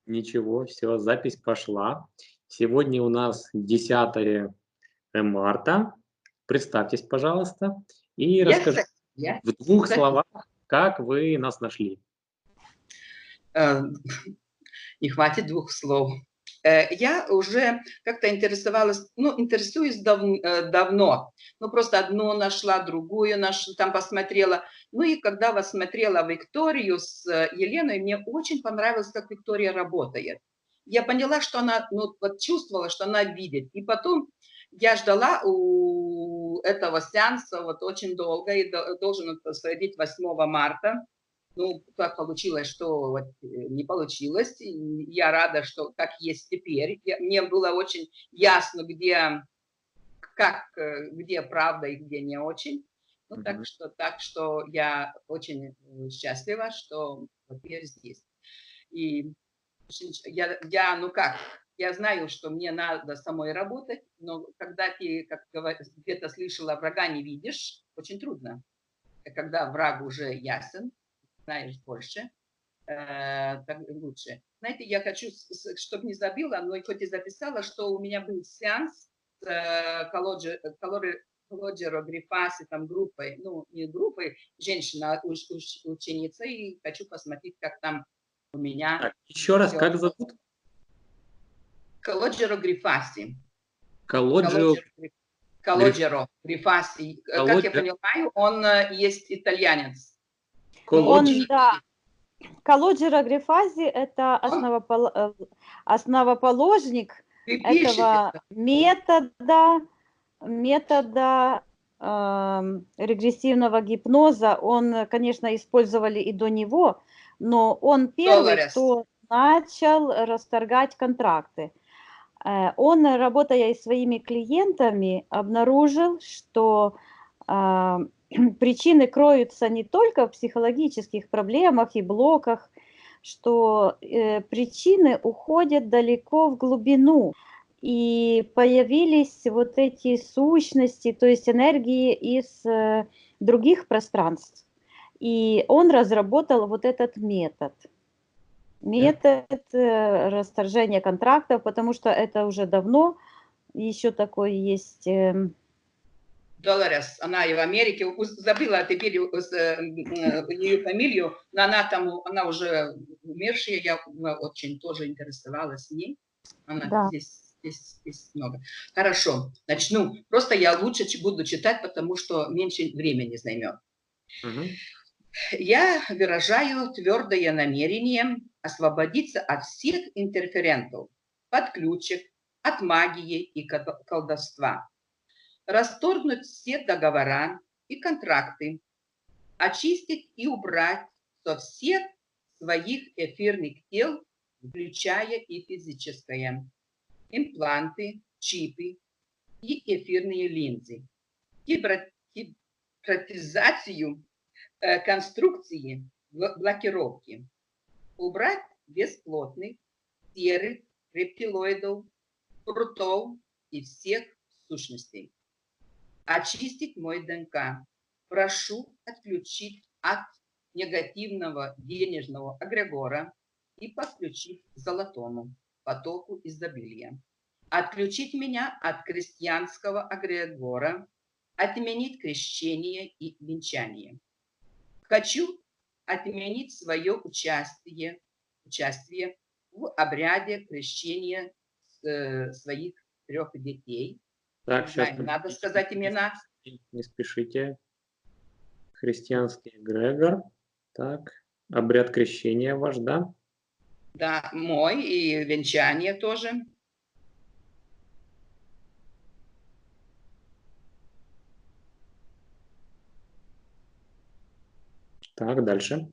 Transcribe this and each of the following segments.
Ничего, все, запись пошла. Сегодня у нас 10 марта. Представьтесь, пожалуйста, и Я, расскажите я, в двух кстати, словах, как вы нас нашли. не хватит двух слов. Я уже как-то интересовалась, ну, интересуюсь давно. Ну, просто одну нашла, другую там посмотрела. Ну, и когда вот смотрела Викторию с Еленой, мне очень понравилось, как Виктория работает. Я поняла, что она, ну, вот чувствовала, что она видит. И потом я ждала у этого сеанса вот очень долго, и должен он происходить 8 марта. Ну, так получилось, что вот не получилось. И я рада, что как есть теперь. Мне было очень ясно, где правда и где не очень. Ну, так что я очень счастлива, что теперь здесь. И ну как, я знаю, что мне надо самой работать, но когда ты, как где-то слышала, врага не видишь, очень трудно. Когда враг уже ясен, знаешь больше, так лучше. Знаете, я хочу, чтобы не забыла, но хоть и записала, что у меня был сеанс с Калоджеро Грифаси, там группой, ну, не группой, женщина, ученица, и хочу посмотреть, как там у меня Так, еще раз, все. как зовут? Калоджеро Грифаси. Колоджио. Калоджеро Грифаси. Как я понимаю, он есть итальянец. Колоджи. Да. Калоджеро Грифаси – это основоположник этого метода регрессивного гипноза. Он, конечно, использовали и до него, но он первый, кто начал расторгать контракты. Он, работая с своими клиентами, обнаружил, что причины кроются не только в психологических проблемах и блоках, что причины уходят далеко в глубину. И появились вот эти сущности, то есть энергии из других пространств. И он разработал вот этот метод расторжения контрактов, потому что это уже давно еще такой есть. Долорес, она и в Америке, забыла теперь ее фамилию, но она уже умершая, я очень тоже интересовалась ней. Она Да. здесь много. Хорошо, начну. Просто я лучше буду читать, потому что меньше времени займет. Я выражаю твердое намерение освободиться от всех интерферентов, подключек, от магии и колдовства, расторгнуть все договора и контракты, очистить и убрать со всех своих эфирных тел, включая и физическое, импланты, чипы и эфирные линзы, гипнотизацию конструкции блокировки, убрать бесплотных, серых, рептилоидов, крутов и всех сущностей. Очистить мой ДНК. Прошу отключить от негативного денежного эгрегора и подключить к золотому потоку изобилия. Отключить меня от крестьянского эгрегора, отменить крещение и венчание. Хочу отменить свое участие в обряде крещения своих 3 детей. Так, сейчас. Надо сказать имена. Не спешите. Христианский эгрегор. Так, обряд крещения ваш, да? Да, мой и венчание тоже. Так, дальше.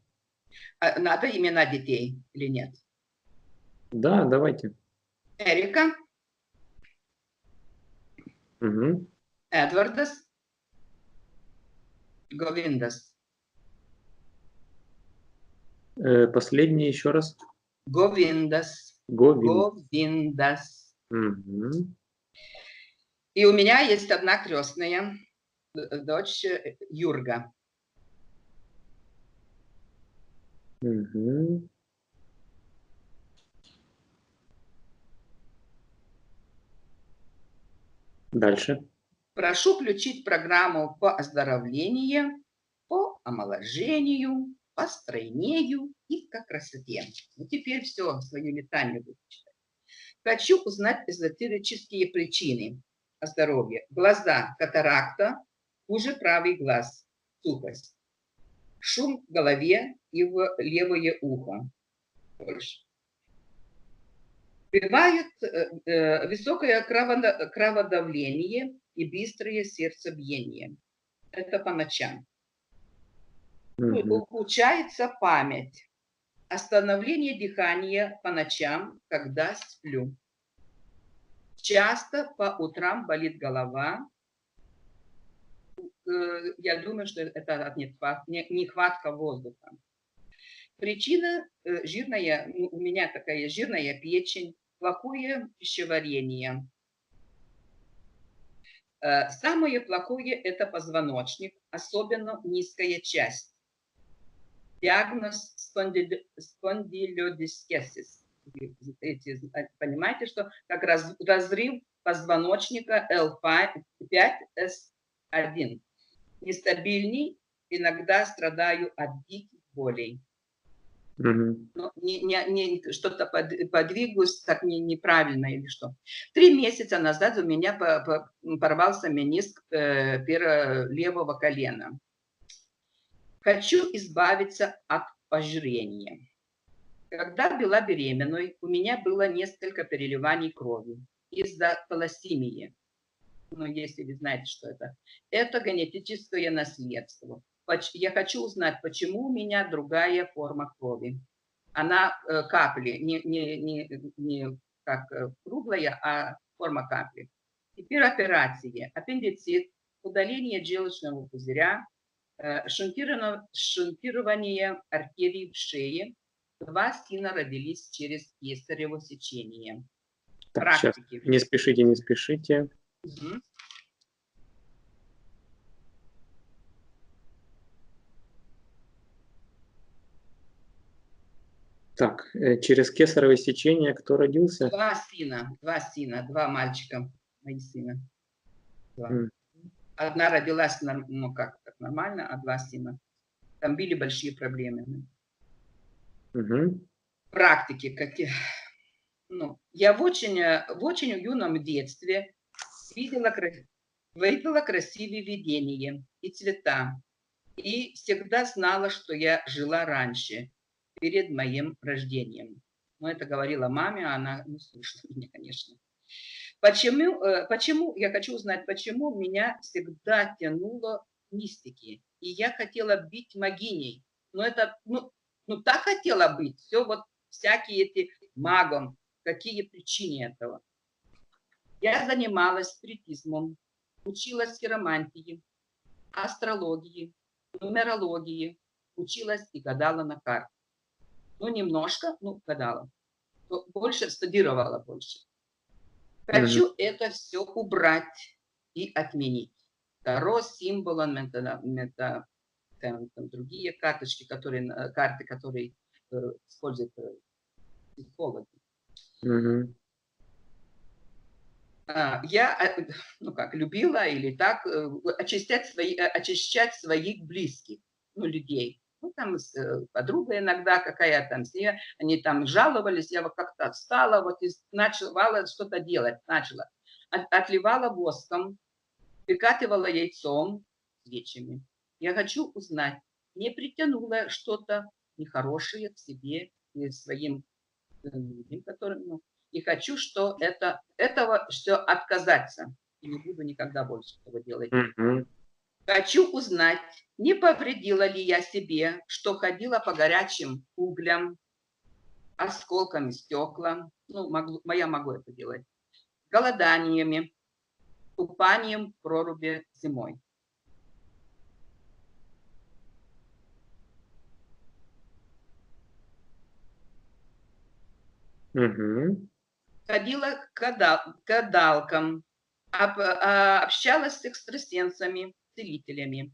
Надо имена детей или нет? Да, давайте. Эрика. Эдвардас. Говиндас. Последний еще раз. Говиндас. Говиндас. И у меня есть одна крестная, дочь Юрга. дальше. Прошу включить программу по оздоровлению, по омоложению, по стройнению и по красоте. Ну, теперь все, свою летание буду читать. Хочу узнать эзотерические причины здоровья. Глаза, катаракта, хуже правый глаз, сухость. Шум в голове и в левое ухо. Больше. Бывает высокое кроводавление и быстрое сердцебиение. Это по ночам. Улучшается память. Остановление дыхания по ночам, когда сплю. Часто по утрам болит голова. Я думаю, что это от нехватка воздуха. Причина жирная, у меня такая жирная печень, плохое пищеварение. Самое плохое – это позвоночник, особенно низкая часть. Диагноз спондилодискесис. Понимаете, что как разрыв позвоночника L5S1. Нестабильный, иногда страдаю от диких болей. Но что-то подвигалось так неправильно или что. 3 месяца назад у меня порвался мениск левого колена. Хочу избавиться от ожирения. Когда была беременной, у меня было несколько переливаний крови из-за талассемии. Ну, если вы знаете, что это. Это генетическое наследство. Я хочу узнать, почему у меня другая форма крови. Она капли, не как круглая, а форма капли. Теперь операция. Аппендицит, удаление желчного пузыря, шунтирование артерий в шее. 2 сына родились через кесарево сечение. Так, сейчас, не спешите, не спешите. Угу. Так, через кесарево сечение кто родился? 2 сына, 2 мальчика, мои сына. 2. Одна родилась, ну как нормально, а 2 сына. Там были большие проблемы. Практики какие. Ну, я в очень юном детстве видела красивые видения и цвета. И всегда знала, что я жила раньше, перед моим рождением. Но это говорила маме, а она не слушала меня, конечно. Почему, я хочу узнать, почему меня всегда тянуло к мистике. И я хотела быть магиней. Но это, так хотела быть. Все вот всякие эти магом. Какие причины этого? Я занималась спиритизмом, училась хиромантии, астрологии, нумерологии, училась и гадала на карте. Ну, немножко, гадала. Но больше студировала больше. Хочу это все убрать и отменить. Таро с символом, другие карточки, карты, которые используют психологи. Я, любила или так, очищать своих близких, людей. Ну, там подруга иногда какая-то, они там жаловались, я вот как-то отстала, вот и начала что-то делать, отливала воском, прикатывала яйцом, свечами. Я хочу узнать, не притянула что-то нехорошее к себе и своим людям, которым, и хочу, что этого все отказаться. И не буду никогда больше этого делать. Хочу узнать, не повредила ли я себе, что ходила по горячим углям, осколками стекла. Я могу это делать. Голоданиями, купанием в проруби зимой. Ходила к гадалкам, общалась с экстрасенсами, целителями.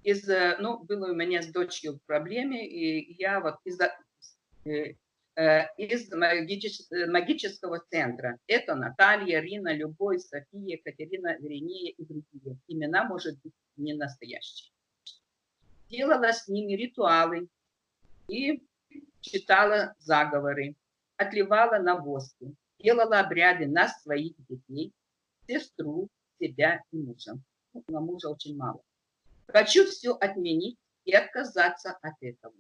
Было у меня с дочерью проблемы, и я вот из магического центра. Это Наталья, Рина, Любовь, София, Катерина, Веринея и другие. Имена, может быть, не настоящие. Делала с ними ритуалы и читала заговоры, отливала на воске, делала обряды на своих детей, сестру, себя и мужа. На мужа очень мало. Хочу все отменить и отказаться от этого.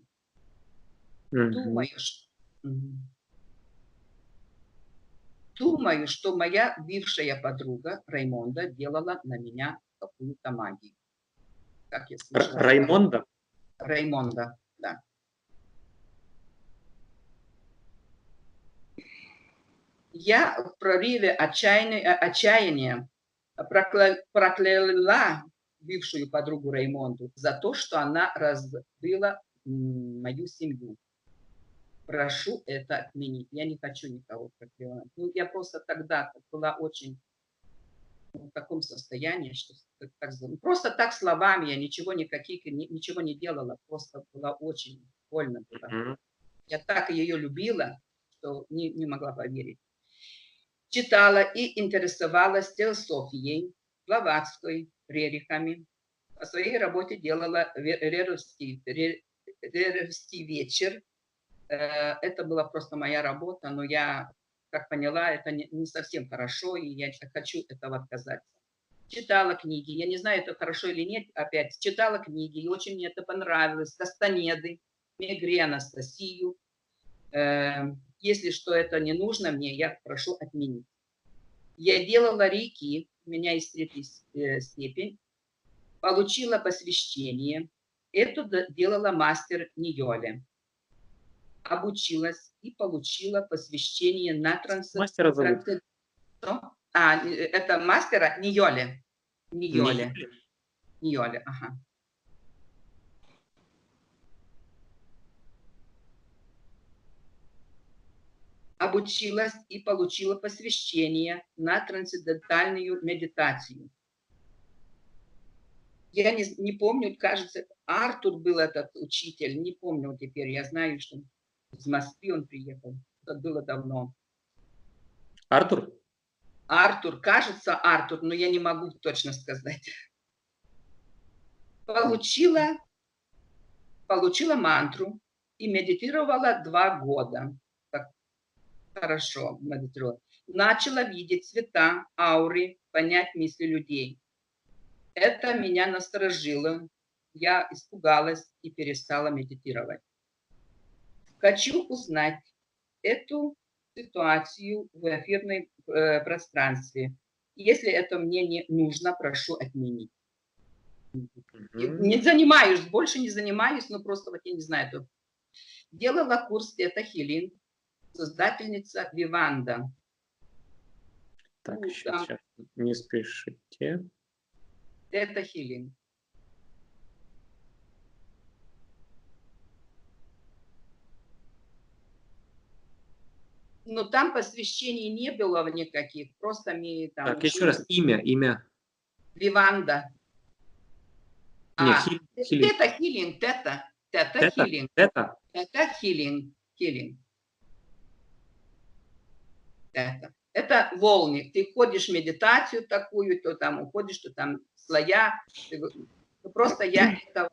Думаю, что моя бывшая подруга Раймонда делала на меня какую-то магию. Как я слышала. Раймонда? Раймонда, да. Я в прорыве отчаяния прокляла бывшую подругу Раймонду за то, что она разбила мою семью. Прошу это отменить. Я не хочу никого проклинать. Ну, я просто тогда была очень в таком состоянии, что просто так словами я ничего не делала. Просто было очень больно. Я так ее любила, что не могла поверить. Читала и интересовалась теософией, Блаватской, Рерихами. По своей работе делала Реровский вечер. Это была просто моя работа, но я, как поняла, это не совсем хорошо, и я хочу этого отказаться. Читала книги, я не знаю, это хорошо или нет, опять читала книги, и очень мне это понравилось. Кастанеды, Мегре, Анастасию. Если что это не нужно мне, я прошу отменить. Я делала рейки, у меня есть 3-я степень, получила посвящение. Это делала мастер Ньоле. Обучилась и получила посвящение на Мастера зовут? Это мастера Ньоле. Ньоле, ага. Обучилась и получила посвящение на трансцендентальную медитацию. Я не помню, кажется, Артур был этот учитель, не помню теперь, я знаю, что из Москвы он приехал, это было давно. Артур? Артур, кажется, Артур, но я не могу точно сказать. Получила мантру и медитировала 2 года. Так, хорошо медитировала. Начала видеть цвета, ауры, понять мысли людей. Это меня насторожило. Я испугалась и перестала медитировать. Хочу узнать эту ситуацию в эфирном пространстве. Если это мне не нужно, прошу отменить. Не занимаюсь, больше не занимаюсь, но просто вот я не знаю. Делала курс тета-хилинг, создательница Виванда. Так, сейчас, не спешите. Тета-хилинг. Но там посвящений не было никаких, просто мы там... Так, еще раз, имя. Виванда. Тета-хилинг, тета-хилинг. Тета-хилинг. Это волны. Ты ходишь в медитацию такую, то там уходишь, то там слоя. Просто я этого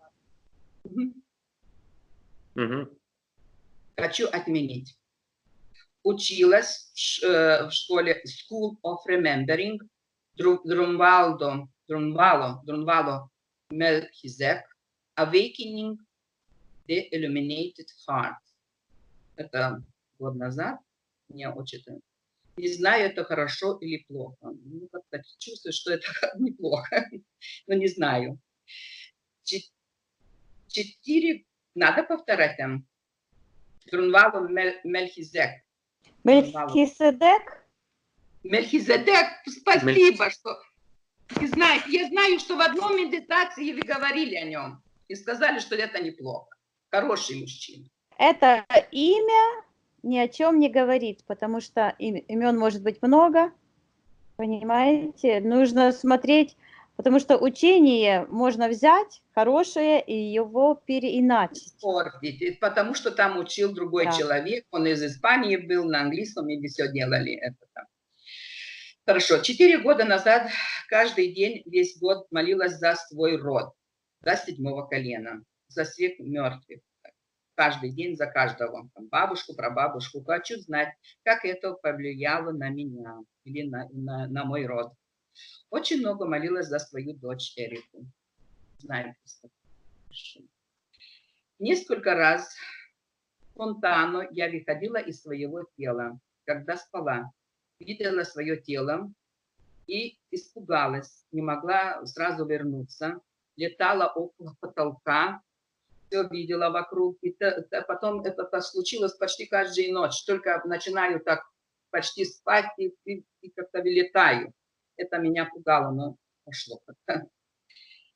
хочу отменить. Училась в школе School of Remembering Drunvalo Melchizedek Awakening the Illuminated Heart. Это год назад. Меня учат. Не знаю, это хорошо или плохо. Ну, как-то чувствую, что это неплохо, но не знаю. 4... Надо повторять там. Друнвало Мельхизедек. Мельхиседек? Мельхизедек, спасибо, что... Я знаю, что в одной медитации вы говорили о нем. И сказали, что это неплохо. Хороший мужчина. Это имя ни о чем не говорит, потому что имен может быть много, понимаете? Нужно смотреть Потому что учение можно взять хорошее и его переиначить. Испортить, потому что там учил другой Да. человек, он из Испании был, на английском, и все делали это там. Хорошо, 4 года назад каждый день, весь год молилась за свой род, за 7-го колена, за всех мертвых. Каждый день за каждого, там, бабушку, прабабушку. Хочу знать, как это повлияло на меня или на мой род. Очень много молилась за свою дочь Эрику. Знаю просто. Несколько раз спонтанно я выходила из своего тела, когда спала. Видела свое тело и испугалась, не могла сразу вернуться. Летала около потолка, все видела вокруг. И потом это случилось почти каждую ночь. Только начинаю так почти спать и как-то вылетаю. Это меня пугало, но пошло как-то.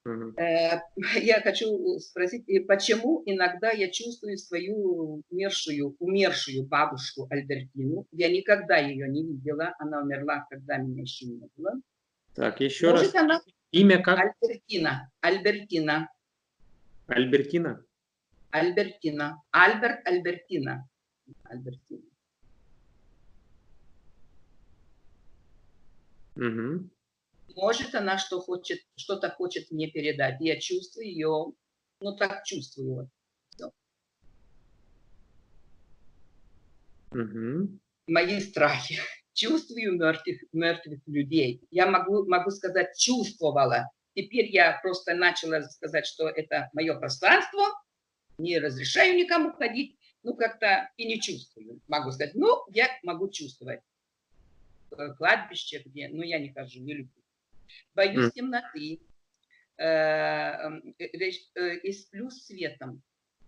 Я хочу спросить, почему иногда я чувствую свою умершую бабушку Альбертину. Я никогда ее не видела. Она умерла, когда меня еще не было. Так, еще Может, раз. она Имя как? Альбертина. Альбертина? Альбертина. Альбертина. Угу. Может, она что-то хочет мне передать. Я чувствую ее, ну так чувствую. Всё. Угу. Мои страхи. Чувствую мертвых людей. Я могу сказать, чувствовала. Теперь я просто начала сказать, что это мое пространство. Не разрешаю никому ходить. Ну, как-то и не чувствую. Могу сказать, ну, я могу чувствовать. Кладбище где, но я не хожу, не люблю. Боюсь темноты. И сплю светом.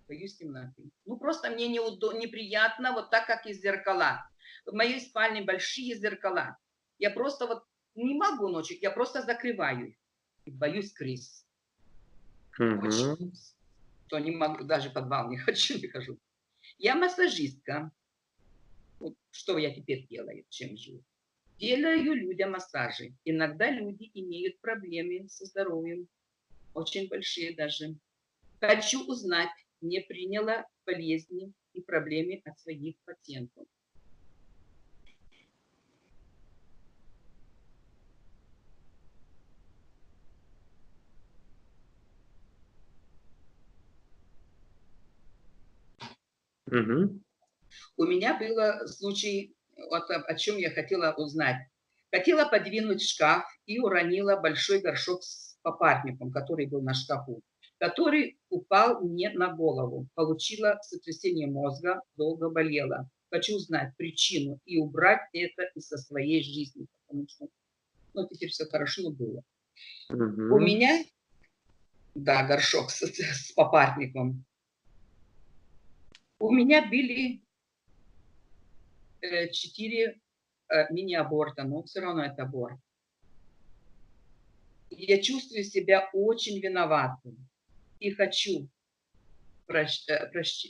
Боюсь темноты. Ну, просто мне неприятно, вот так, как и зеркала. В моей спальне большие зеркала. Я просто вот не могу ночью, я просто закрываю их. И боюсь крыс. Очень. То не могу, даже в подвал не хочу, не хожу. Я массажистка. Вот что я теперь делаю, чем живу? Делаю людям массажи. Иногда люди имеют проблемы со здоровьем. Очень большие даже. Хочу узнать, не приняла болезни и проблемы от своих пациентов. Угу. У меня был случай, вот о чем я хотела узнать. Хотела подвинуть шкаф и уронила большой горшок с папарником, который был на шкафу, который упал мне на голову. Получила сотрясение мозга, долго болела. Хочу узнать причину и убрать это из своей жизни, потому что, ну, теперь все хорошо было. У меня, да, горшок с папарником. У меня были 4 мини-аборта, но все равно это аборт. Я чувствую себя очень виноватым и хочу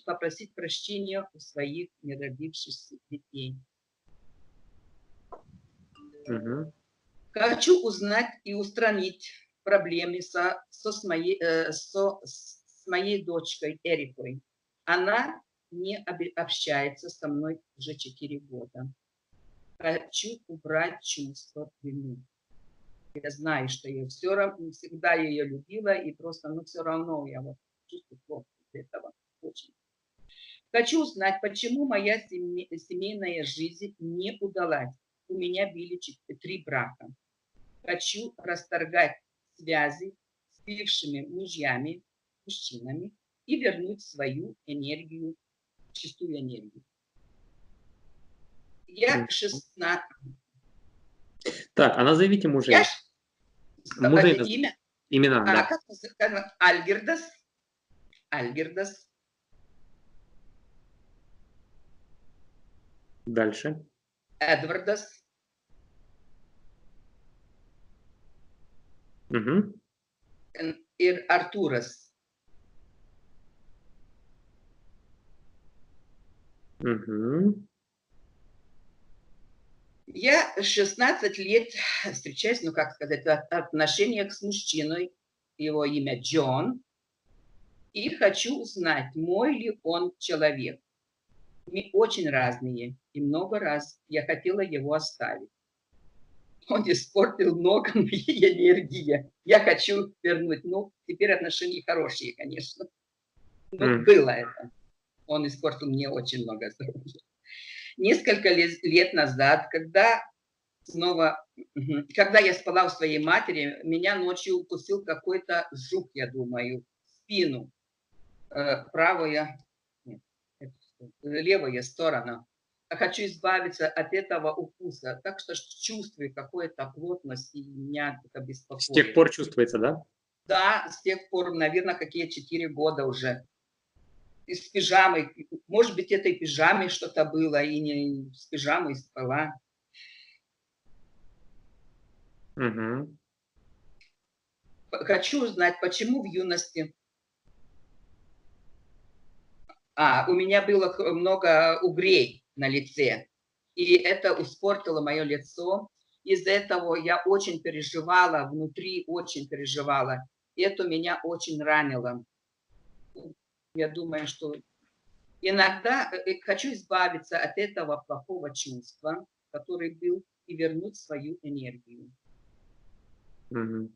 попросить прощения у своих неродившихся детей. Угу. Хочу узнать и устранить проблемы с моей дочкой Эрикой. Она не общается со мной уже 4 года. Хочу убрать чувство вины. Я знаю, что я все равно всегда ее любила, и просто, ну, все равно я вот чувствую плохо от этого очень. Хочу узнать, почему моя семейная жизнь не удалась. У меня были 3 брака. Хочу расторгать связи с бывшими мужчинами и вернуть свою энергию, чистую энергию. Я 16. Так, а назовите мужей. Мужей Имя? имена, да. Как называется? Альгердас. Альгердас. Дальше. Эдвардас. Угу. И Артурас. Угу. Я 16 лет встречаюсь, ну, как сказать, в отношениях с мужчиной, его имя Джон, и хочу узнать, мой ли он человек. Мы очень разные, и много раз я хотела его оставить. Он испортил много моей энергии. Я хочу вернуть. Ну, теперь отношения хорошие, конечно. Но было это. Он испортил мне очень много здоровья. Несколько лет назад, когда я спала у своей матери, меня ночью укусил какой-то жук, я думаю, в спину. Левая сторона. Хочу избавиться от этого укуса. Так что чувствую какую-то плотность, и меня это беспокоит. С тех пор чувствуется, да? Да, с тех пор, наверное, какие 4 года уже. И с пижамой. Может быть, этой пижамой что-то было, и не с пижамой спала. Угу. Хочу узнать, почему в юности... у меня было много угрей на лице, и это испортило мое лицо. Из-за этого я очень переживала, внутри очень переживала. И это меня очень ранило. Я думаю, что иногда хочу избавиться от этого плохого чувства, который был, и вернуть свою энергию. Угу.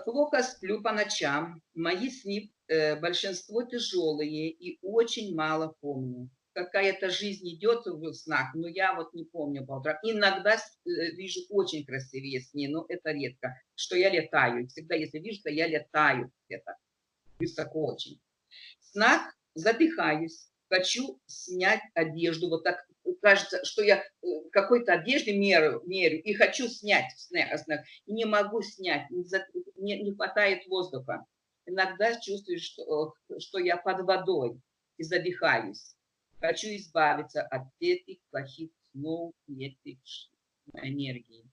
Плохо сплю по ночам. Мои сны большинство тяжелые и очень мало помню. Какая-то жизнь идет в снах, но я вот не помню по утрам. Иногда вижу очень красивые сны, но это редко, что я летаю. Всегда, если вижу, то я летаю где-то высоко очень. В снах задыхаюсь, хочу снять одежду, вот так кажется, что я какой-то одежды мерю и хочу снять в снах, и не могу снять, не хватает воздуха. Иногда чувствую, что я под водой и задыхаюсь. Хочу избавиться от этих плохих снов и этих энергий.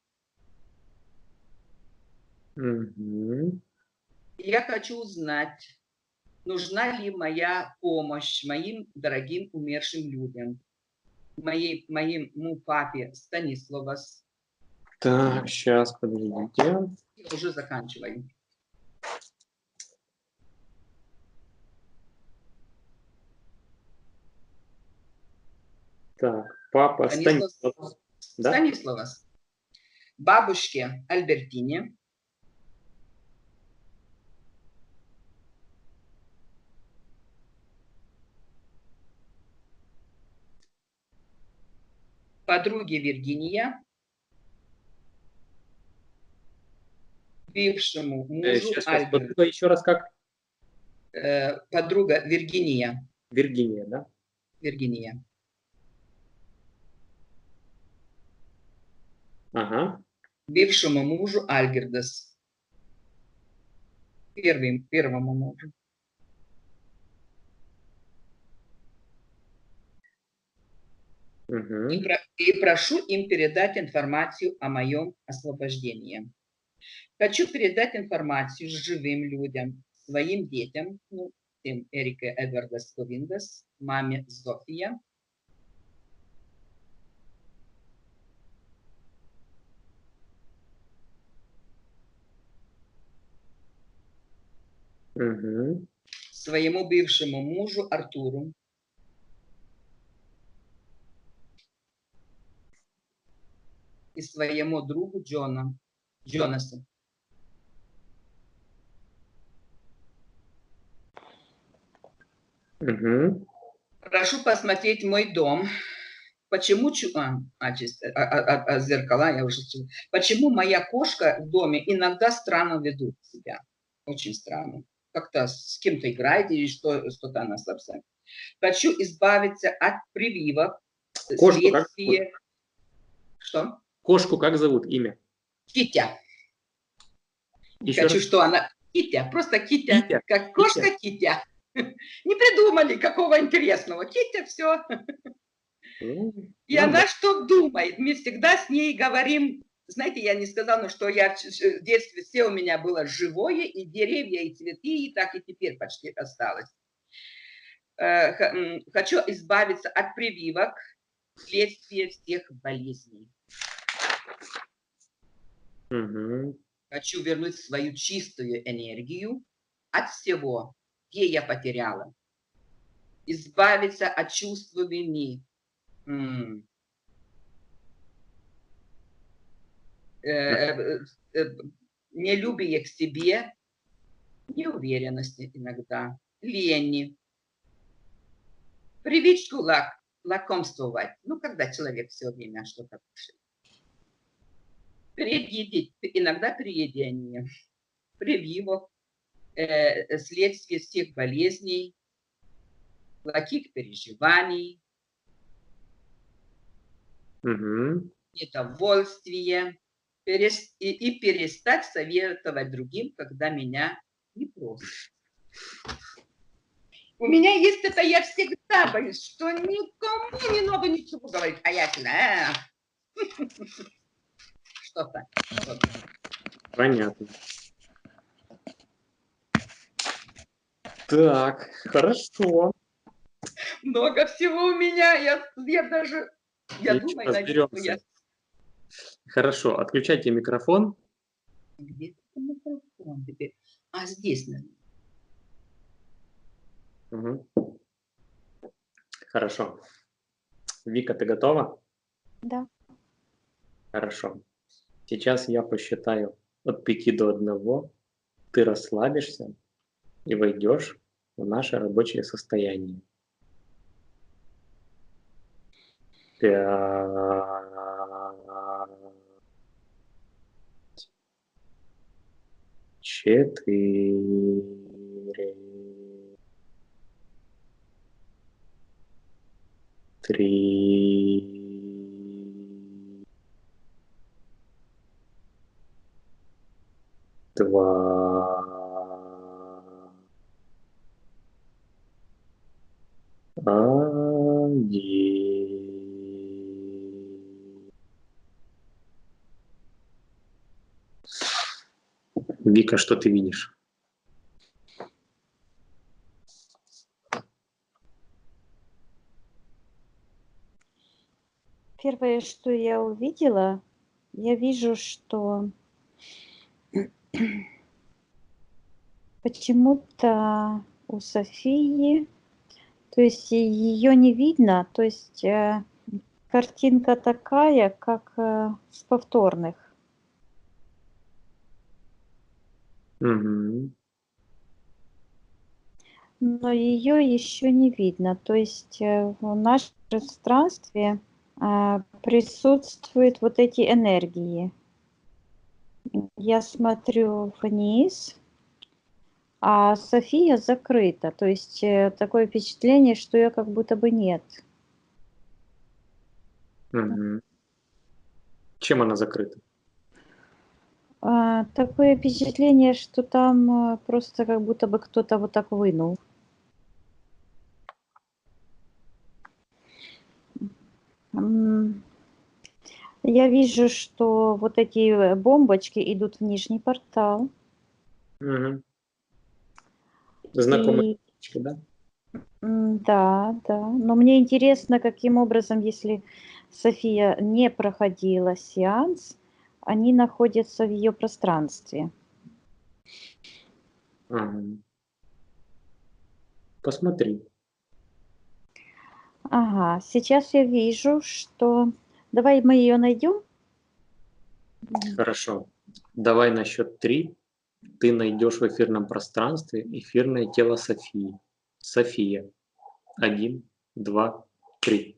Угу. Я хочу узнать, нужна ли моя помощь моим дорогим умершим людям, моему папе Станиславас. Так, сейчас, подождите. Я уже заканчиваю. Так, папа Станислав. Да? Станиславас. Бабушке Альбертине. Подруге Виргиния. Бывшему мужу Сейчас, Альберту. подруга еще раз как? Подруга Виргиния. Виргиния, да? Виргиния. Ага. Бывшему мужу Альгердас. Первому мужу. Угу. И прошу им передать информацию о моем освобождении. Хочу передать информацию живым людям, своим детям, Эрике Эдвардас Ковиндас, маме Зофия. Угу. Своему бывшему мужу Артуру. И своему другу Джонасу. Угу. Прошу посмотреть мой дом. Почему зеркала я уже... Почему моя кошка в доме иногда странно ведут себя? Очень странно. Как-то с кем-то играет или что-то она совсем. Хочу избавиться от прививок. Кошку как зовут? Что? Кошку как зовут? Имя? Китя. Еще Хочу, раз. что она... Китя, просто Китя. Китя. Как кошка Китя. Не придумали какого интересного. Китя, все. И она что думает? Мы всегда с ней говорим, знаете, я не сказала, но что я в детстве все у меня было живое, и деревья, и цветы, и так и теперь почти осталось. Хочу избавиться от прививок, следствие всех болезней. Мгм. Хочу вернуть свою чистую энергию от всего, где я потеряла. Избавиться от чувства вины. Нелюбие к себе, неуверенности иногда, лени, привычку лакомствовать. Ну, когда человек все время что-то кушает. Иногда переедение, прививок, следствие всех болезней, плохих переживаний, Мгм. недовольствие, и перестать советовать другим, когда меня не просят. У меня есть это, я всегда боюсь, что никому не надо ничего говорить, а я всегда что-то. Понятно. Так, хорошо. Много всего у меня, я даже, я Ничего, думаю, наверное, что я... разберемся. Хорошо, отключайте микрофон. Где микрофон теперь? А здесь, наверное. Мгм. Хорошо. Вика, ты готова? Да. Хорошо. Сейчас я посчитаю от 5 до 1. Ты расслабишься и войдешь в наше рабочее состояние. 5, 4, 3, 2, 1. Вика, что ты видишь? Первое, что я увидела, я вижу, что почему-то у Софии, то есть ее не видно, то есть картинка такая, как с повторных. Мгм. Но ее еще не видно. То есть в нашем пространстве присутствуют вот эти энергии. Я смотрю вниз, а София закрыта. То есть такое впечатление, что ее как будто бы нет. Мгм. Чем она закрыта? Такое впечатление, что там просто как будто бы кто-то вот так вынул. М, Я вижу, что вот эти бомбочки идут в нижний портал. Мгм. Знакомые И точки, да? да, да. Но мне интересно, каким образом, если София не проходила сеанс, они находятся в ее пространстве. Ага. Посмотри. Ага, сейчас я вижу, что... Давай мы ее найдем. Хорошо. Давай на счет 3. Ты найдешь в эфирном пространстве эфирное тело Софии. София. 1, 2, 3.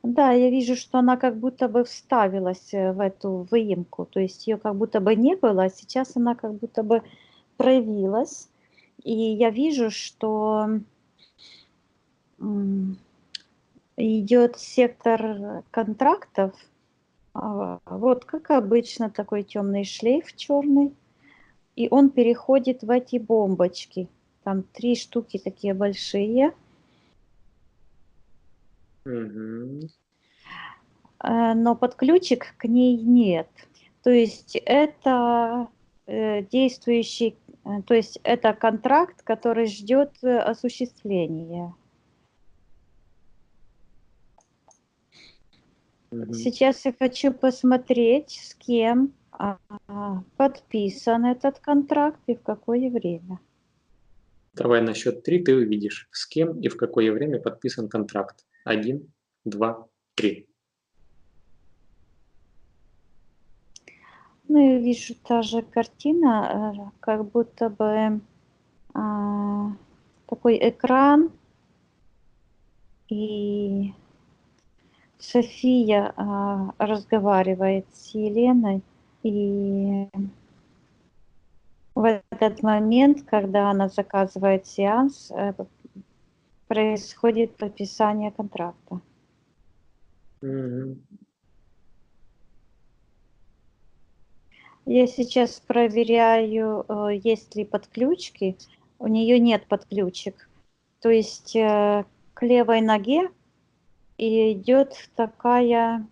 Да, я вижу, что она как будто бы вставилась в эту выемку, то есть ее как будто бы не было, а сейчас она как будто бы проявилась. И я вижу, что идет сектор контрактов. Вот как обычно такой темный шлейф черный, и он переходит в эти бомбочки. Там 3 штуки такие большие. Угу. Но под ключик к ней нет. То есть это действующий, то есть это контракт, который ждет осуществления. Мгм. Сейчас я хочу посмотреть, с кем подписан этот контракт и в какое время. Давай на счет 3 ты увидишь, с кем и в какое время подписан контракт. 1, 2, 3. Ну, я вижу та же картина, как будто бы такой экран, и София разговаривает с Еленой, и в этот момент, когда она заказывает сеанс, происходит подписание контракта. Мгм. Я сейчас проверяю, есть ли подключки. У нее нет подключек. То есть к левой ноге и идет такая...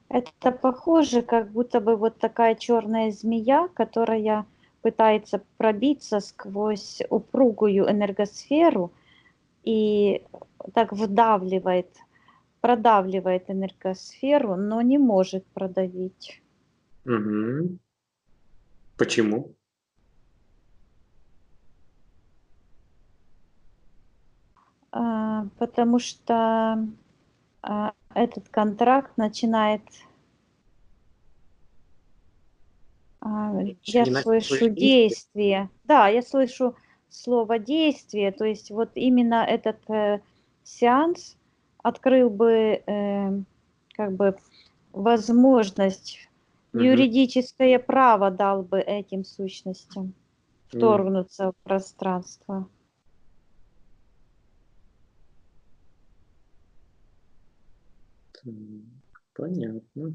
Это похоже, как будто бы вот такая черная змея, которая пытается пробиться сквозь упругую энергосферу и так продавливает энергосферу, но не может продавить. Мгм. Почему? Потому что этот контракт начинает, Еще я не начал слышу свои действия? действие. Да, я слышу слово действие. То есть вот именно этот сеанс открыл бы как бы возможность, Мгм. юридическое право дал бы этим сущностям М, вторгнуться в пространство. Понятно.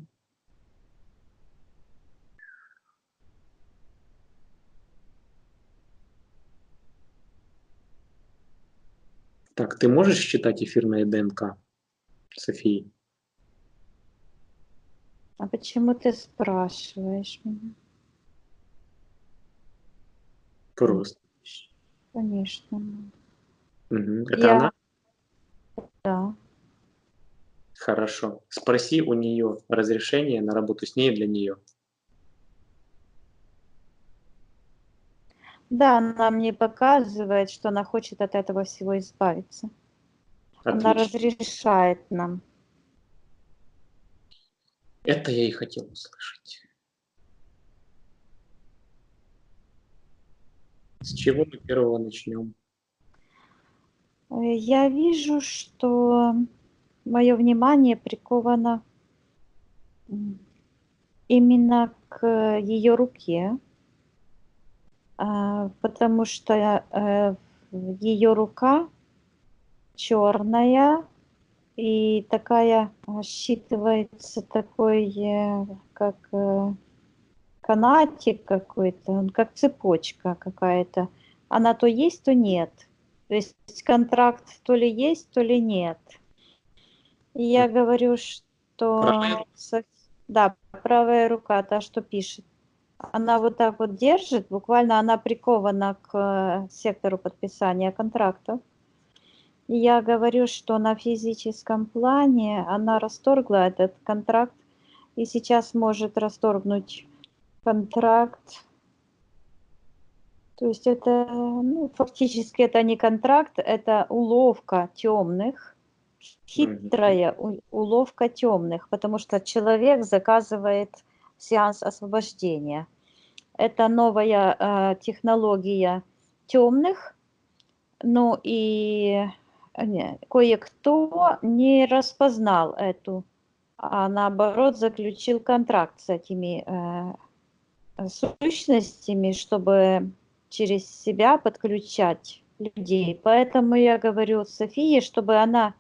Так, ты можешь считать эфирное ДНК, Софии? А почему ты спрашиваешь меня? Просто. Конечно. Мгм. Это Я, она? да. Хорошо. Спроси у нее разрешение на работу с ней для нее. Да, она мне показывает, что она хочет от этого всего избавиться. Она Отлично. разрешает нам. Это я и хотел услышать. С чего мы первого начнем? Я вижу, что мое внимание приковано именно к ее руке, потому что ее рука черная и такая считывается такой, как канатик какой-то, он как цепочка какая-то. Она то есть, то нет. То есть контракт то ли есть, то ли нет. И М, я говорю, Правая что да, правая рука, та, что пишет. Она вот так вот держит, буквально она прикована к сектору подписания контракта. И я говорю, что на физическом плане она расторгла этот контракт и сейчас может расторгнуть контракт. То есть это, ну, фактически это не контракт, это уловка темных, Мгм. хитрая уловка темных, потому что человек заказывает сеанс освобождения. Это новая технология темных, ну и кое-кто не распознал эту, а наоборот заключил контракт с этими сущностями, чтобы через себя подключать людей. Поэтому я говорю Софии, чтобы она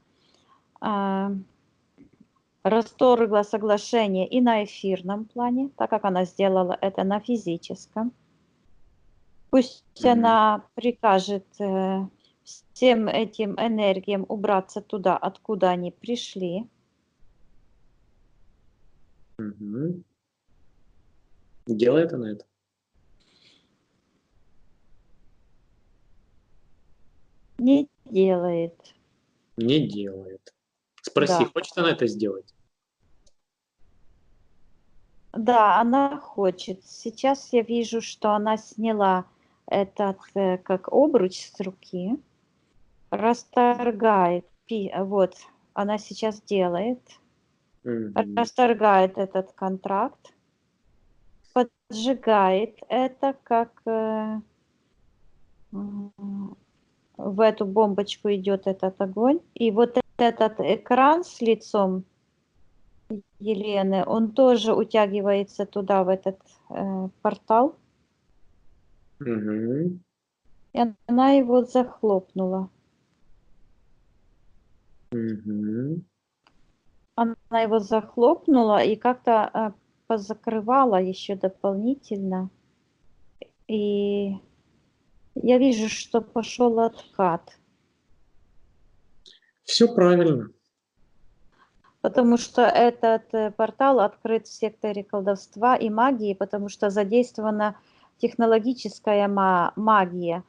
а, расторгла соглашение и на эфирном плане, так как она сделала это на физическом. Пусть Мгм. она прикажет всем этим энергиям убраться туда, откуда они пришли. Мгм. Делает она это? Не делает. Не делает. Спроси, Да. хочет она это сделать? Да, она хочет. Сейчас я вижу, что она сняла этот, как обруч с руки, расторгает. Вот, она сейчас делает, Мгм. расторгает этот контракт, поджигает это, как в эту бомбочку идет этот огонь. И вот этот экран с лицом Елены, он тоже утягивается туда, в этот портал. Мгм. И она его захлопнула. Мгм. Она его захлопнула и как-то позакрывала еще дополнительно. И я вижу, что пошел откат. Все правильно. Потому что этот портал открыт в секторе колдовства и магии, потому что задействована технологическая магия.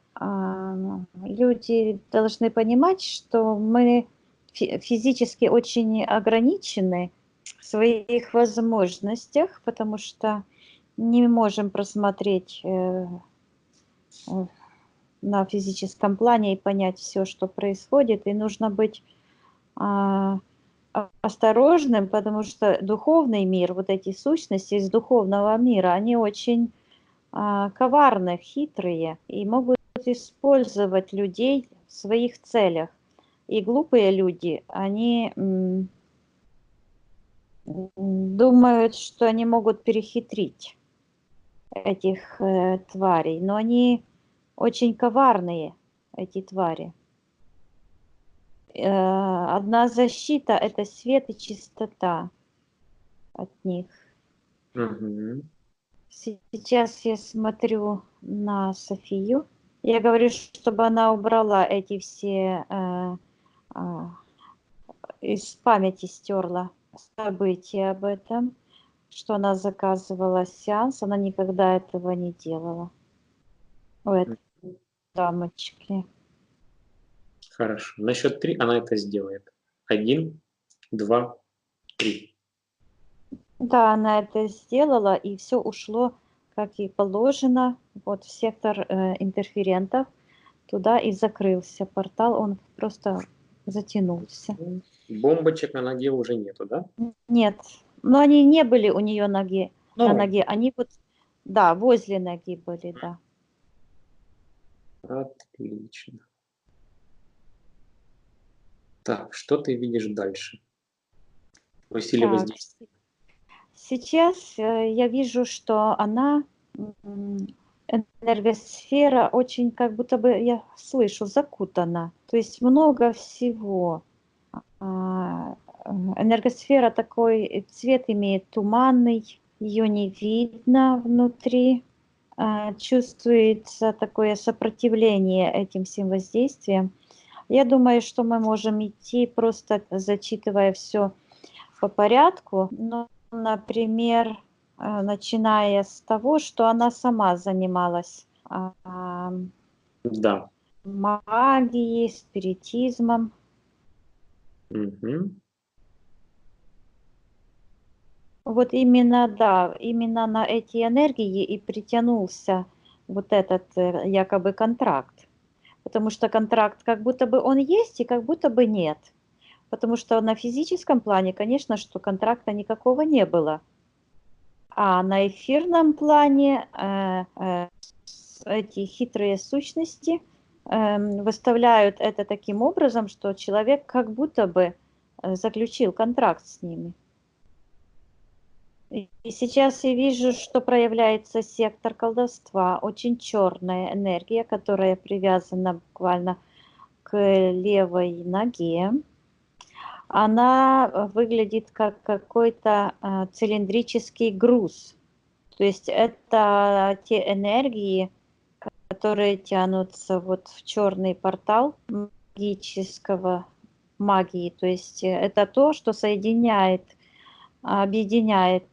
Люди должны понимать, что мы физически очень ограничены в своих возможностях, потому что не можем просмотреть на физическом плане и понять все, что происходит, и нужно быть осторожным, потому что духовный мир, вот эти сущности из духовного мира, они очень коварные, хитрые и могут использовать людей в своих целях. И глупые люди, они думают, что они могут перехитрить этих тварей, но они очень коварные, эти твари. Одна защита – это свет и чистота от них. Мгм. Сейчас я смотрю на Софию. Я говорю, чтобы она убрала эти все, из памяти стерла события об этом, что она заказывала сеанс. Она никогда этого не делала у этой дамочки. Хорошо. На счет 3 она это сделает. 1, 2, 3. Да, она это сделала, и все ушло, как и положено, вот в сектор интерферентов. Туда и закрылся портал, он просто затянулся. Бомбочек на ноге уже нету, да? Нет, но они не были у нее на Ну, ноге, они вот, да, возле ноги были, да. отлично. Так, что ты видишь дальше? Какой силе Так, воздействия? сейчас я вижу, что она, энергосфера очень, как будто бы, я слышу, закутана. То есть много всего. А, Энергосфера такой цвет имеет туманный, ее не видно внутри. Чувствуется такое сопротивление этим всем воздействиям. Я думаю, что мы можем идти, просто зачитывая все по порядку. Ну, например, начиная с того, что она сама занималась Да. магией, спиритизмом. Мгм. Вот именно, да, именно на эти энергии и притянулся вот этот якобы контракт. Потому что контракт как будто бы он есть и как будто бы нет. Потому что на физическом плане, конечно, что контракта никакого не было. А на эфирном плане эти хитрые сущности выставляют это таким образом, что человек как будто бы заключил контракт с ними. И сейчас я вижу, что проявляется сектор колдовства, очень черная энергия, которая привязана буквально к левой ноге. Она выглядит как какой-то цилиндрический груз. То есть это те энергии, которые тянутся вот в черный портал магического магии. То есть это то, что соединяет, объединяет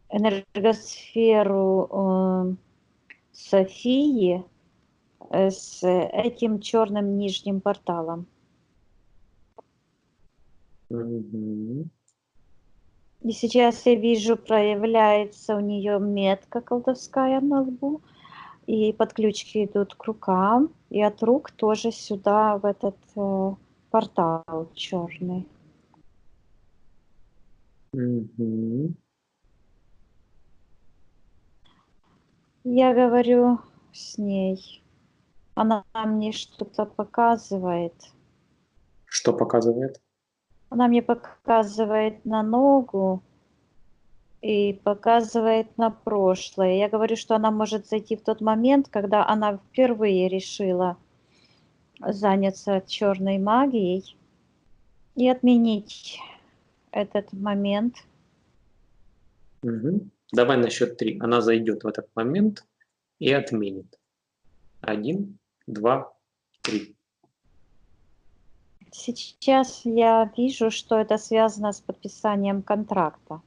энергосферу Софии с этим черным нижним порталом. Мгм. И сейчас я вижу, проявляется у нее метка колдовская на лбу, и подключки идут к рукам, и от рук тоже сюда, в этот портал черный. Мгм. Я говорю с ней, она мне что-то показывает. Что показывает? Она мне показывает на ногу и показывает на прошлое. Я говорю, что она может зайти в тот момент, когда она впервые решила заняться черной магией и отменить этот момент. Мгм. Давай на счет 3. Она зайдет в этот момент и отменит. 1, 2, 3. Сейчас я вижу, что это связано с подписанием контракта.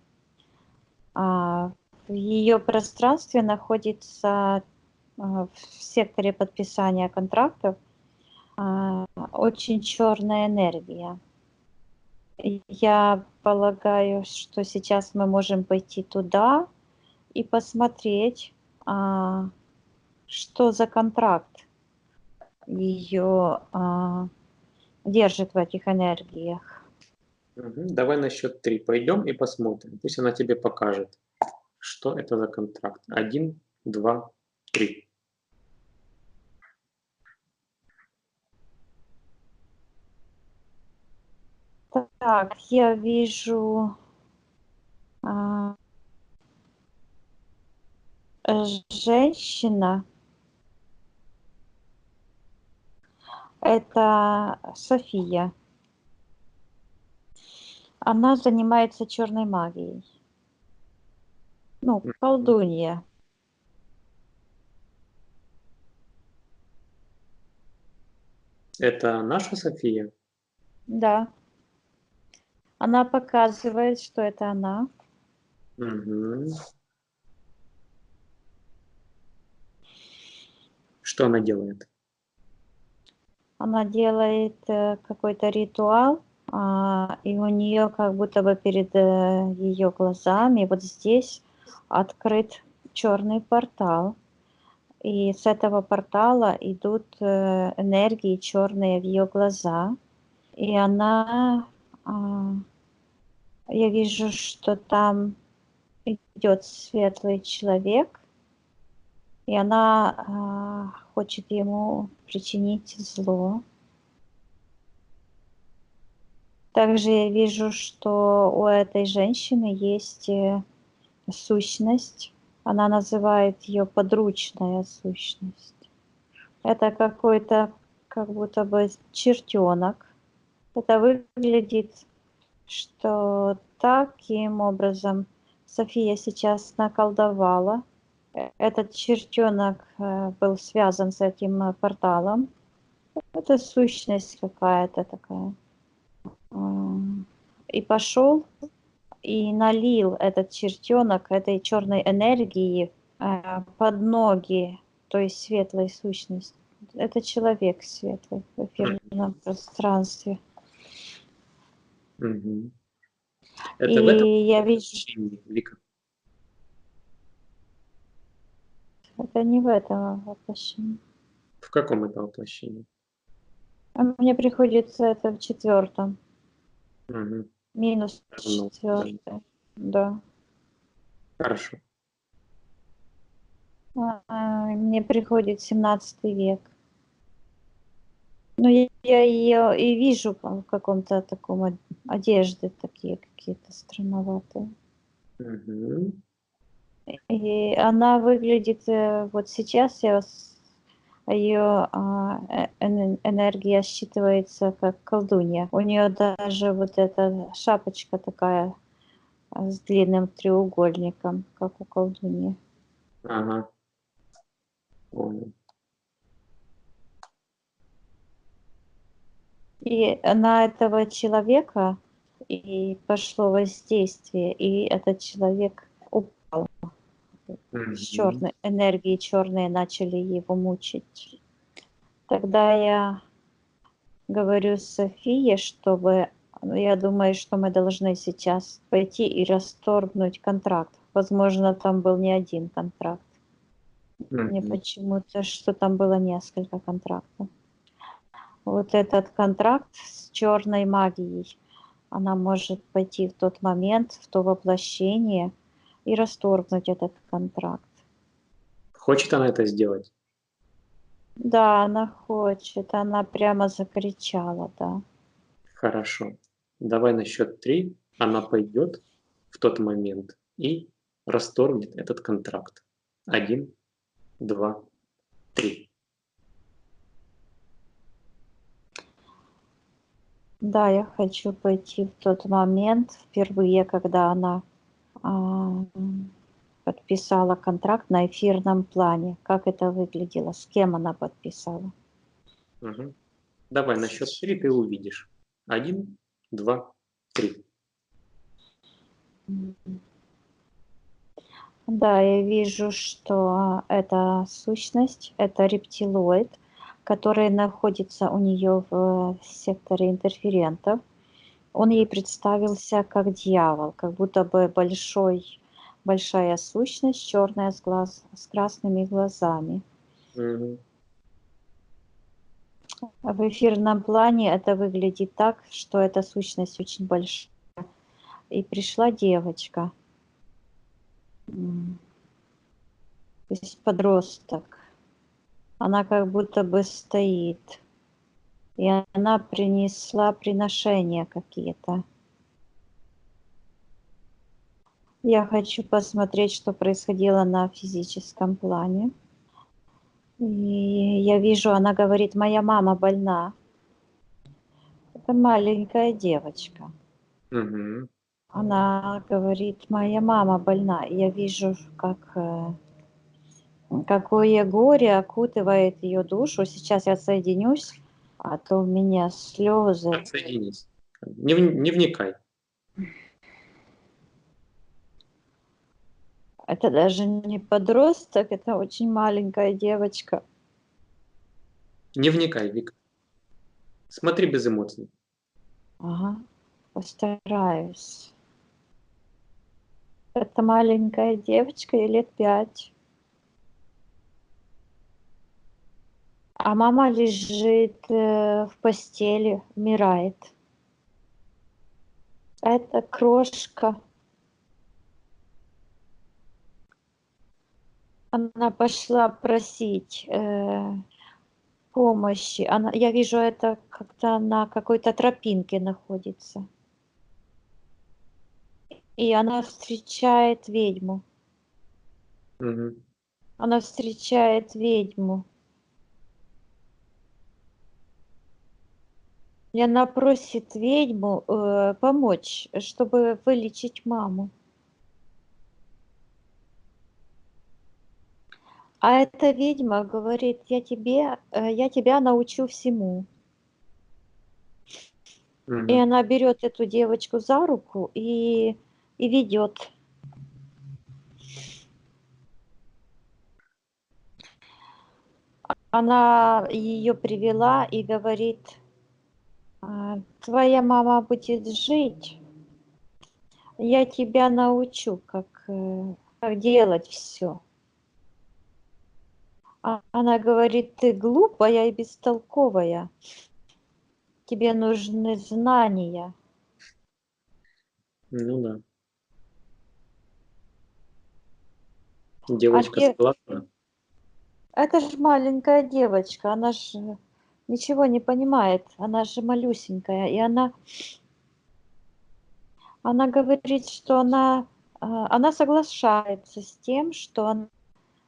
В ее пространстве находится в секторе подписания контрактов очень черная энергия. Я полагаю, что сейчас мы можем пойти туда и посмотреть, что за контракт ее держит в этих энергиях. Мгм. Давай на счет 3 пойдем и посмотрим. Пусть она тебе покажет, что это за контракт. 1, 2, 3. Так, я вижу женщина. Это София. Она занимается черной магией. Ну, колдунья. Это наша София? Да. Она показывает, что это она. Мгм. Что она делает? Она делает какой-то ритуал, и у нее как будто бы перед ее глазами вот здесь открыт черный портал. И с этого портала идут энергии черные в ее глаза. И она, я вижу, что там идет светлый человек, и она хочет ему причинить зло. Также я вижу, что у этой женщины есть сущность. Она называет ее подручная сущность. Это какой-то как будто бы чертенок. Это выглядит, что таким образом София сейчас наколдовала. Этот чертенок был связан с этим порталом. Это сущность какая-то такая. И пошел и налил этот чертенок этой черной энергии под ноги той светлой сущности. Это человек светлый в эфирном пространстве. Мгм. И Это в этом я вижу, воплощении, Вика? это не в этом воплощении. В каком это воплощении? Мне приходится это в 4. Мгм. Минус Ну, да. 4. Да. Хорошо. Мне приходит 17 век. Но я ее и вижу в каком-то таком одежды такие какие-то странноватые. Мгм. И она выглядит, вот сейчас ее энергия считывается как колдунья. У нее даже вот эта шапочка такая с длинным треугольником, как у колдуньи. Ага. Понял. И на этого человека и пошло воздействие, и этот человек с Мгм. черной энергией, черные начали его мучить. Тогда я говорю Софии, чтобы, я думаю, что мы должны сейчас пойти и расторгнуть контракт. Возможно, там был не один контракт. Мне почему-то, что там было несколько контрактов. Вот этот контракт с черной магией, она может пойти в тот момент, в то воплощение и расторгнуть этот контракт. Хочет она это сделать? Да, она хочет, она прямо закричала, да. Хорошо. Давай на счет 3 она пойдет в тот момент и расторгнет этот контракт. 1, 2, 3. Да, я хочу пойти в тот момент, впервые, когда она подписала контракт на эфирном плане. Как это выглядело, с кем она подписала. Угу. Давай на счет 3 ты увидишь. 1, 2, 3. Да, я вижу, что эта сущность, это рептилоид, который находится у нее в секторе интерферентов. Он ей представился как дьявол, как будто бы большая сущность, черная с красными глазами. Угу. В эфирном плане это выглядит так, что эта сущность очень большая. И пришла девочка, то есть подросток. Она как будто бы стоит. И она принесла приношения какие-то. Я хочу посмотреть, что происходило на физическом плане. И я вижу, она говорит, моя мама больна. Это маленькая девочка. Угу. Она говорит, моя мама больна. И я вижу, какое горе окутывает ее душу. Сейчас я соединюсь, а то у меня слезы. Отсоединись. Не вникай. Это даже не подросток, это очень маленькая девочка. Не вникай, Вик. Смотри без эмоций. Ага, постараюсь. Это маленькая девочка, ей лет 5. А мама лежит в постели, умирает. Это крошка. Она пошла просить помощи. Я вижу это, когда на какой-то тропинке находится. И она встречает ведьму. Угу. Она встречает ведьму. И она просит ведьму помочь, чтобы вылечить маму. А эта ведьма говорит, я тебя научу всему. И Угу. она берет эту девочку за руку и ведет. Она ее привела и говорит, твоя мама будет жить, я тебя научу, как делать все. Она говорит, ты глупая и бестолковая, тебе нужны знания. Ну да. А Девочка де- согласна? Это же маленькая девочка, она же ничего не понимает, она же малюсенькая, и она говорит, что она соглашается с тем, что она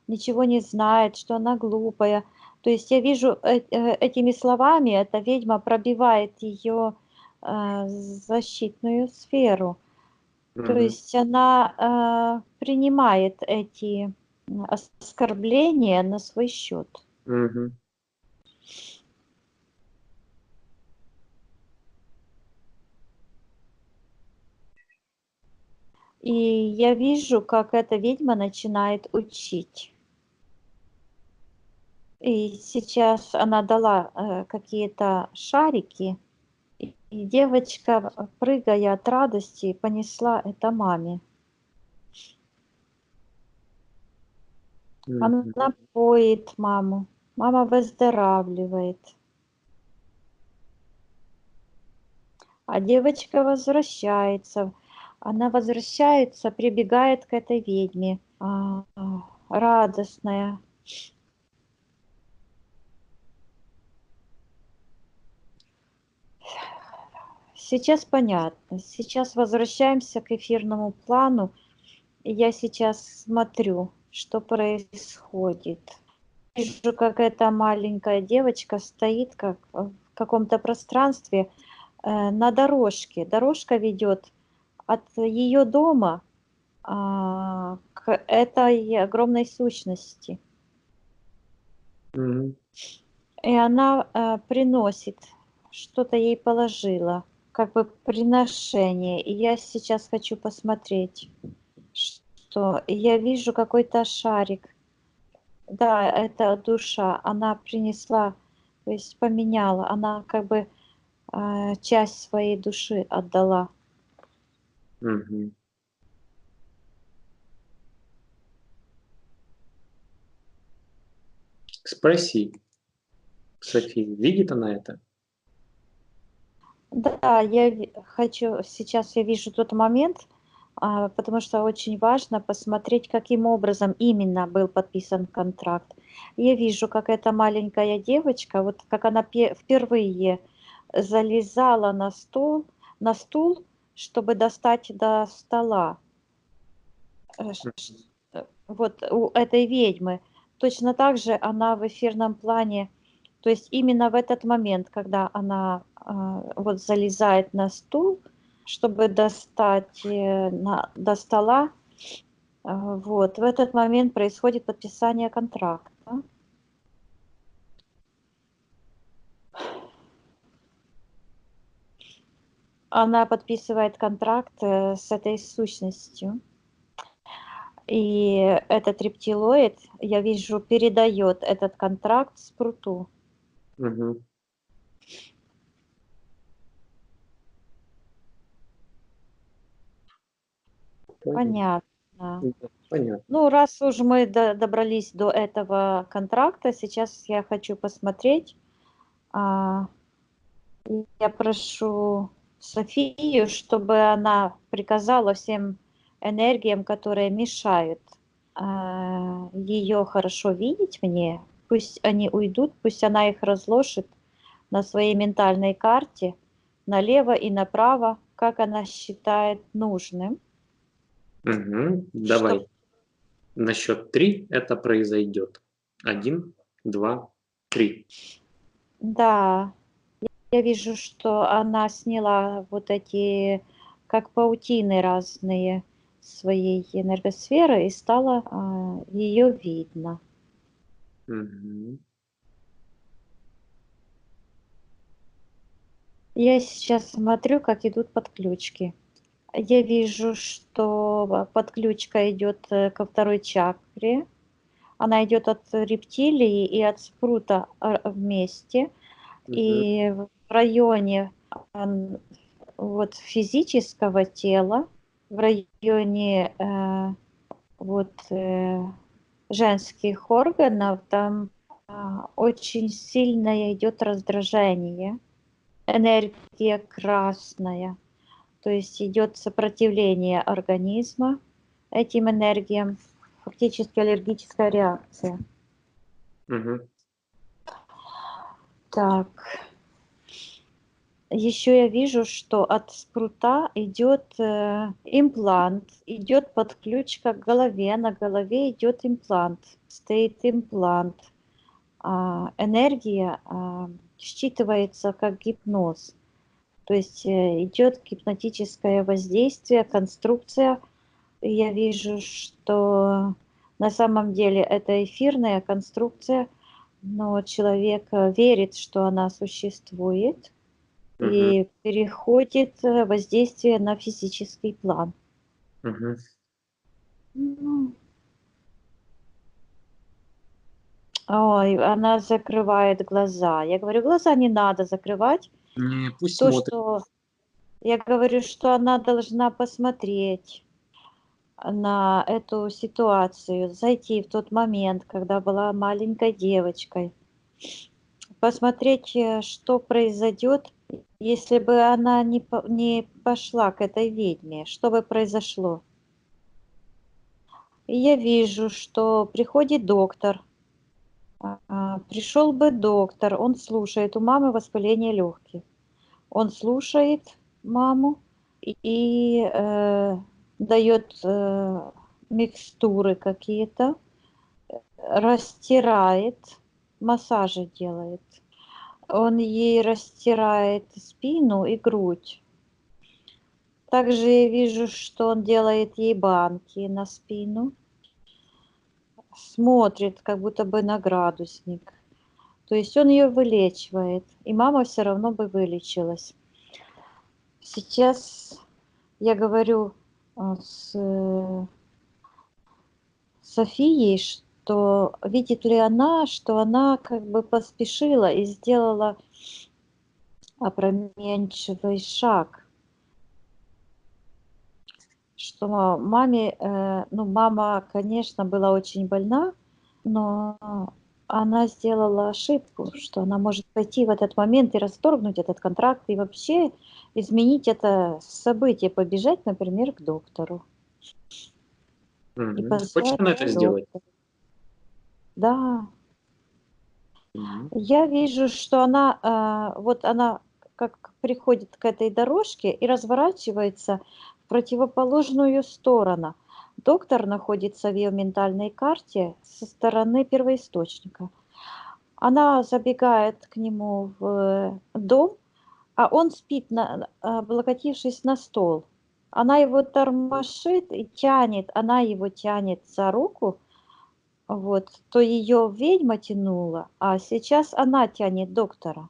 ничего не знает, что она глупая. То есть я вижу этими словами, эта ведьма пробивает ее защитную сферу. То Угу. есть она принимает эти оскорбления на свой счет. Угу. И я вижу, как эта ведьма начинает учить. И сейчас она дала какие-то шарики, и девочка, прыгая от радости, понесла это маме. Мгм. Она поет маму, мама выздоравливает. А девочка возвращается. Она возвращается, прибегает к этой ведьме, радостная. Сейчас понятно. Сейчас возвращаемся к эфирному плану. И я сейчас смотрю, что происходит. Вижу, как эта маленькая девочка стоит как в каком-то пространстве на дорожке. Дорожка ведет от ее дома к этой огромной сущности. Мгм. И она приносит, что-то ей положила, как бы приношение. И я сейчас хочу посмотреть, что я вижу какой-то шарик. Да, это душа. Она принесла, то есть поменяла. Она как бы часть своей души отдала. Мгм. Спроси, София, видит она это? Да, хочу, сейчас я вижу тот момент, потому что очень важно посмотреть, каким образом именно был подписан контракт. Я вижу, как эта маленькая девочка, вот как она впервые залезала на стул, чтобы достать до стола. Вот у этой ведьмы. Точно так же она в эфирном плане, то есть именно в этот момент, когда она вот залезает на стул, чтобы достать до стола, вот в этот момент происходит подписание контракта. Она подписывает контракт с этой сущностью. И этот рептилоид, я вижу, передает этот контракт Спруту. Мгм. Понятно. Да, понятно. Ну, раз уж мы добрались до этого контракта, сейчас я хочу посмотреть. а, Я прошу Софию, чтобы она приказала всем энергиям, которые мешают ее хорошо видеть мне. Пусть они уйдут, пусть она их разложит на своей ментальной карте налево и направо, как она считает нужным. Мгм. Что, Давай. На счет 3 это произойдет. 1, 2, 3. да, я вижу, что она сняла вот эти, как паутины разные своей энергосферы, и стало ее видно. Мгм. Я сейчас смотрю, как идут подключки. Я вижу, что подключка идет ко второй чакре. Она идет от рептилии и от спрута вместе. Мгм. И в районе вот физического тела, в районе вот женских органов, там очень сильное идет раздражение, энергия красная, то есть идет сопротивление организма этим энергиям, фактически аллергическая реакция. Мгм. Так, еще я вижу, что от спрута идет имплант, идет подключка к голове, на голове идет имплант, стоит имплант. Энергия считывается как гипноз, то есть идет гипнотическое воздействие, конструкция. И я вижу, что на самом деле это эфирная конструкция, но человек верит, что она существует Мгм. и переходит воздействие на физический план. Мгм. Ну, Ой, она закрывает глаза. Я говорю, глаза не надо закрывать. Не, пусть То, смотрит. что я говорю, что она должна посмотреть на эту ситуацию, зайти в тот момент, когда была маленькой девочкой, посмотреть, что произойдет, если бы она не пошла к этой ведьме, что бы произошло. И я вижу, что приходит доктор. Пришел бы доктор, он слушает, у мамы воспаление легких. Он слушает маму и дает микстуры какие-то, растирает, массажи делает. Он ей растирает спину и грудь. Также я вижу, что он делает ей банки на спину. Смотрит, как будто бы на градусник. То есть он ее вылечивает, и мама все равно бы вылечилась. Сейчас я говорю с Софией, что видит ли она, что она как бы поспешила и сделала опрометчивый шаг, что маме, ну, мама, конечно, была очень больна, но она сделала ошибку, что она может пойти в этот момент и расторгнуть этот контракт, и вообще изменить это событие, побежать, например, к доктору и Хочет позвать она это сделать? доктора. Да, Мгм. я вижу, что она, вот она как приходит к этой дорожке и разворачивается в противоположную сторону. Доктор находится в ее ментальной карте со стороны первоисточника. Она забегает к нему в дом, а он спит, облокотившись на стол. Она его тормошит и тянет, она его тянет за руку, вот, то ее ведьма тянула, а сейчас она тянет доктора.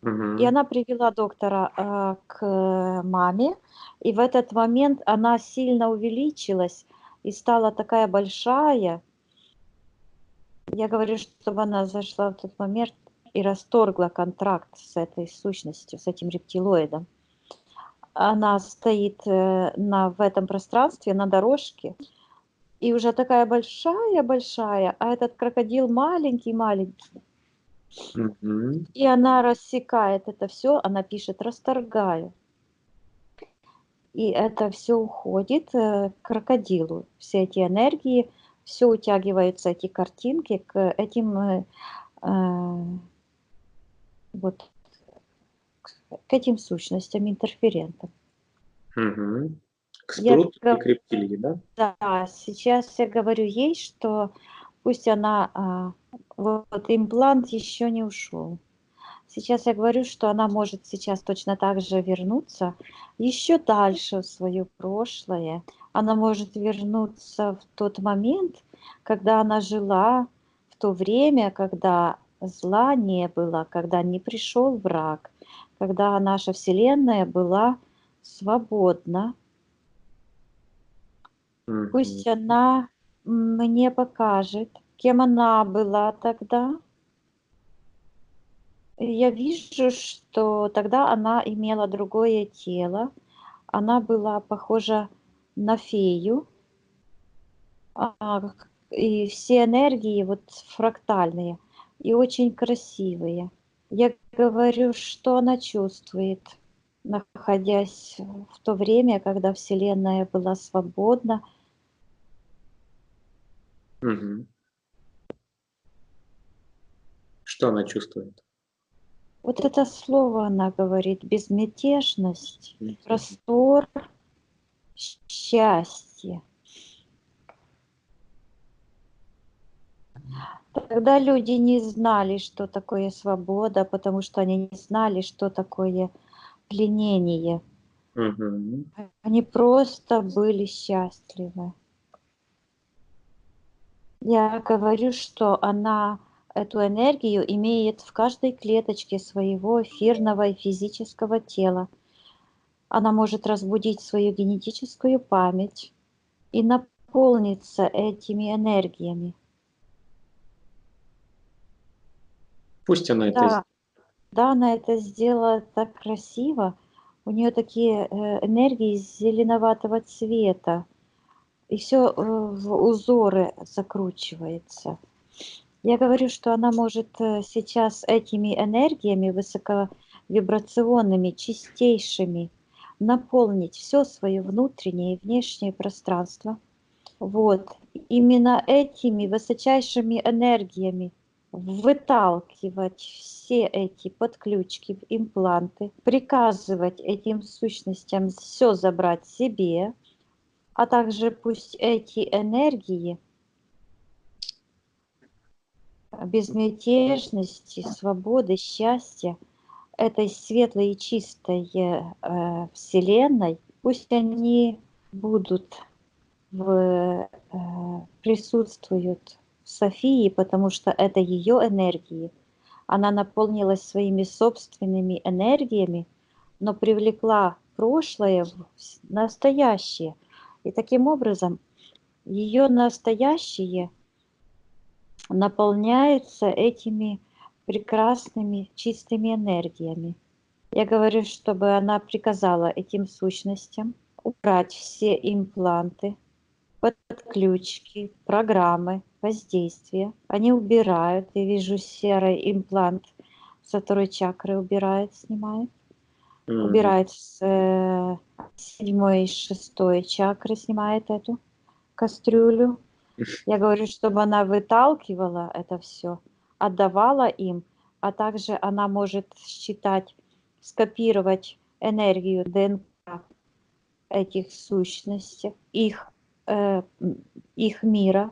И Мгм. она привела доктора к маме, и в этот момент она сильно увеличилась и стала такая большая. Я говорю, чтобы она зашла в тот момент и расторгла контракт с этой сущностью, с этим рептилоидом. Она стоит в этом пространстве, на дорожке, и уже такая большая-большая, а этот крокодил маленький-маленький. Мгм. И она рассекает это все, она пишет «расторгаю». И это все уходит к крокодилу. Все эти энергии, все утягиваются, эти картинки к этим вот к этим сущностям, интерферентам. Мгм. К Я спруту и к рептилии, да? Да, сейчас я говорю ей, что пусть она, вот имплант еще не ушел. Сейчас я говорю, что она может сейчас точно так же вернуться еще дальше в свое прошлое. Она может вернуться в тот момент, когда она жила, в то время, когда зла не было, когда не пришел враг, когда наша Вселенная была свободна. Мгм. Пусть она мне покажет, кем она была тогда. И я вижу, что тогда она имела другое тело. Она была похожа на фею. И все энергии вот фрактальные и очень красивые. Я говорю, что она чувствует, находясь в то время, когда Вселенная была свободна. Мгм. Что она чувствует? Вот это слово она говорит: безмятежность, Мгм. простор, счастье. Тогда люди не знали, что такое свобода, потому что они не знали, что такое пленение. Мгм. Они просто были счастливы. Я говорю, что она эту энергию имеет в каждой клеточке своего эфирного и физического тела. Она может разбудить свою генетическую память и наполниться этими энергиями. Пусть она это Да, да, она это сделала так красиво. У нее такие энергии зеленоватого цвета, и все в узоры закручивается. Я говорю, что она может сейчас этими энергиями высоковибрационными, чистейшими наполнить все свое внутреннее и внешнее пространство. Вот. Именно этими высочайшими энергиями выталкивать все эти подключки, импланты, приказывать этим сущностям все забрать себе, а также пусть эти энергии безмятежности, свободы, счастья этой светлой и чистой Вселенной, пусть они будут присутствуют в Софии, потому что это ее энергии. Она наполнилась своими собственными энергиями, но привлекла прошлое в настоящее. И таким образом ее настоящее наполняется этими прекрасными чистыми энергиями. Я говорю, чтобы она приказала этим сущностям убрать все импланты, подключки, программы, воздействия. Они убирают. Я вижу серый имплант со второй чакры убирает, снимает. Убирает с седьмой и шестой чакры, снимает эту кастрюлю. Я говорю, чтобы она выталкивала это все, отдавала им, а также она может считать, скопировать энергию ДНК этих сущностей, их мира,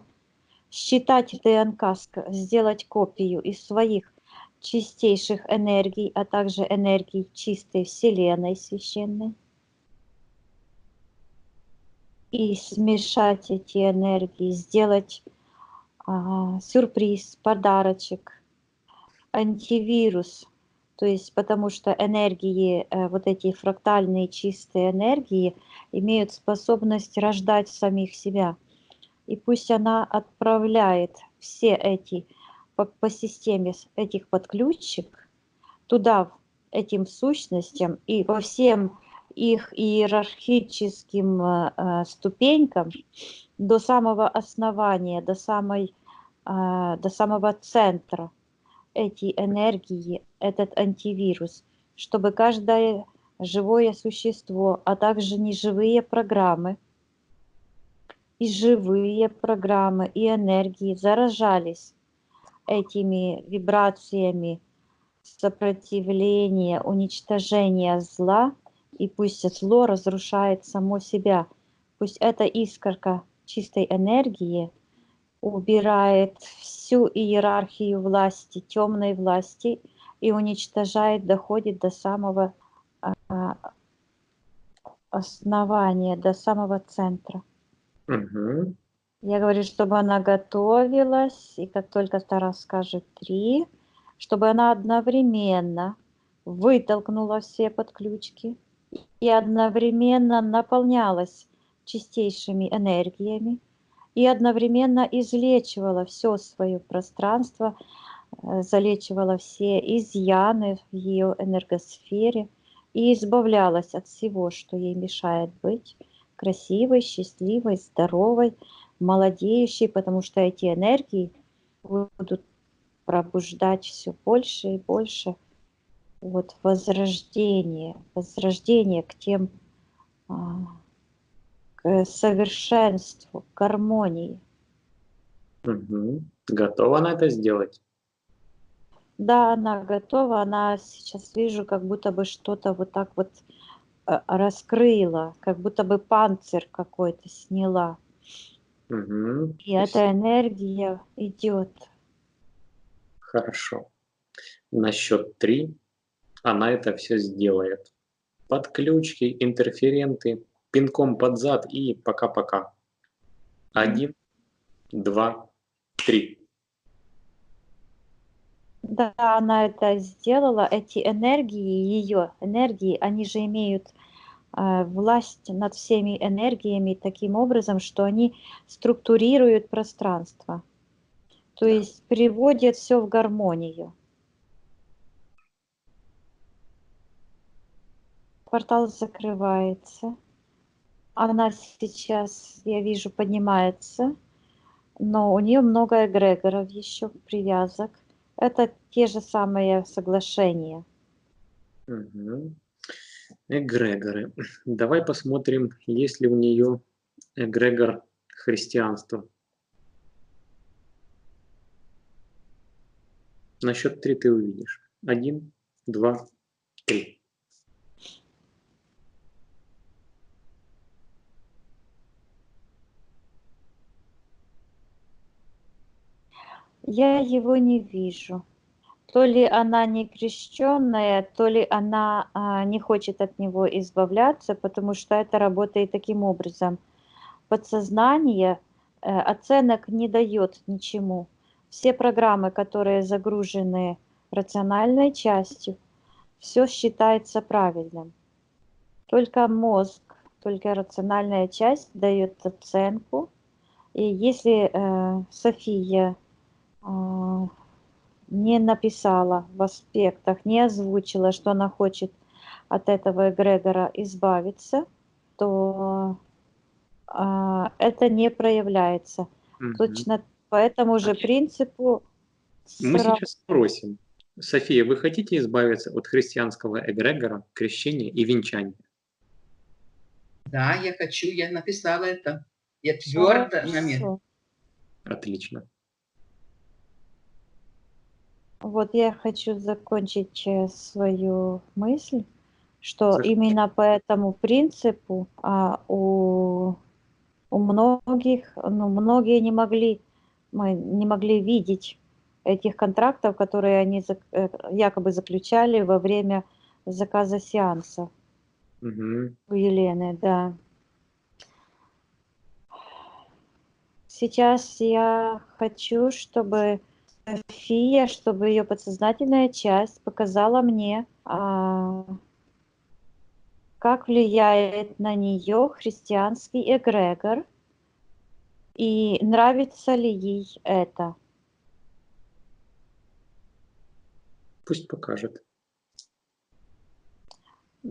считать ДНК, сделать копию из своих чистейших энергий, а также энергий чистой Вселенной священной, и смешать эти энергии, сделать сюрприз, подарочек, антивирус. То есть потому что энергии, вот эти фрактальные чистые энергии имеют способность рождать самих себя. И пусть она отправляет все эти по системе этих подключек туда, этим сущностям, и по всем их иерархическим ступенькам до самого основания, до самого центра эти энергии, этот антивирус, чтобы каждое живое существо, а также неживые программы, и живые программы, и энергии заражались этими вибрациями сопротивления, уничтожения зла, и пусть зло разрушает само себя. Пусть эта искорка чистой энергии убирает всю иерархию власти, темной власти, и уничтожает, доходит до самого основания, до самого центра. Угу. Я говорю, чтобы она готовилась, и как только Тарас скажет 3, чтобы она одновременно вытолкнула все подключки и одновременно наполнялась чистейшими энергиями, и одновременно излечивала все свое пространство, залечивала все изъяны в ее энергосфере и избавлялась от всего, что ей мешает быть красивой, счастливой, здоровой, молодеющей, потому что эти энергии будут пробуждать все больше и больше вот возрождение к тем, к совершенству, к гармонии. Угу. Готова она это сделать? Да, она готова, она сейчас вижу, как будто бы что-то вот так вот раскрыла, как будто бы панцирь какой-то сняла. Угу. И эта энергия идет. Хорошо. На счет 3 она это все сделает. Подключки, интерференты, пинком под зад и пока-пока. 1, 2, 3. Да, она это сделала. Эти энергии, ее энергии, они же имеют власть над всеми энергиями таким образом, что они структурируют пространство, то есть приводят все в гармонию. портал закрывается. Она сейчас, я вижу, поднимается, но у нее много эгрегоров еще, привязок. Это те же самые соглашения. Мгм. Эгрегоры. Давай посмотрим, есть ли у нее эгрегор христианства. На счет 3 ты увидишь. 1, 2, 3. Я его не вижу. То ли она не крещенная, то ли она не хочет от него избавляться, потому что это работает таким образом. Подсознание оценок не дает ничему. Все программы, которые загружены рациональной частью, все считается правильным. Только мозг, только рациональная часть дает оценку. И если София не написала в аспектах, не озвучила, что она хочет от этого эгрегора избавиться, то это не проявляется. Мгм. Точно по этому же Значит, принципу мы сейчас спросим. София, вы хотите избавиться от христианского эгрегора, крещения и венчания? Да, я хочу, я написала это. Я твердо намерена. Хорошо. Отлично. Вот я хочу закончить свою мысль, что Закончи. именно по этому принципу у многих, ну, многие мы не могли видеть этих контрактов, которые они якобы заключали во время заказа сеанса Мгм. у Елены, да. Сейчас я хочу, чтобы София, чтобы ее подсознательная часть показала мне, как влияет на нее христианский эгрегор и нравится ли ей это. Пусть покажет.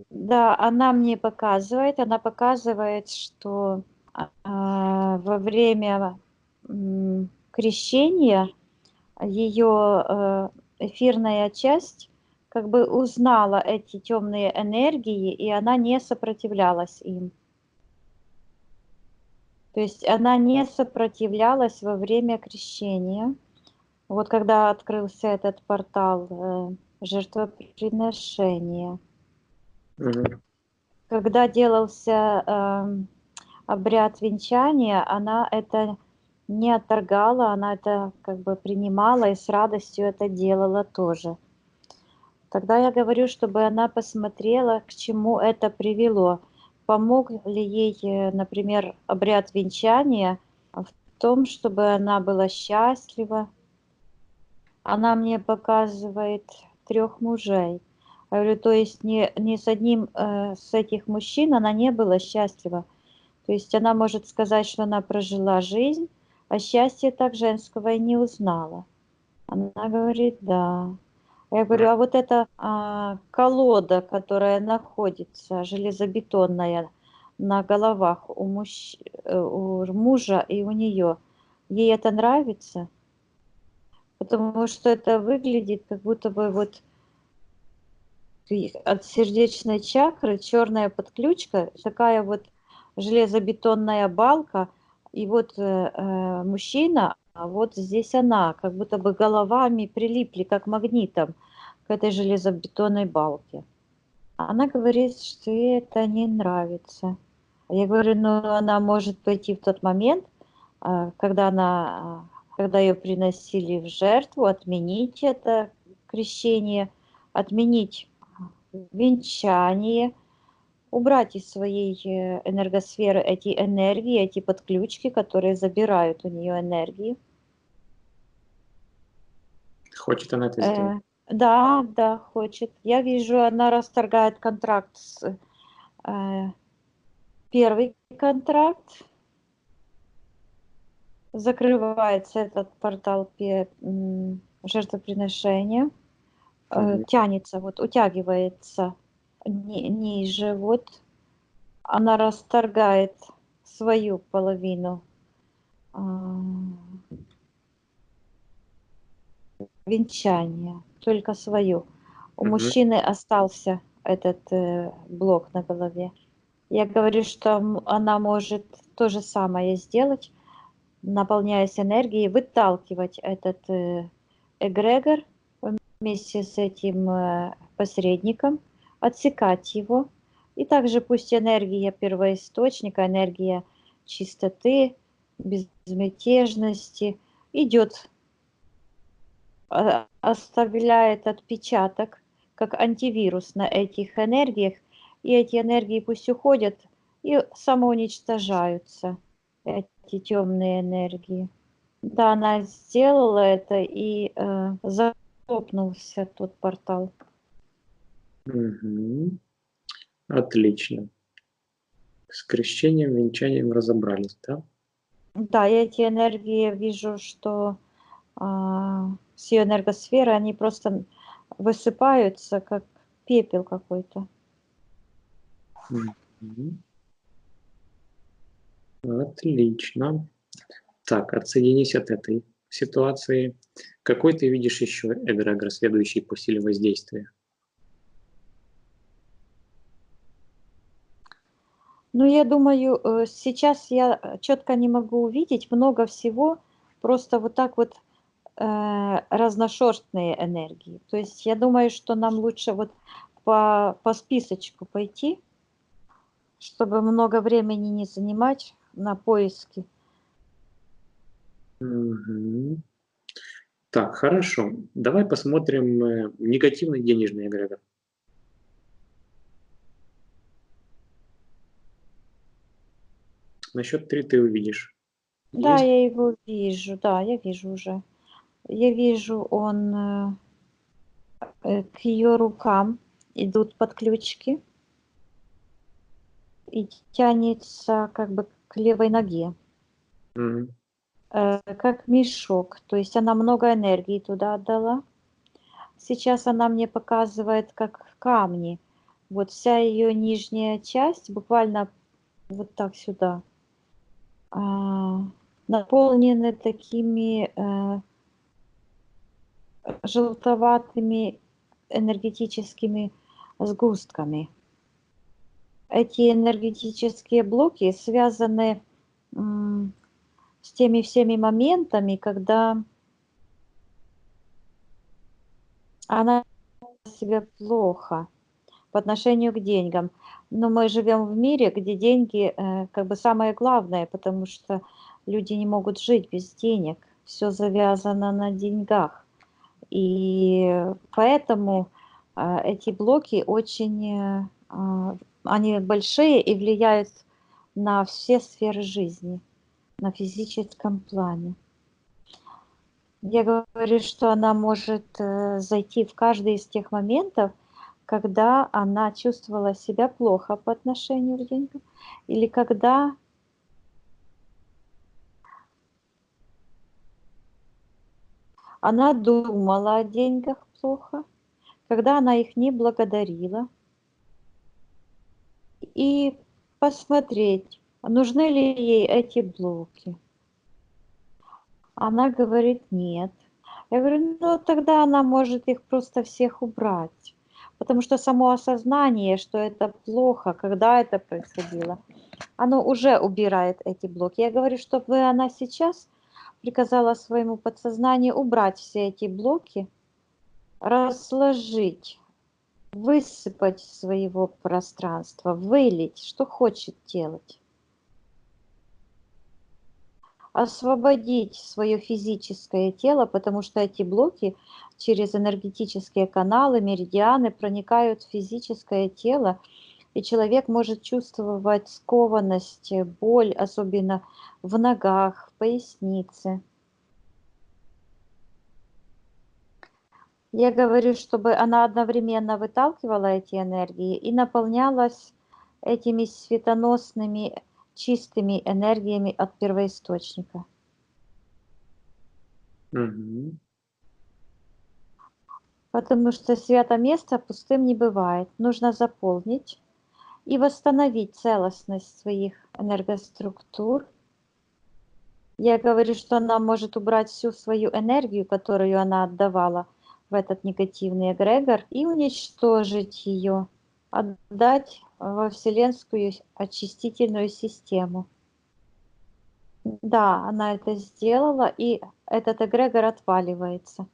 Да, она показывает, что во время крещения ее эфирная часть как бы узнала эти темные энергии, и она не сопротивлялась им. То есть она не сопротивлялась во время крещения. Вот когда открылся этот портал жертвоприношения, Мгм. когда делался обряд венчания, она это не отторгала, она это как бы принимала и с радостью это делала тоже. Тогда я говорю, чтобы она посмотрела, к чему это привело. Помог ли ей, например, обряд венчания в том, чтобы она была счастлива. Она мне показывает 3 мужей. Я говорю, то есть ни с одним с этих мужчин она не была счастлива. То есть она может сказать, что она прожила жизнь, а счастья так женского и не узнала. Она говорит, да. Я говорю, а вот эта колода, которая находится, железобетонная, на головах у мужа и у нее, ей это нравится? Потому что это выглядит, как будто бы вот от сердечной чакры черная подключка, такая вот железобетонная балка, и вот мужчина, а вот здесь она, как будто бы головами прилипли, как магнитом к этой железобетонной балке. Она говорит, что ей это не нравится. Я говорю, ну она может пойти в тот момент, когда ее приносили в жертву, отменить это крещение, отменить венчание, убрать из своей энергосферы эти энергии, эти подключки, которые забирают у нее энергии. Хочет она это сделать. Да, да, хочет. Я вижу, она расторгает контракт первый контракт, закрывается этот портал жертвоприношения, Мгм. тянется, вот утягивается ниже, вот она расторгает свою половину а, венчания, только свою. У Мгм. мужчины остался этот блок на голове. Я говорю, что она может то же самое сделать, наполняясь энергией, выталкивать этот эгрегор вместе с этим посредником, отсекать его. И также пусть энергия первоисточника, энергия чистоты, безмятежности идет, оставляет отпечаток, как антивирус на этих энергиях, и эти энергии пусть уходят и самоуничтожаются, эти темные энергии. Да, она сделала это, и захлопнулся тот портал. Мгм. Отлично. С крещением, венчанием разобрались, да? Да, и эти энергии, вижу, что с ее энергосферы, они просто высыпаются, как пепел какой-то. Мгм. Отлично. Так, отсоединись от этой ситуации. Какой ты видишь еще эгрегор, следующий по силе воздействия? Ну, я думаю, сейчас я четко не могу увидеть много всего, просто вот так вот разношерстные энергии. То есть я думаю, что нам лучше вот по списочку пойти, чтобы много времени не занимать на поиски. Мгм. Так, хорошо. Давай посмотрим негативный денежный эгрегор. На счет 3 ты увидишь. Да, Есть? я его вижу, да, я вижу уже. Я вижу, он к ее рукам идут подключки и тянется как бы к левой ноге, Мгм. как мешок. То есть она много энергии туда отдала. Сейчас она мне показывает как камни. Вот вся ее нижняя часть, буквально вот так сюда, а, наполнены такими желтоватыми энергетическими сгустками. Эти энергетические блоки связаны с теми всеми моментами, когда она себя плохо по отношению к деньгам. Но мы живем в мире, где деньги как бы самое главное, потому что люди не могут жить без денег. Все завязано на деньгах. И поэтому эти блоки очень, они большие и влияют на все сферы жизни, на физическом плане. Я говорю, что она может зайти в каждый из тех моментов, когда она чувствовала себя плохо по отношению к деньгам, или когда она думала о деньгах плохо, когда она их не благодарила, и посмотреть, нужны ли ей эти блоки. Она говорит: "Нет". Я говорю: "Ну, тогда она может их просто всех убрать". Потому что само осознание, что это плохо, когда это происходило, оно уже убирает эти блоки. Я говорю, чтобы она сейчас приказала своему подсознанию убрать все эти блоки, разложить, высыпать из своего пространства, вылить, что хочет делать. Освободить свое физическое тело, потому что эти блоки через энергетические каналы, меридианы проникают в физическое тело, и человек может чувствовать скованность, боль, особенно в ногах, в пояснице. Я говорю, чтобы она одновременно выталкивала эти энергии и наполнялась этими светоносными чистыми энергиями от первоисточника. Мгм. Потому что свято место пустым не бывает. Нужно заполнить и восстановить целостность своих энергоструктур. Я говорю, что она может убрать всю свою энергию, которую она отдавала в этот негативный эгрегор, и уничтожить ее, отдать во Вселенскую очистительную систему. Да, она это сделала, и этот эгрегор отваливается.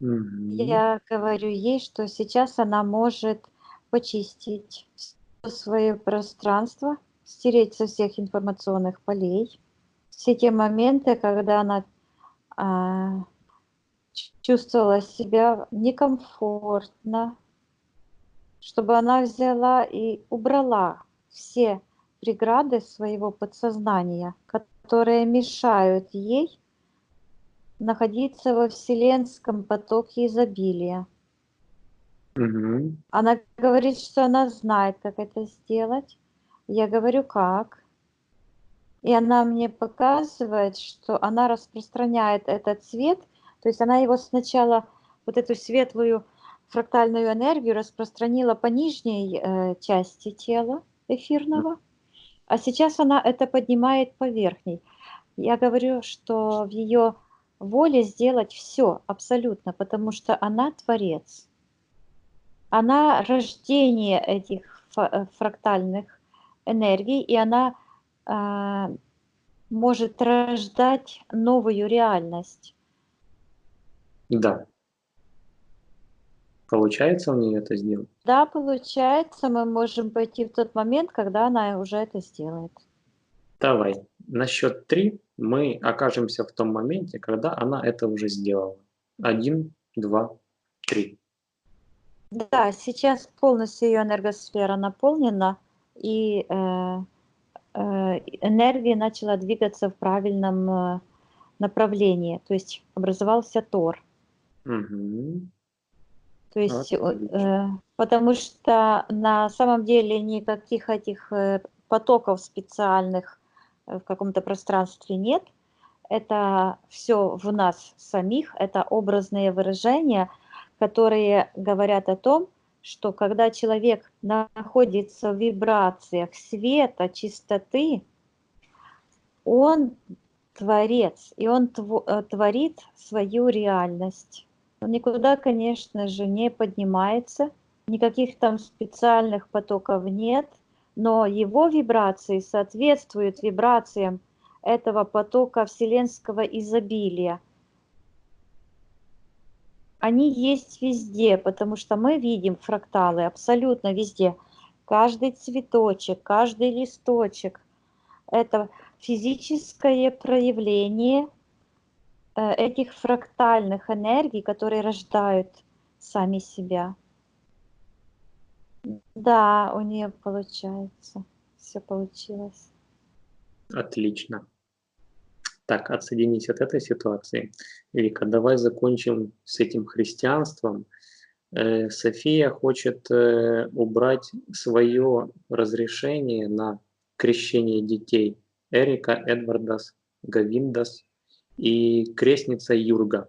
Мгм. Я говорю ей, что сейчас она может почистить всё свое пространство, стереть со всех информационных полей все те моменты, когда она чувствовала себя некомфортно, чтобы она взяла и убрала все преграды своего подсознания, которые мешают ей находиться во вселенском потоке изобилия. Мгм. Она говорит, что она знает, как это сделать. Я говорю, как. И она мне показывает, что она распространяет этот свет, то есть она его сначала, вот эту светлую фрактальную энергию распространила по нижней части тела эфирного, а сейчас она это поднимает по верхней. Я говорю, что в ее воле сделать все абсолютно, потому что она творец. Она рождение этих фрактальных энергий, и она может рождать новую реальность. Да. Получается у нее это сделать? Да, получается, мы можем пойти в тот момент, когда она уже это сделает. Давай. На счет 3 мы окажемся в том моменте, когда она это уже сделала. 1, 2, 3. Да, сейчас полностью ее энергосфера наполнена, и энергия начала двигаться в правильном направлении, то есть образовался тор. Мгм. То есть, Отлично. потому что на самом деле никаких этих потоков специальных в каком-то пространстве нет. Это все в нас самих, это образные выражения, которые говорят о том, что когда человек находится в вибрациях света, чистоты, он творец, и он творит свою реальность. Он никуда, конечно же, не поднимается, никаких там специальных потоков нет, но его вибрации соответствуют вибрациям этого потока вселенского изобилия. Они есть везде, потому что мы видим фракталы абсолютно везде. Каждый цветочек, каждый листочек – это физическое проявление этих фрактальных энергий, которые рождают сами себя. Да, у нее получается. Все получилось. Отлично. Так, отсоединись от этой ситуации. Вика, давай закончим с этим христианством. София хочет убрать свое разрешение на крещение детей Эрика, Эдвардас, Гавиндас и крестница Юрга.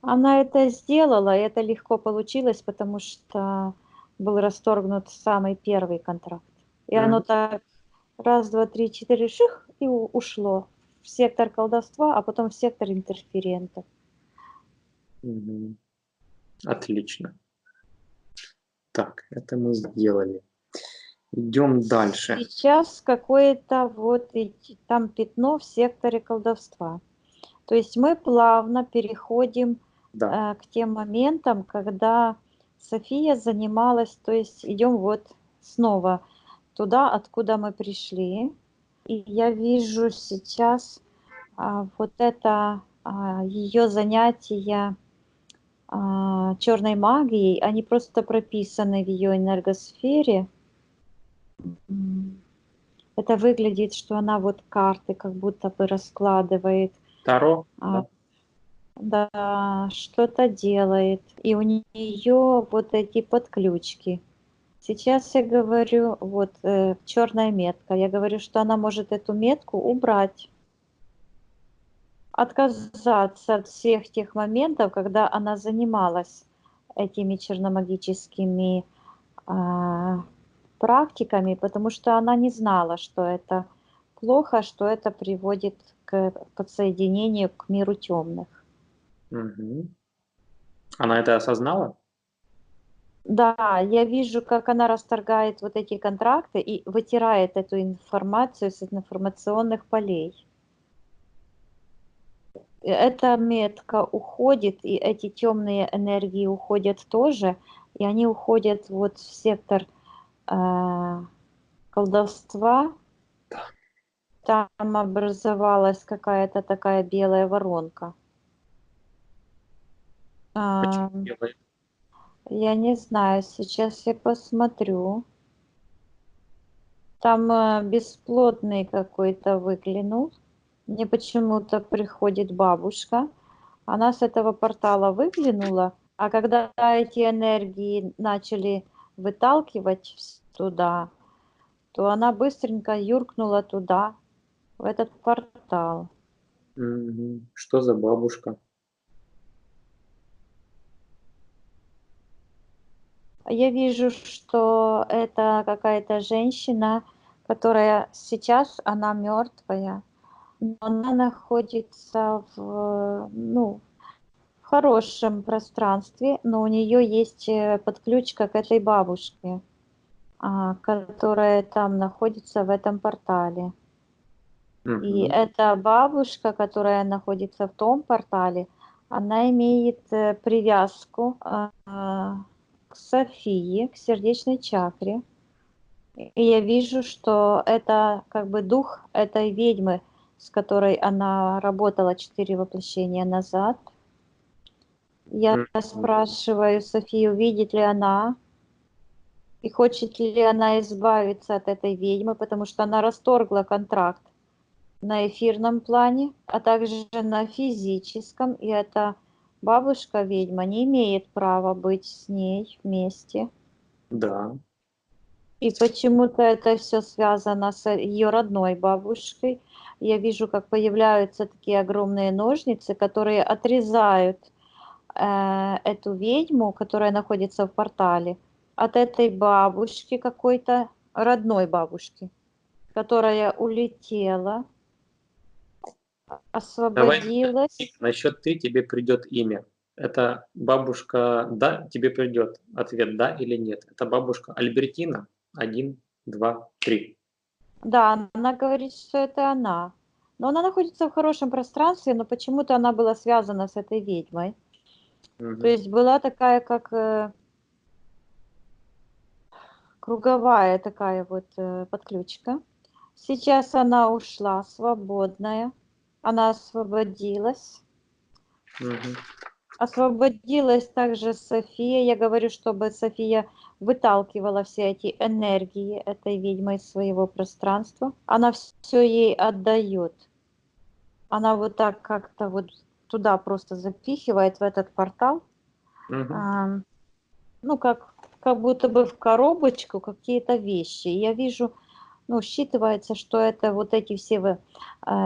Она это сделала, и это легко получилось, потому что был расторгнут самый первый контракт. И оно так раз, два, три, четыре, ших, и ушло в сектор колдовства, а потом в сектор интерферентов. Мгм. Отлично. Так, это мы сделали. Идем дальше. Сейчас какое-то вот там пятно в секторе колдовства. То есть мы плавно переходим Да. к тем моментам, когда София занималась, то есть идем вот снова туда, откуда мы пришли. И я вижу сейчас вот это ее занятия черной магией, они просто прописаны в ее энергосфере. Это выглядит, что она вот карты как будто бы раскладывает. Таро, А, да. Да, что-то делает. И у нее вот эти подключки. Сейчас я говорю, вот черная метка. Я говорю, что она может эту метку убрать. отказаться от всех тех моментов, когда она занималась этими черномагическими практиками, потому что она не знала, что это плохо, что это приводит к подсоединению к миру темных. Мгм. Она это осознала? Да, я вижу, как она расторгает вот эти контракты и вытирает эту информацию с информационных полей. Эта метка уходит, и эти темные энергии уходят тоже, и они уходят вот в сектор колдовства. Там образовалась какая-то такая белая воронка. Почему А, делает? я не знаю, сейчас я посмотрю. Там бесплотный какой-то выглянул. Мне почему-то приходит бабушка. Она с этого портала выглянула, а когда эти энергии начали выталкивать туда, то она быстренько юркнула туда, в этот портал. Мгм. Что за бабушка? Я вижу, что это какая-то женщина, которая сейчас, она мертвая, но она находится ну, в хорошем пространстве, но у нее есть подключка к этой бабушке, которая там находится в этом портале. И Мгм. эта бабушка, которая находится в том портале, она имеет привязку к Софии, к сердечной чакре. И я вижу, что это как бы дух этой ведьмы, с которой она работала 4 воплощения назад. Я Мгм. спрашиваю Софию, видит ли она и хочет ли она избавиться от этой ведьмы, потому что она расторгла контракт на эфирном плане, а также на физическом. И эта бабушка-ведьма не имеет права быть с ней вместе. Да. И почему-то это все связано с ее родной бабушкой. Я вижу, как появляются такие огромные ножницы, которые отрезают эту ведьму, которая находится в портале, от этой бабушки какой-то, родной бабушки, которая улетела, Давай освободилась. на счет 3 тебе придет имя. Это бабушка, да, тебе придет ответ да или нет. Это бабушка Альбертина. 1, 2, 3. Да, она говорит, что это она. Но она находится в хорошем пространстве, но почему-то она была связана с этой ведьмой. То Мгм. есть была такая, как круговая такая вот подключка. Сейчас она ушла, свободная. Она освободилась. Мгм. Освободилась также София. Я говорю, чтобы София выталкивала все эти энергии этой ведьмы из своего пространства. Она все ей отдает. Она вот так как-то вот туда просто запихивает в этот портал. Мгм. А, ну, как будто бы в коробочку какие-то вещи. И я вижу, ну, считывается, что это вот эти все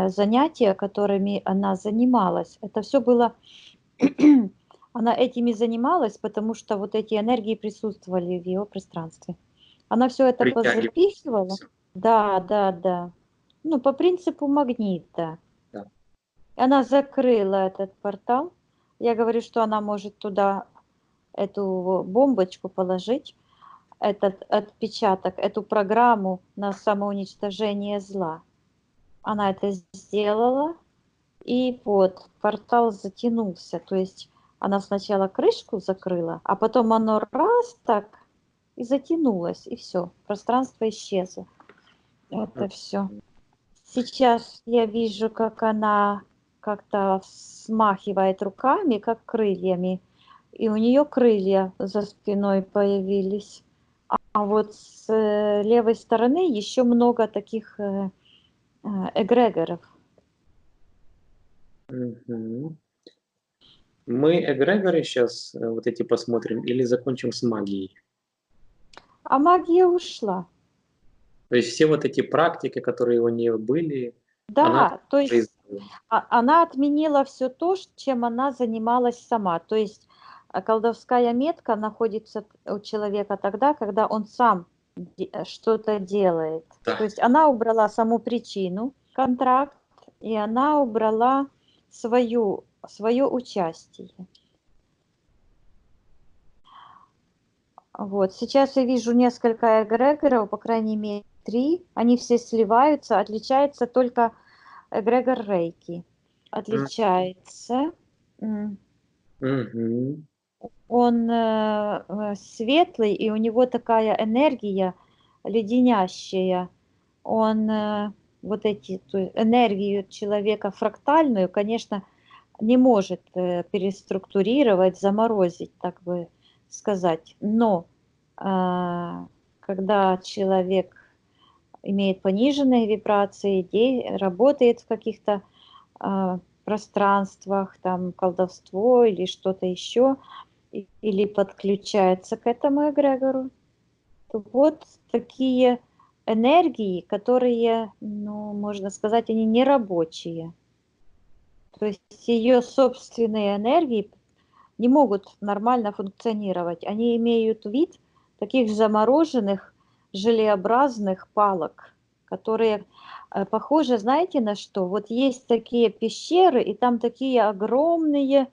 занятия, которыми она занималась. Это все было она этими занималась, потому что вот эти энергии присутствовали в ее пространстве. Она все это Притягивает позапихивала. всё. Да, да, да. Ну, по принципу магнита. Да. Она закрыла этот портал. Я говорю, что она может туда эту бомбочку положить, этот отпечаток, эту программу на самоуничтожение зла. Она это сделала, и вот портал затянулся. То есть она сначала крышку закрыла, а потом оно раз так и затянулось, и все, пространство исчезло. Это все. Мгм. Сейчас я вижу, как она как-то смахивает руками, как крыльями, и у нее крылья за спиной появились. А вот с левой стороны еще много таких эгрегоров. Мгм. Мы эгрегоры сейчас вот эти посмотрим или закончим с магией? А магия ушла. То есть все вот эти практики, которые у нее были, она Да, то есть произвела. Она отменила все то, чем она занималась сама. То есть колдовская метка находится у человека тогда, когда он сам что-то делает. Да. То есть она убрала саму причину, контракт, и она убрала свое участие. Вот. Сейчас я вижу несколько эгрегоров, по крайней мере 3. Они все сливаются. Отличается только эгрегор Рейки. Отличается. Мгм. Он светлый, и у него такая энергия леденящая. Он вот ту энергию человека фрактальную, конечно, не может переструктурировать, заморозить, так бы сказать. Но когда человек имеет пониженные вибрации, работает в каких-то пространствах, там колдовство или что-то еще, или подключается к этому эгрегору, то вот такие энергии, которые, ну, можно сказать, они не рабочие. То есть ее собственные энергии не могут нормально функционировать. Они имеют вид таких замороженных желеобразных палок, которые похожи, знаете, на что? Вот есть такие пещеры, и там такие огромные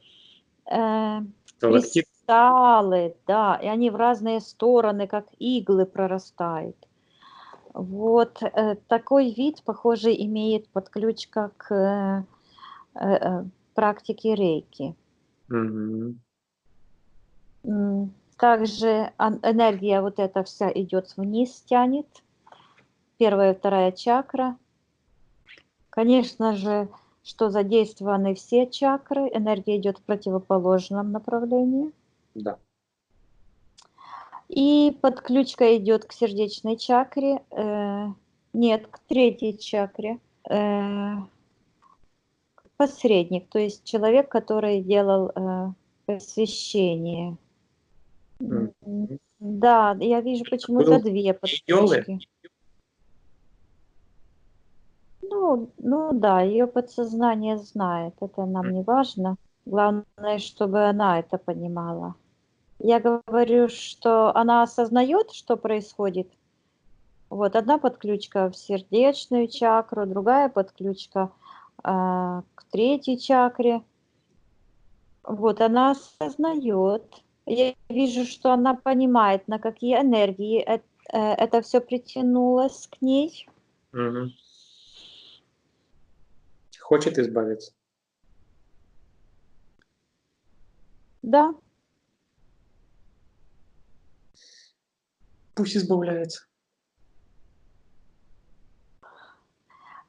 Сталактит. кристаллы, да, и они в разные стороны, как иглы, прорастают. Вот такой вид, похожий, имеет подключка к практике рейки. Мгм. Также энергия вот эта вся идет вниз, тянет. 1-я, 2-я чакра. Конечно же, что задействованы все чакры, энергия идет в противоположном направлении. Да. И подключка идет к сердечной чакре, нет, к 3-й чакре. Посредник, то есть человек, который делал посвящение. Мгм. Да, я вижу почему-то Был 2 Йолы. подключки. Ну да, ее подсознание знает, это нам не важно. Главное, чтобы она это понимала. Я говорю, что она осознает, что происходит. Вот одна подключка в сердечную чакру, другая подключка к 3-й чакре. Вот она осознает. Я вижу, что она понимает, на какие энергии это все притянулось к ней. Мгм. Хочет избавиться. Да, Пусть избавляется.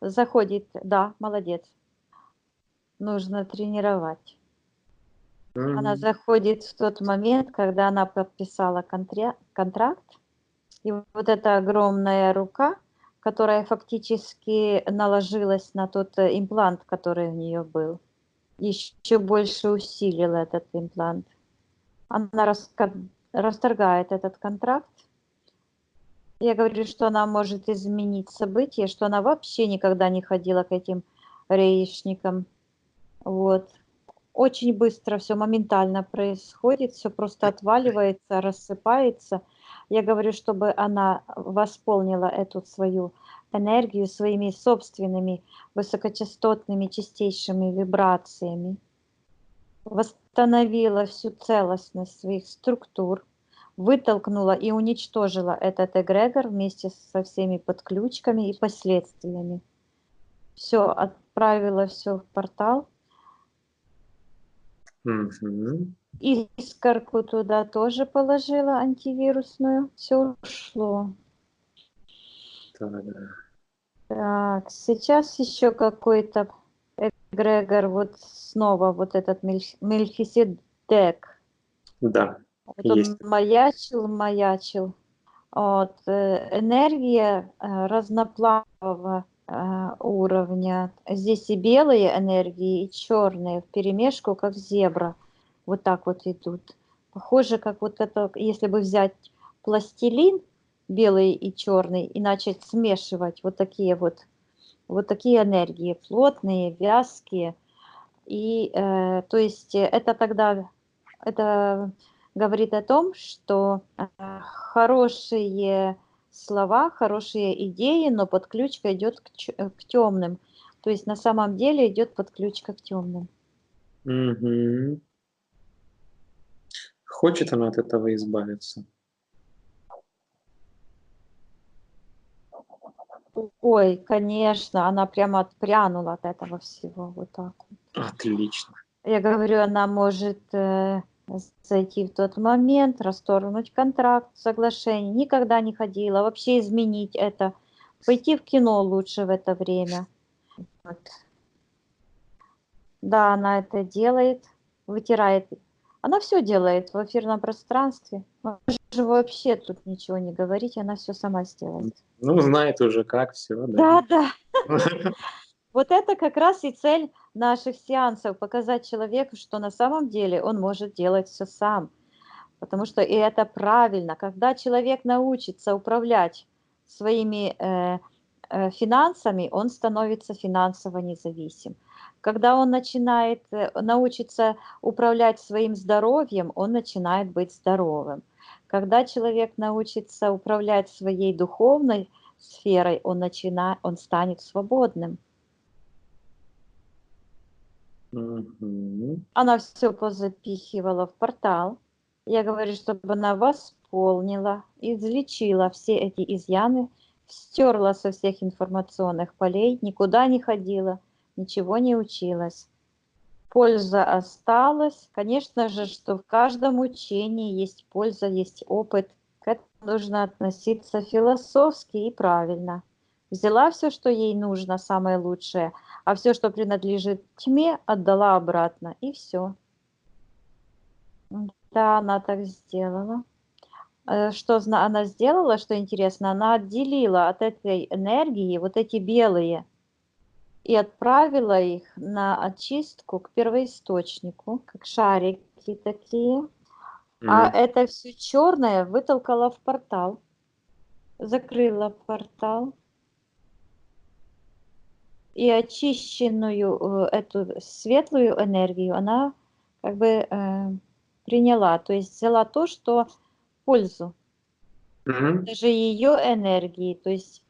заходит, да, молодец. Нужно тренировать. Она Мгм. заходит в тот момент, когда она подписала контракт, и вот эта огромная рука, которая фактически наложилась на тот имплант, который у нее был, еще больше усилила этот имплант. Она расторгает этот контракт. Я говорю, что она может изменить события, что она вообще никогда не ходила к этим реечникам. Вот. Очень быстро все моментально происходит, все просто отваливается, рассыпается. Я говорю, чтобы она восполнила эту свою энергию своими собственными высокочастотными чистейшими вибрациями, восстановила всю целостность своих структур, вытолкнула и уничтожила этот эгрегор вместе со всеми подключками и последствиями. Все, отправила все в портал. Мгм. Искорку туда тоже положила антивирусную. Все ушло. Да. Так, сейчас еще какой-то эгрегор, вот снова вот этот Мельхиседек. Да, Вот он есть. маячил. Вот, энергия разнопланового уровня. Здесь и белые энергии, и черные вперемешку, как зебра. Вот так вот идут. Похоже, как вот это, если бы взять пластилин белый и черный и начать смешивать вот такие вот вот такие энергии, плотные, вязкие. И то есть это тогда это говорит о том, что хорошие слова, хорошие идеи, но подключка идет к темным. То есть на самом деле идет подключка к темным. Мгм. Хочет она от этого избавиться? Ой, конечно, она прямо отпрянула от этого всего вот так вот. Отлично. Я говорю, она может зайти в тот момент, расторгнуть контракт, соглашение, никогда не ходила, вообще изменить это, пойти в кино лучше в это время. Вот. Да, она это делает, вытирает. Она все делает в эфирном пространстве. Можно вообще тут ничего не говорить, она все сама сделает. Ну, знает уже как, все, да. Да, да. Вот это как раз и цель наших сеансов, показать человеку, что на самом деле он может делать все сам. Потому что и это правильно. Когда человек научится управлять своими финансами, он становится финансово независим. Когда он начинает научиться управлять своим здоровьем, он начинает быть здоровым. Когда человек научится управлять своей духовной сферой, он станет свободным. Мгм. Она все позапихивала в портал. Я говорю, чтобы она восполнила, излечила все эти изъяны, стерла со всех информационных полей, никуда не ходила, ничего не училась. Польза осталась. Конечно же, что в каждом учении есть польза, есть опыт. К этому нужно относиться философски и правильно. Взяла все, что ей нужно, самое лучшее, а все, что принадлежит тьме, отдала обратно, и все. Да, она так сделала. Что она сделала, что интересно, она отделила от этой энергии вот эти белые и отправила их на очистку к первоисточнику, как шарики такие. А М. это все черное вытолкала в портал, закрыла портал и очищенную эту светлую энергию она как бы приняла, то есть взяла то, что пользу, Мгм. даже ее энергии. То есть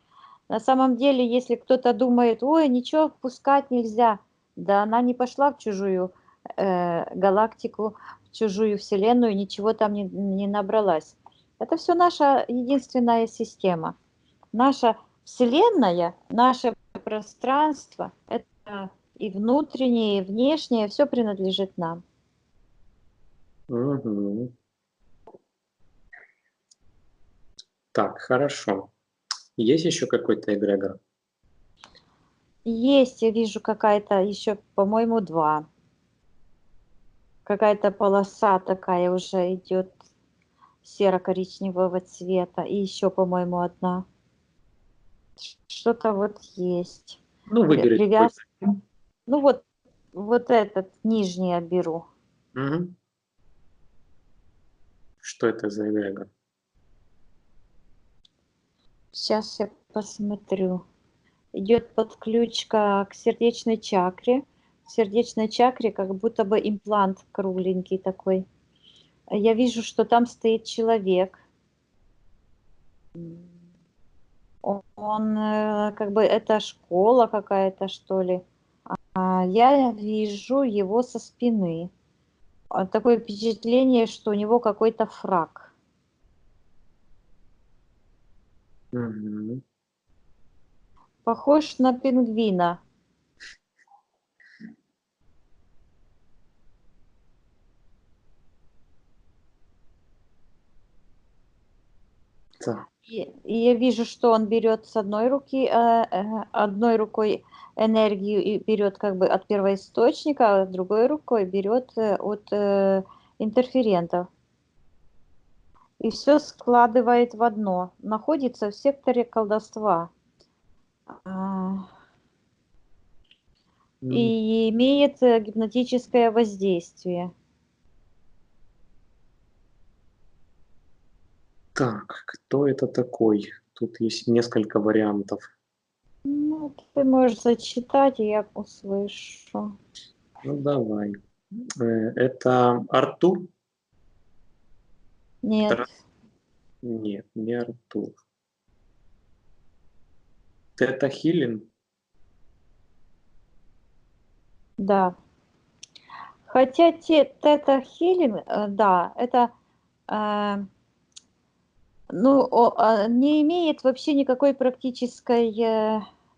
на самом деле, если кто-то думает, ой, ничего впускать нельзя, да она не пошла в чужую галактику, в чужую вселенную, ничего там не набралась. Это все наша единственная система. Наша вселенная, наше пространство, это и внутреннее, и внешнее, все принадлежит нам. Мгм. Так, хорошо. Есть еще какой-то эгрегор? Есть, я вижу какая-то еще, по-моему, два. Какая-то полоса такая уже идет серо-коричневого цвета. И еще, по-моему, одна. Что-то вот есть. Ну, выбери какой-то. Привяз. Ну вот этот нижний я беру. Мгм. Что это за эгрегор? Сейчас я посмотрю. Идет подключка к сердечной чакре. В сердечной чакре как будто бы имплант кругленький такой. Я вижу, что там стоит человек. Он как бы это школа какая-то, что ли. Я вижу его со спины. Такое впечатление, что у него какой-то фрак. Мгм. Похож на пингвина. Так. И я вижу, что он берет с одной руки, одной рукой энергию и берет как бы от первоисточника, а другой рукой берет от интерферентов. И все складывает в одно. Находится в секторе колдовства. А, М. И имеет гипнотическое воздействие. Так, кто это такой? Тут есть несколько вариантов. Ну, ты можешь зачитать, и я услышу. Ну, давай. Это Артур? Нет, Нет, не Артур. Тета Хилин? да. Хотя тета-хилинг, да, это не имеет вообще никакой практической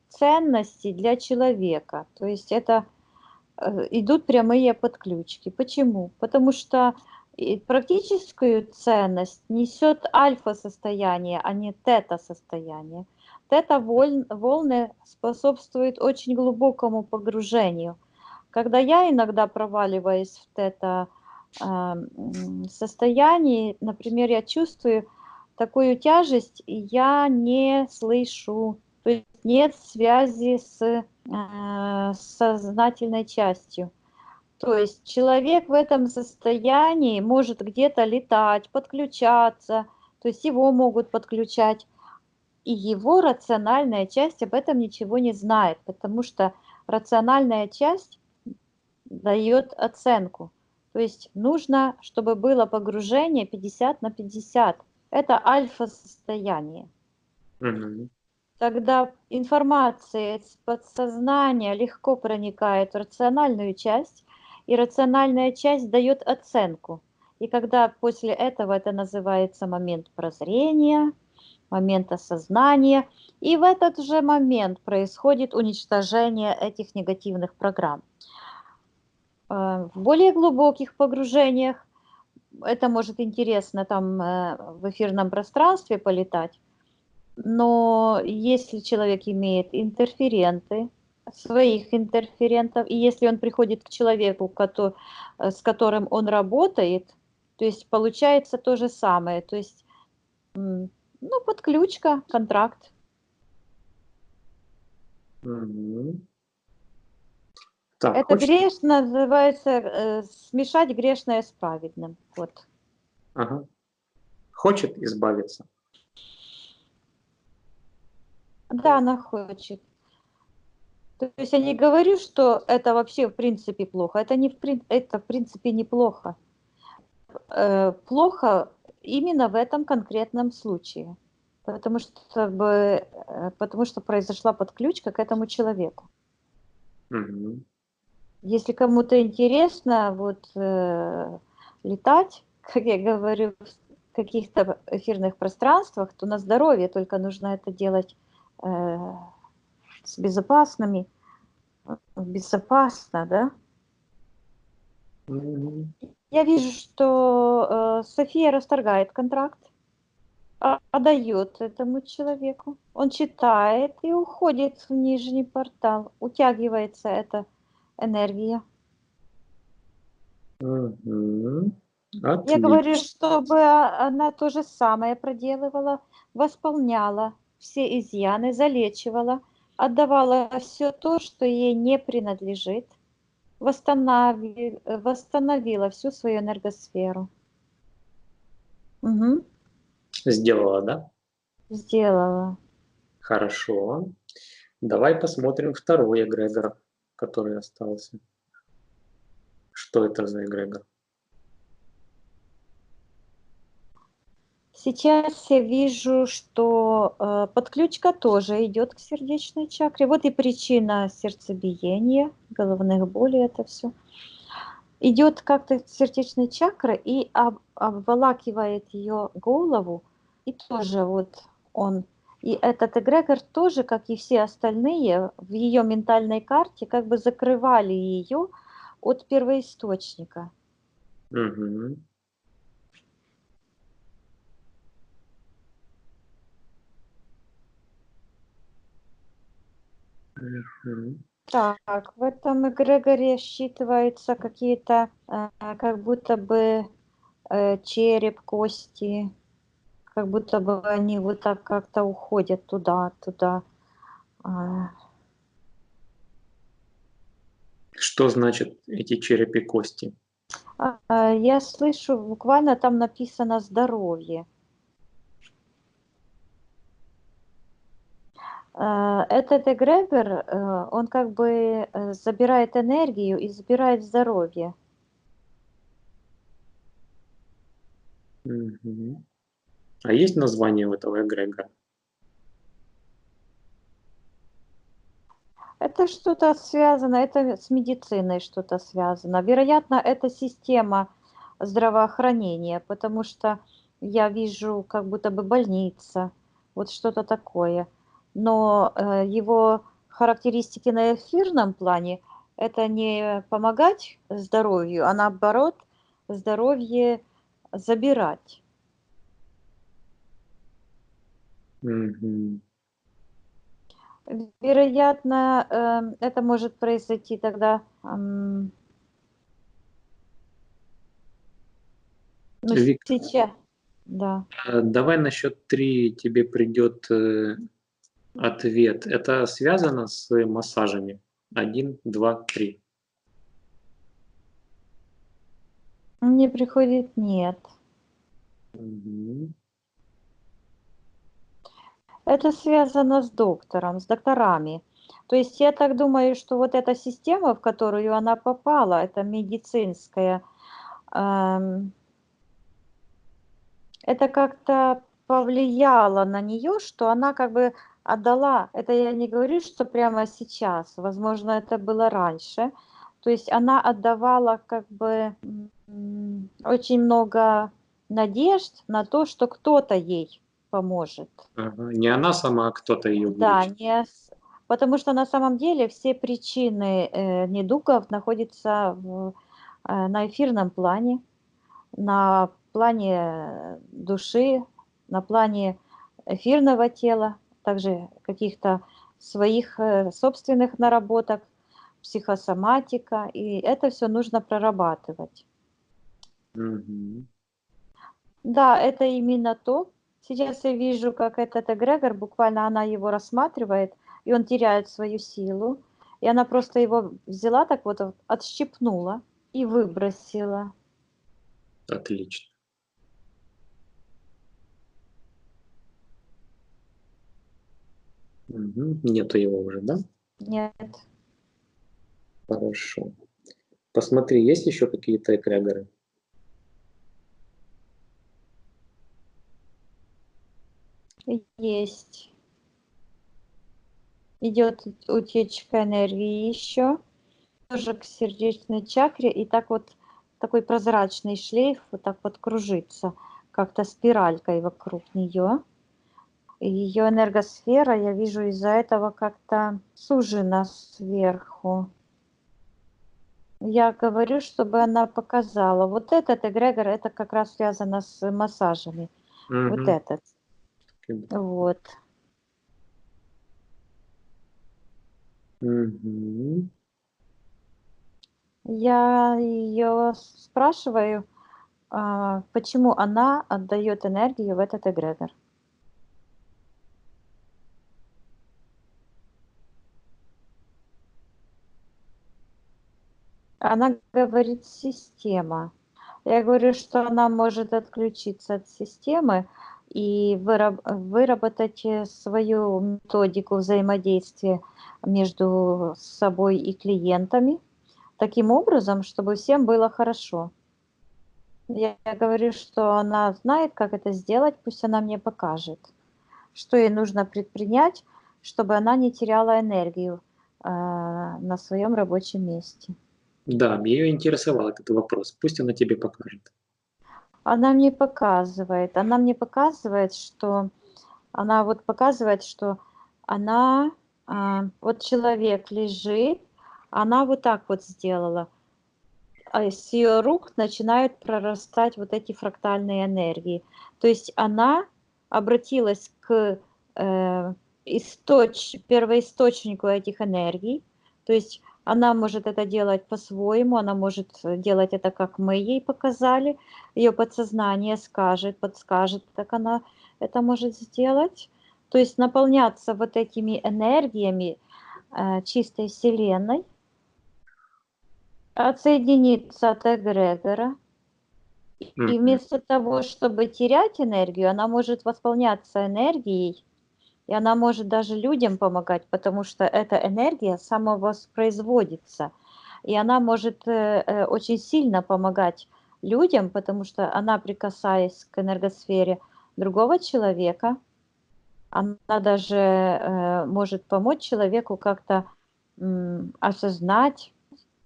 ценности для человека. То есть это идут прямые подключки. Почему? Потому что практическую ценность несет альфа-состояние, а не тета-состояние. Тета-волны способствуют очень глубокому погружению. Когда я иногда проваливаюсь в тета-состоянии, например, я чувствую такую тяжесть, и я не слышу, то есть нет связи с сознательной частью. То есть человек в этом состоянии может где-то летать, подключаться, то есть его могут подключать, и его рациональная часть об этом ничего не знает, потому что рациональная часть дает оценку. То есть нужно, чтобы было погружение 50/50. Это альфа-состояние. Мгм. Тогда информация из подсознания легко проникает в рациональную часть, и рациональная часть дает оценку. И когда после этого это называется момент прозрения, момент осознания, и в этот же момент происходит уничтожение этих негативных программ. В более глубоких погружениях это может интересно там в эфирном пространстве полетать, но если человек имеет интерференты, своих интерферентов, и если он приходит к человеку, с которым он работает, то есть получается то же самое, то есть ну, подключка, контракт. Мгм. Так, Это хочешь? грех называется смешать грешное с праведным. Вот. Ага. Хочет избавиться? Да, она хочет. То есть я не говорю, что это вообще в принципе плохо. Это в принципе неплохо. Плохо именно в этом конкретном случае. Потому что произошла подключка к этому человеку. Мгм. Если кому-то интересно летать, как я говорю, в каких-то эфирных пространствах, то на здоровье, только нужно это делать с безопасно, да. Мгм. Я вижу, что София расторгает контракт, отдает этому человеку. Он читает и уходит в нижний портал. Утягивается эта энергия. Мгм. Я говорю, Отлично. чтобы она то же самое проделывала, восполняла все изъяны, залечивала, отдавала все то, что ей не принадлежит, восстановила всю свою энергосферу. Мгм. Сделала, да? Сделала. Хорошо. Давай посмотрим второй эгрегор, который остался. Что это за эгрегор? Сейчас я вижу, что подключка тоже идет к сердечной чакре. Вот и причина сердцебиения, головных болей, это все. Идет как-то сердечная чакра и обволакивает ее голову, и тоже вот он. И этот эгрегор тоже, как и все остальные, в ее ментальной карте как бы закрывали ее от первоисточника. Мгм. Мгм. Так, в этом эгрегоре считываются какие-то, как будто бы череп, кости, как будто бы они вот так как-то уходят туда. А, Что значит эти череп и кости? Я слышу, буквально там написано здоровье. Этот эгрегор, он как бы забирает энергию и забирает здоровье. Мгм. А есть название у этого эгрегора? Это что-то связано, это с медициной что-то связано. Вероятно, это система здравоохранения, потому что я вижу как будто бы больница, вот что-то такое. Но его характеристики на эфирном плане — это не помогать здоровью, а наоборот здоровье забирать. Мгм. Вероятно, это может произойти тогда, ну, Вика, сейчас, да. давай на счет 3 тебе придет ответ. Это связано с массажами? 1, 2, 3. Мне приходит нет. Мгм. Это связано с доктором, с докторами. То есть я так думаю, что вот эта система, в которую она попала, это медицинская, ам, это как-то повлияло на нее, что она как бы отдала. Это я не говорю, что прямо сейчас, возможно, это было раньше. То есть она отдавала как бы очень много надежд на то, что кто-то ей поможет. Ага. Не она сама, а кто-то ее Да, вылечит. не с потому что на самом деле все причины, недугов находятся на эфирном плане, на плане души, на плане эфирного тела, также каких-то своих, собственных наработок, психосоматика, и это все нужно прорабатывать. Мгм. Да, это именно то. Сейчас я вижу, как этот эгрегор, буквально она его рассматривает, и он теряет свою силу. И она просто его взяла, так вот отщипнула и выбросила. Отлично. Мгм. Нету его уже, да? Нет, Хорошо. Посмотри, есть еще какие-то эгрегоры? есть. Идет утечка энергии еще, тоже к сердечной чакре, и так вот такой прозрачный шлейф вот так вот кружится, как-то спиралькой вокруг нее. Ее энергосфера, я вижу, из-за этого как-то сужена сверху. Я говорю, чтобы она показала. Вот этот эгрегор, это как раз связано с массажами. Вот Мгм. этот. Вот. Мгм. Я ее спрашиваю, почему она отдает энергию в этот эгрегор. Она говорит система. Я говорю, что она может отключиться от системы и выработать свою методику взаимодействия между собой и клиентами таким образом, чтобы всем было хорошо. Я говорю, что она знает, как это сделать, пусть она мне покажет, что ей нужно предпринять, чтобы она не теряла энергию на своем рабочем месте. Да, ее интересовал этот вопрос. Пусть она тебе покажет. Она мне показывает, что она вот показывает, что она, вот человек лежит, она вот так вот сделала, а с ее рук начинают прорастать вот эти фрактальные энергии. То есть она обратилась к первоисточнику этих энергий. То есть она может это делать по-своему, она может делать это, как мы ей показали. Ее подсознание скажет, подскажет, как она это может сделать. То есть наполняться вот этими энергиями чистой Вселенной, отсоединиться от эгрегора. И Мгм. вместо того, чтобы терять энергию, она может восполняться энергией И она может даже людям помогать, потому что эта энергия самовоспроизводится. И она может очень сильно помогать людям, потому что она, прикасаясь к энергосфере другого человека, она даже может помочь человеку как-то осознать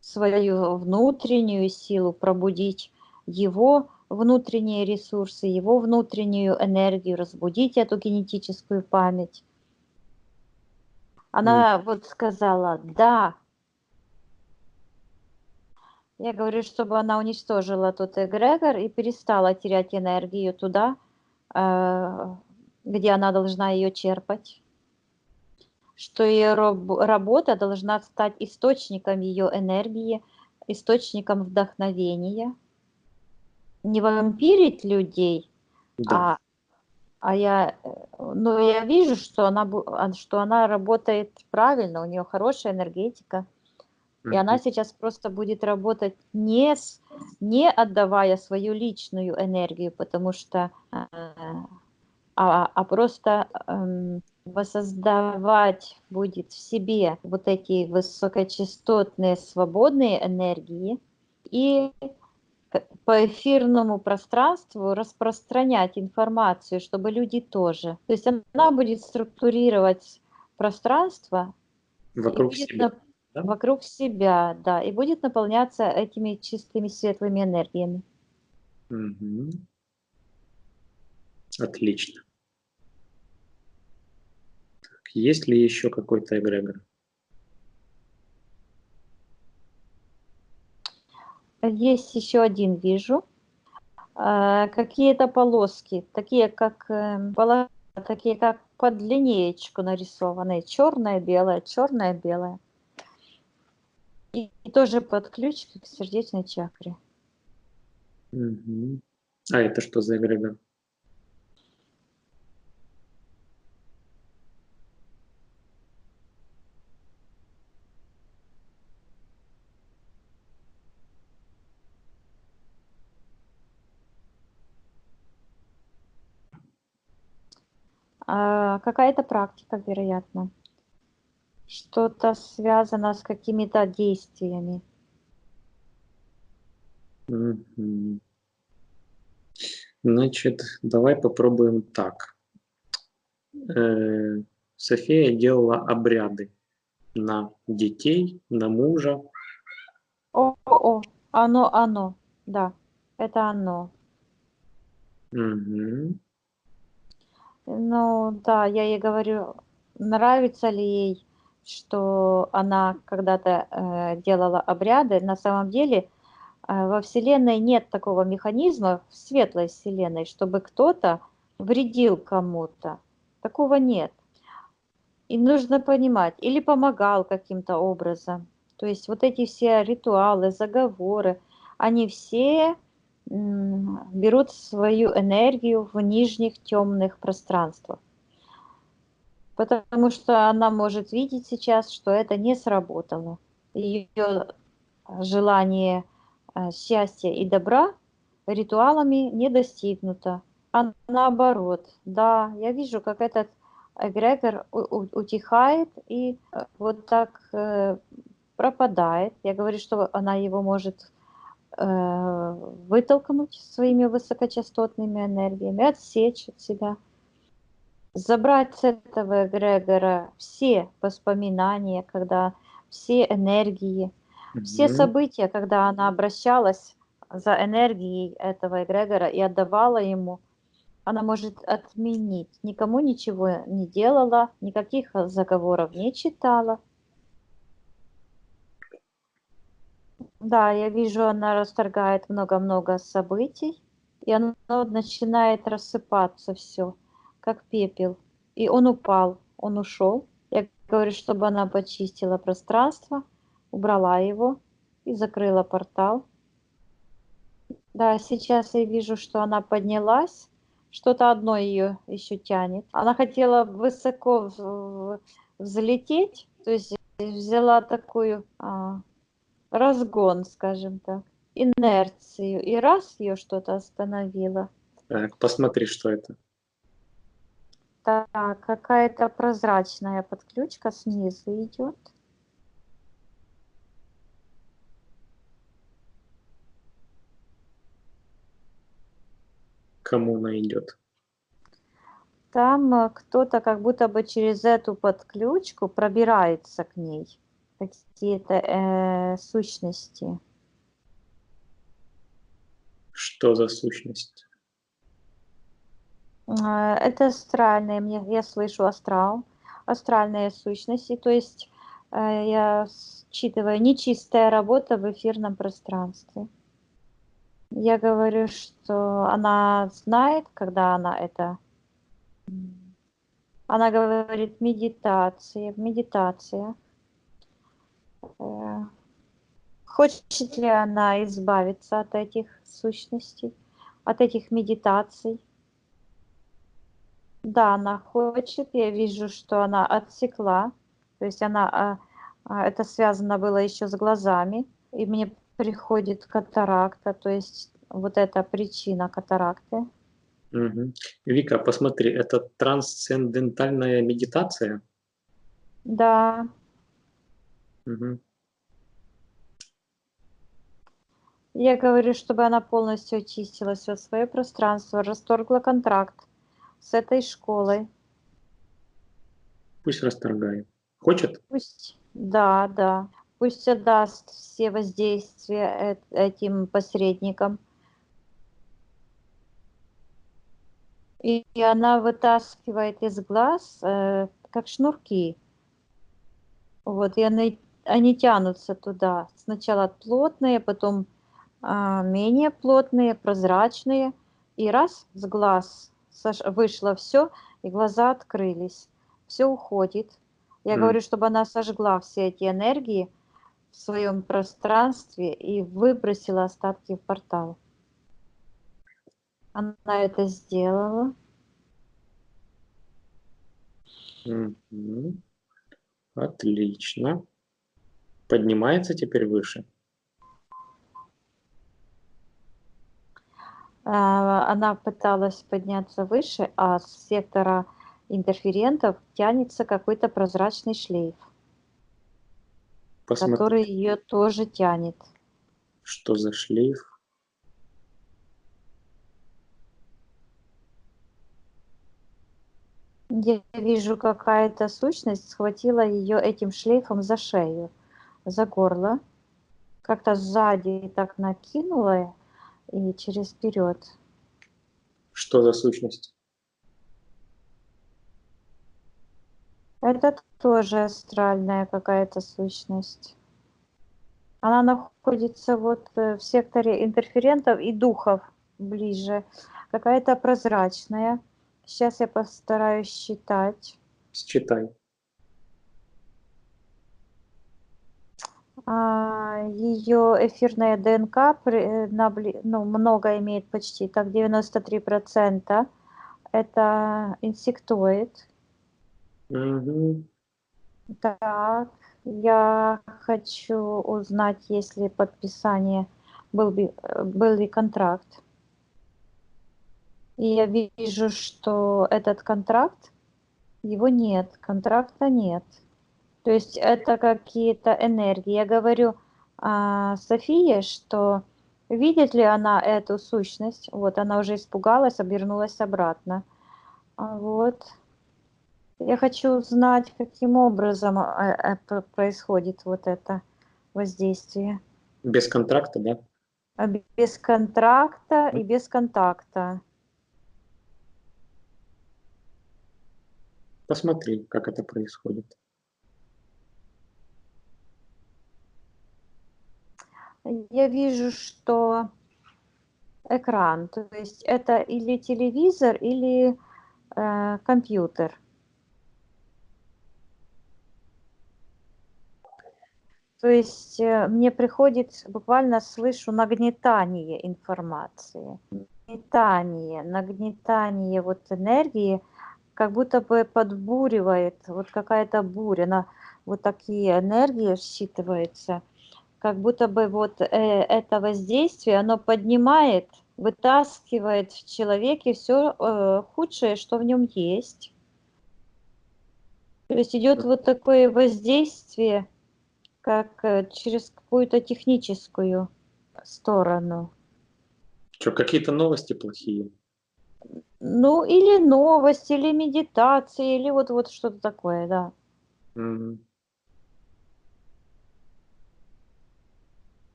свою внутреннюю силу, пробудить его внутренние ресурсы, его внутреннюю энергию, разбудить эту генетическую память. Она вот сказала, да. Я говорю, чтобы она уничтожила тот эгрегор и перестала терять энергию туда, где она должна ее черпать. Что ее работа должна стать источником ее энергии, источником вдохновения. Не вампирить людей, Да. но я вижу, что она работает правильно, у нее хорошая энергетика. И она сейчас просто будет работать не отдавая свою личную энергию, потому что просто воссоздавать будет в себе вот эти высокочастотные свободные энергии и по эфирному пространству распространять информацию, чтобы люди тоже. То есть она будет структурировать пространство Вокруг себя. Да? вокруг себя, да, и будет наполняться этими чистыми светлыми энергиями. Мгм. Отлично. Так, есть ли еще какой-то эгрегор? Есть еще один, вижу. Какие-то полоски, такие как под линеечку нарисованные, черное, белое. И тоже под ключ к сердечной чакре. Мгм. А это что за эгрегор? Какая-то практика, вероятно. Что-то связано с какими-то действиями. Мгм. Значит, давай попробуем так. София делала обряды на детей, на мужа. Оно, да, это оно. Мгм. Ну да, я ей говорю, нравится ли ей, что она когда-то делала обряды. На самом деле во Вселенной нет такого механизма, в светлой Вселенной, чтобы кто-то вредил кому-то. Такого нет. И нужно понимать, или помогал каким-то образом. То есть вот эти все ритуалы, заговоры, они все берут свою энергию в нижних темных пространствах. Потому что она может видеть сейчас, что это не сработало. Ее желание счастья и добра ритуалами не достигнуто. А наоборот, да, я вижу, как этот эгрегор утихает и вот так пропадает. Я говорю, что она его может вытолкнуть своими высокочастотными энергиями, отсечь от себя, забрать с этого эгрегора все воспоминания, когда все энергии, все Мгм. события, когда она обращалась за энергией этого эгрегора и отдавала ему, она может отменить. Никому ничего не делала, никаких заговоров не читала. Да, я вижу, она расторгает много-много событий, и оно начинает рассыпаться все, как пепел. И он упал, он ушел. Я говорю, чтобы она почистила пространство, убрала его и закрыла портал. Да, сейчас я вижу, что она поднялась, что-то одно ее еще тянет. Она хотела высоко взлететь, то есть взяла такую разгон, скажем так, инерцию, и раз ее что-то остановило. Так, посмотри, что это. Так, какая-то прозрачная подключка снизу идет. Кому она идет? Там кто-то как будто бы через эту подключку пробирается к ней. Какие-то сущности. Что за сущность? Это астральные, я слышу астрал, астральные сущности, то есть я считываю нечистая работа в эфирном пространстве. Я говорю, что она знает, когда она это... Она говорит медитация. Э, Хочет ли она избавиться от этих сущностей, от этих медитаций? Да, она хочет. Я вижу, что она отсекла. То есть это связано было еще с глазами. И мне приходит катаракта. То есть вот эта причина катаракты. Мгм. Вика, посмотри, это трансцендентальная медитация? Да, Мгм. я говорю, чтобы она полностью очистила все свое пространство, расторгла контракт с этой школой. Пусть расторгает. Хочет? Пусть, да, да, пусть отдаст все воздействия этим посредникам. И она вытаскивает из глаз, как шнурки. Вот, и они тянутся туда. Сначала плотные, потом менее плотные, прозрачные. И раз с глаз вышло все, и глаза открылись. Все уходит. Я М. говорю, чтобы она сожгла все эти энергии в своем пространстве и выбросила остатки в портал. Она это сделала. Мгм. Отлично. Поднимается теперь выше? Она пыталась подняться выше, а с сектора интерферентов тянется какой-то прозрачный шлейф, Посмотри, который ее тоже тянет. что за шлейф. Я вижу, какая-то сущность схватила ее этим шлейфом за шею, за горло, как-то сзади так накинула и через вперед. Что за сущность? Это тоже астральная какая-то сущность. Она находится вот в секторе интерферентов и духов ближе. Какая-то прозрачная. Сейчас я постараюсь считать. Считай. Ее эфирная ДНК ну, много имеет, почти так 93%. Это инсектоид. Мгм. Так, я хочу узнать, есть ли подписание, был ли контракт. И я вижу, что этот контракт, его нет, контракта нет. То есть это какие-то энергии. Я говорю Софии, что видит ли она эту сущность. Вот она уже испугалась, обернулась обратно. Вот. Я хочу узнать, каким образом происходит вот это воздействие. Без контракта, да? Без контракта и без контакта. Посмотри, как это происходит. Я вижу, что экран, то есть это или телевизор, или компьютер. То есть мне приходит, буквально слышу нагнетание информации, нагнетание вот энергии, как будто бы подбуривает, вот какая-то буря, вот такие энергии считывается, как будто бы вот это воздействие, оно поднимает, вытаскивает в человеке все худшее, что в нем есть. То есть идет вот такое воздействие, как через какую-то техническую сторону. Что, какие-то новости плохие? Ну, или новость, или медитация, или вот что-то такое, да. Мгм.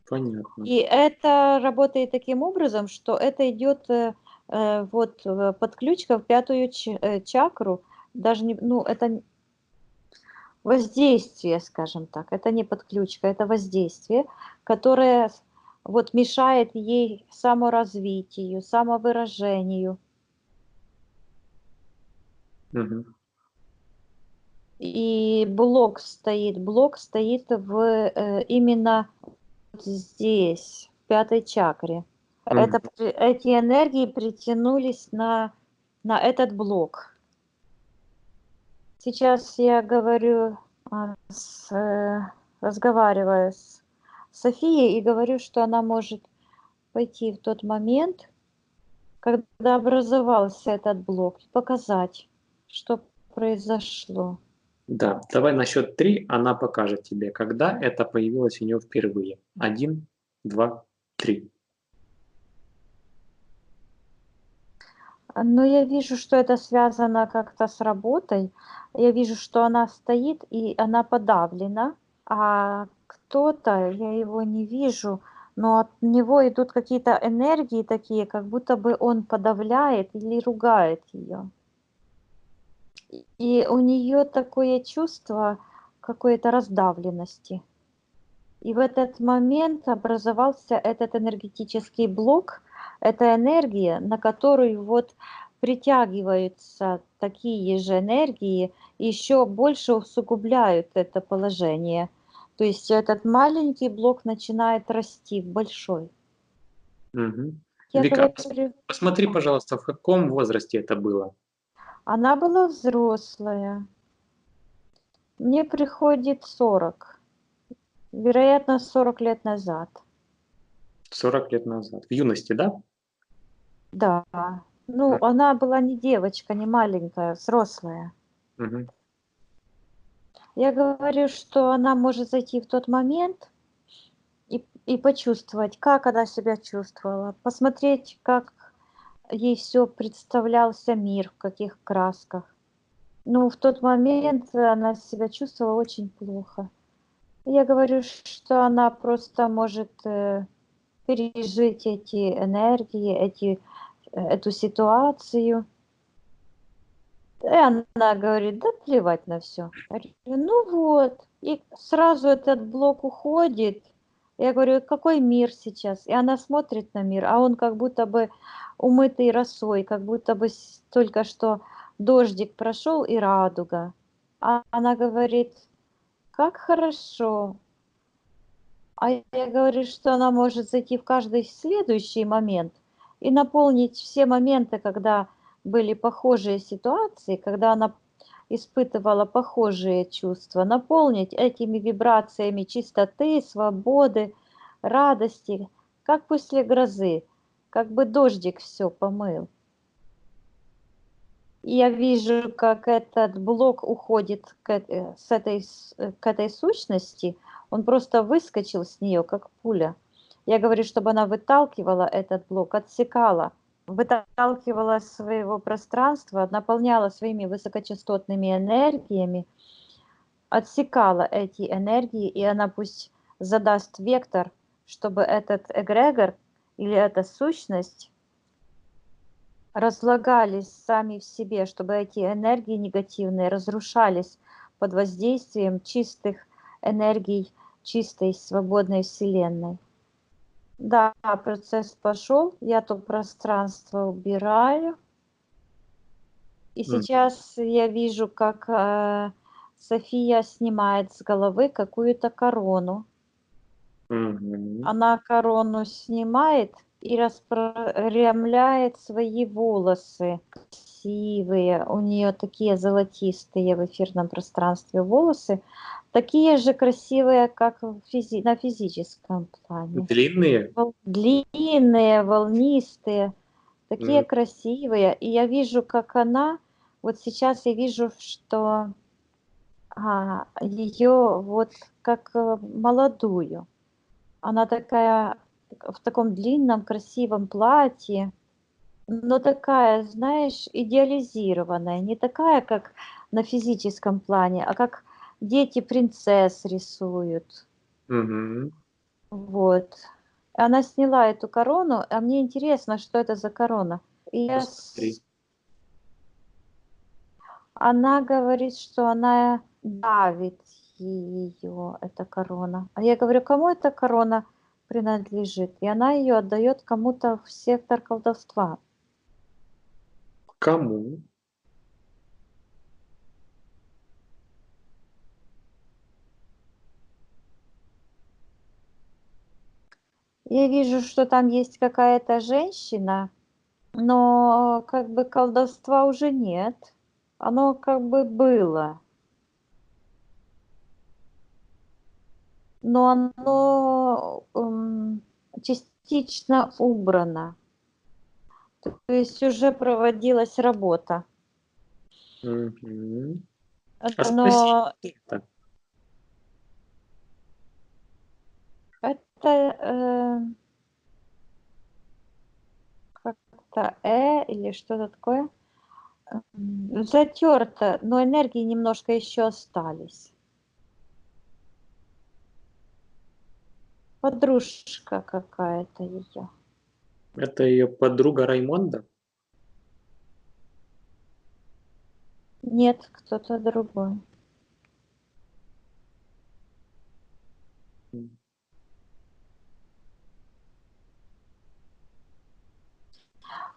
Понятно. И это работает таким образом, что это идет подключка в пятую чакру, даже не, ну, это воздействие, скажем так, это не подключка, это воздействие, которое вот мешает ей саморазвитию, самовыражению. Мгм. И блок стоит именно вот здесь, в пятой чакре. Мгм. Эти энергии притянулись на этот блок. Сейчас я говорю, разговариваю с Софией и говорю, что она может пойти в тот момент, когда образовался этот блок, и показать, что произошло. Да, давай на счет 3 она покажет тебе, когда это появилось у нее впервые. 1, 2, 3. Но я вижу, что это связано как-то с работой. Я вижу, что она стоит и она подавлена, а кто-то, я его не вижу, но от него идут какие-то энергии такие, как будто бы он подавляет или ругает ее. И у нее такое чувство какой-то раздавленности. И в этот момент образовался этот энергетический блок, эта энергия, на которую вот притягиваются такие же энергии, и еще больше усугубляют это положение. То есть этот маленький блок начинает расти в большой. Мгм. Я Вика, говорю, посмотри, пожалуйста, в каком возрасте это было. она была взрослая, мне приходит 40, вероятно, 40 лет назад. 40 лет назад. В юности, да? Да, ну, она была не девочка, не маленькая, взрослая. Мгм. Я говорю, что она может зайти в тот момент и почувствовать, как она себя чувствовала, посмотреть, как ей все представлялся мир, в каких красках. Ну, в тот момент она себя чувствовала очень плохо. Я говорю, что она просто может пережить эти энергии, эту ситуацию. И она говорит: "Да плевать на все". Ну вот, и сразу этот блок уходит. Я говорю: "Какой мир сейчас?" И она смотрит на мир, а он как будто бы умытый росой, как будто бы только что дождик прошел и радуга. А она говорит: "Как хорошо". А я говорю, что она может зайти в каждый следующий момент и наполнить все моменты, когда были похожие ситуации, когда она испытывала похожие чувства, наполнить этими вибрациями чистоты, свободы, радости, как после грозы, как бы дождик все помыл. И я вижу, как этот блок уходит к этой сущности. Он просто выскочил с нее, как пуля. Я говорю, чтобы она выталкивала этот блок, отсекала, выталкивала из своего пространства, наполняла своими высокочастотными энергиями, отсекала эти энергии, и она пусть задаст вектор, чтобы этот эгрегор или эта сущность разлагались сами в себе, чтобы эти энергии негативные разрушались под воздействием чистых энергий чистой свободной Вселенной. Да, процесс пошел, я то пространство убираю. И Мгм. сейчас я вижу, как София снимает с головы какую-то корону. Мгм. Она корону снимает и распрямляет свои волосы. Красивые, у нее такие золотистые в эфирном пространстве волосы, такие же красивые, как на физическом плане. Длинные? Длинные, волнистые, такие красивые. И я вижу, как она, вот сейчас я вижу, что ее вот как молодую. Она такая в таком длинном красивом платье, но такая, знаешь, идеализированная, не такая, как на физическом плане, а как дети принцесс рисуют. Мгм. Вот. Она сняла эту корону, а мне интересно, что это за корона. И Посмотри. она говорит, что она давит ее, эта корона. А я говорю, кому эта корона принадлежит? И она ее отдает кому-то в сектор колдовства. Кому? Я вижу, что там есть какая-то женщина, но как бы колдовства уже нет. Оно как бы было, но оно частично убрано. То есть уже проводилась работа. Мгм. А спроси, Но что это? это как-то или что-то такое. Затерто, но энергии немножко еще остались. Подружка какая-то ее. Это ее подруга Раймонда? Нет, кто-то другой. М.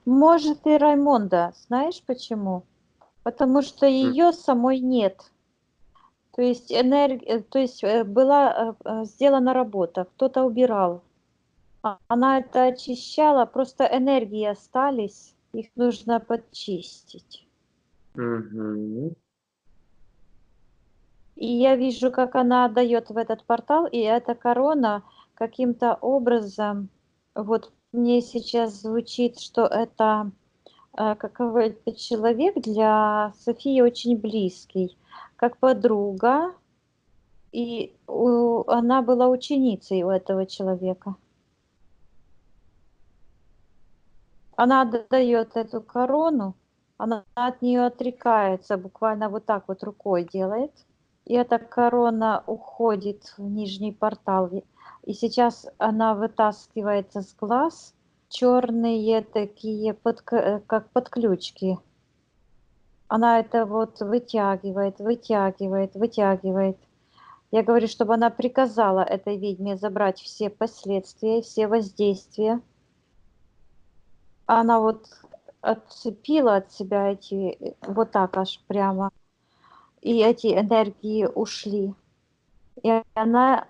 Может, и Раймонда. Знаешь почему? Потому что М. ее самой нет. То есть была сделана работа, кто-то убирал. Она это очищала, просто энергии остались, их нужно подчистить. Мгм. И я вижу, как она отдает в этот портал, и эта корона каким-то образом, вот мне сейчас звучит, что это какой-то человек для Софии очень близкий, как подруга, и она была ученицей у этого человека. Она отдает эту корону, она от нее отрекается, буквально вот так вот рукой делает. И эта корона уходит в нижний портал. И сейчас она вытаскивается с глаз. Черные такие, как подключки. Она это вот вытягивает, вытягивает, вытягивает. Я говорю, чтобы она приказала этой ведьме забрать все последствия, все воздействия. Она вот отцепила от себя эти, вот так аж прямо, и эти энергии ушли. И она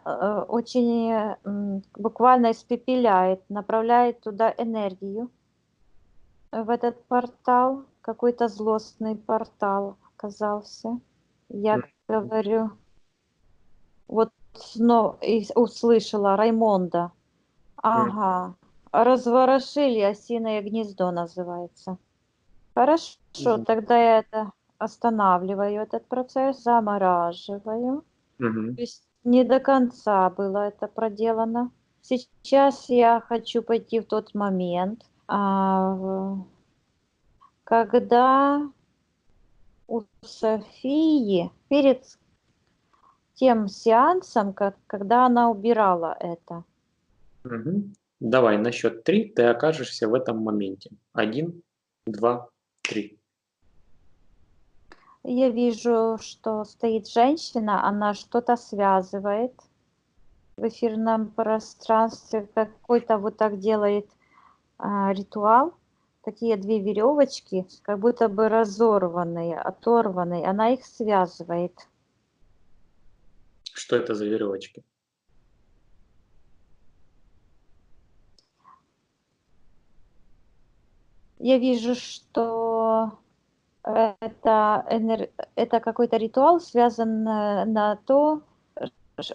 очень буквально испепеляет, направляет туда энергию, в этот портал. Какой-то злостный портал оказался. Я Мгм. говорю, вот снова услышала Раймонда. М. Ага, разворошили осиное гнездо называется. Хорошо, Мгм. тогда я это останавливаю, этот процесс, замораживаю. Мгм. То есть не до конца было это проделано. Сейчас я хочу пойти в тот момент, когда у Софии перед тем сеансом, когда она убирала это. Мгм. Давай на счет 3 ты окажешься в этом моменте. Один, два, три. Я вижу, что стоит женщина, она что-то связывает в эфирном пространстве, какой-то вот так делает ритуал. Такие две веревочки, как будто бы разорванные, оторванные. Она их связывает. Что это за веревочки? Я вижу, что это какой-то ритуал, связан на то,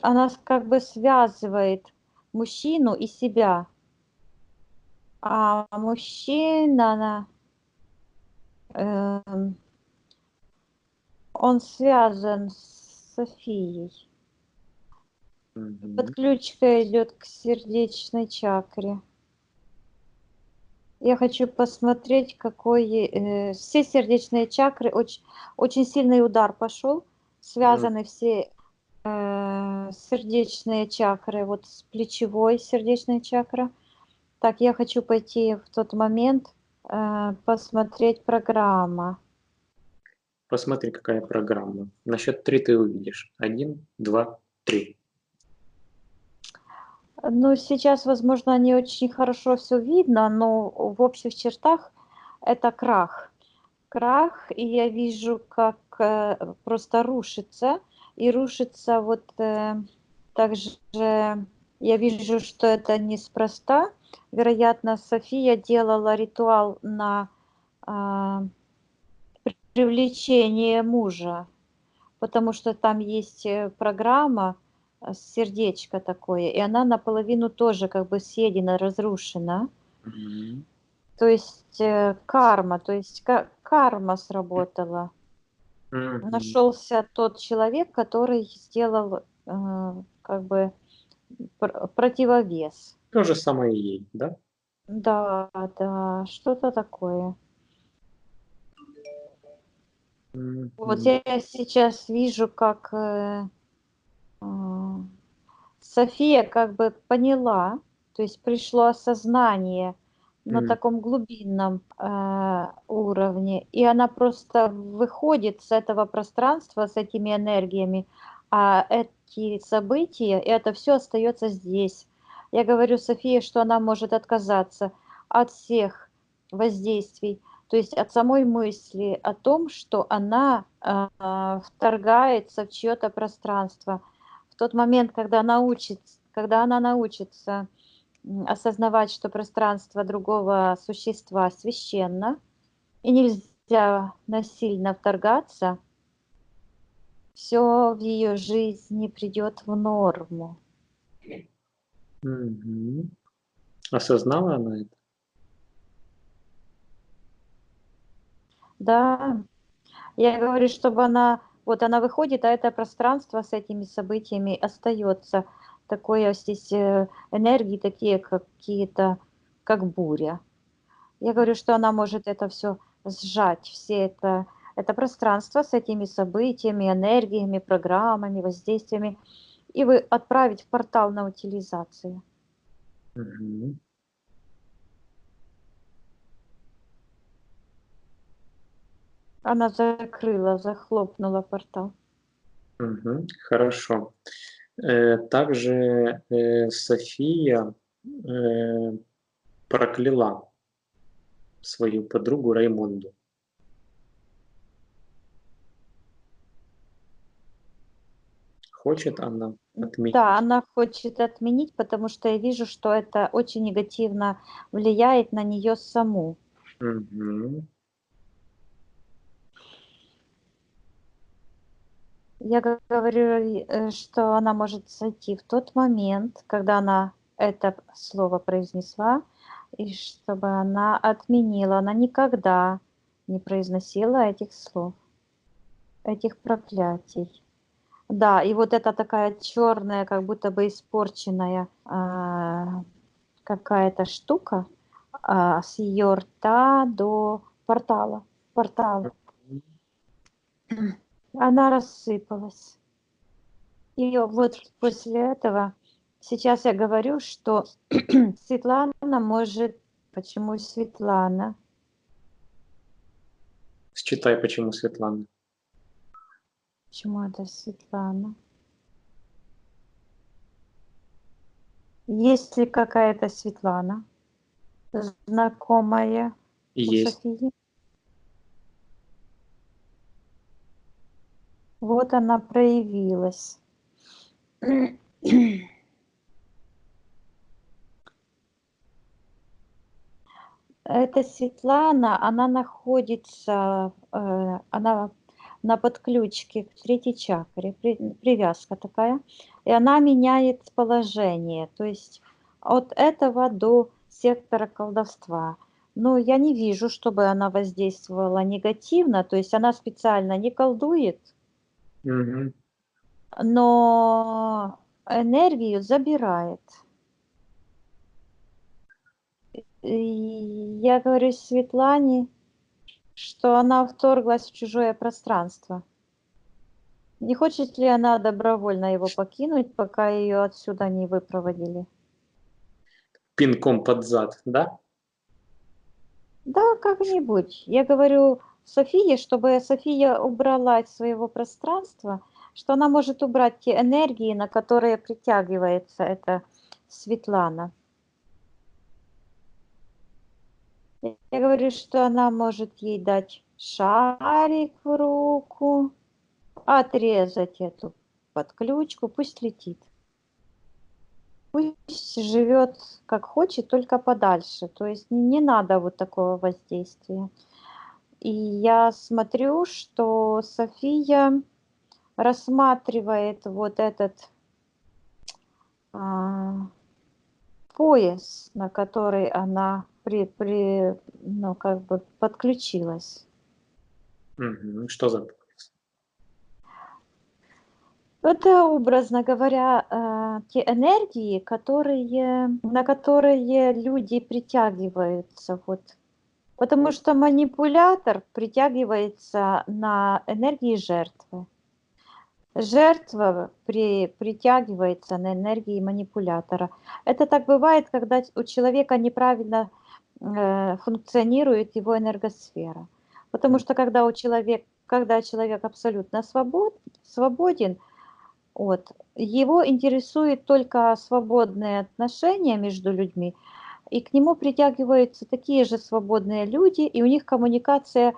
она как бы связывает мужчину и себя. А мужчина, он связан с Софией. Мгм. Подключка идет к сердечной чакре. Я хочу посмотреть, какой... все сердечные чакры, очень сильный удар пошел. Связаны все сердечные чакры, вот с плечевой сердечной чакрой. Так, я хочу пойти в тот момент, посмотреть программа. Посмотри, какая программа. На счет 3 ты увидишь. 1, 2, 3. Ну, сейчас, возможно, не очень хорошо все видно, но в общих чертах это крах. Крах, и я вижу, как просто рушится. И рушится вот также, я вижу, что это неспроста. Вероятно, София делала ритуал на а, привлечение мужа, потому что там есть программа, сердечко такое, и она наполовину тоже как бы съедена, разрушена. Мгм. То есть карма, то есть карма сработала. Мгм. Нашелся тот человек, который сделал как бы противовес. То же самое и ей, да? Да, да, что-то такое. Вот Мгм. я сейчас вижу, как а, София как бы поняла, то есть пришло осознание на М. таком глубинном уровне, и она просто выходит с этого пространства, с этими энергиями, а эти события, и это все остается здесь. Я говорю Софии, что она может отказаться от всех воздействий, то есть от самой мысли о том, что она вторгается в чье-то пространство. В тот момент, когда она научится осознавать, что пространство другого существа священно, и нельзя насильно вторгаться, все в ее жизни придет в норму. Мгм. Осознала она это? Да, я говорю, чтобы вот она выходит, а это пространство с этими событиями остается. Такое здесь энергии такие какие-то, как буря. Я говорю, что она может это все сжать, это пространство с этими событиями, энергиями, программами, воздействиями, и вы отправить в портал на утилизацию. Мгм. Она захлопнула портал. Мгм. Хорошо. Также София э, прокляла свою подругу Раймонду. Хочет она Да, отменить. она хочет отменить, потому что я вижу, что это очень негативно влияет на нее саму. Мгм. Я говорю, что она может зайти в тот момент, когда она это слово произнесла, и чтобы она отменила. Она никогда не произносила этих слов, этих проклятий. Да, и вот это такая черная, как будто бы испорченная какая-то штука с ее рта до портала. Мгм. Она рассыпалась. И вот после этого сейчас я говорю, что Светлана может... Почему Светлана? Считай, почему Светлана. Почему это Светлана? Есть ли какая-то Светлана, знакомая у Есть. Софии? Вот она проявилась. Эта Светлана, она находится, она на подключке к третьей чакре, привязка такая, и она меняет положение, то есть от этого до сектора колдовства. Но я не вижу, чтобы она воздействовала негативно, то есть она специально не колдует, Мгм. но энергию забирает. И я говорю Светлане, что она вторглась в чужое пространство. Не хочет ли она добровольно его покинуть, пока ее отсюда не выпроводили? Пинком под зад, да? Да, как-нибудь. Я говорю Софии, чтобы София убрала из своего пространства, что она может убрать те энергии, на которые притягивается эта Светлана. Я говорю, что она может ей дать шарик в руку, отрезать эту подключку, пусть летит. Пусть живет как хочет, только подальше. То есть не надо вот такого воздействия. И я смотрю, что София рассматривает вот этот пояс, на который она ну, как бы подключилась. Мгм. Что за... Это, образно говоря, те энергии, на которые люди притягиваются. Вот. Потому что манипулятор притягивается на энергии жертвы. Жертва притягивается на энергии манипулятора. Это так бывает, когда у человека неправильно функционирует его энергосфера. Потому что когда человек абсолютно свободен, вот, его интересует только свободные отношения между людьми, и к нему притягиваются такие же свободные люди, и у них коммуникация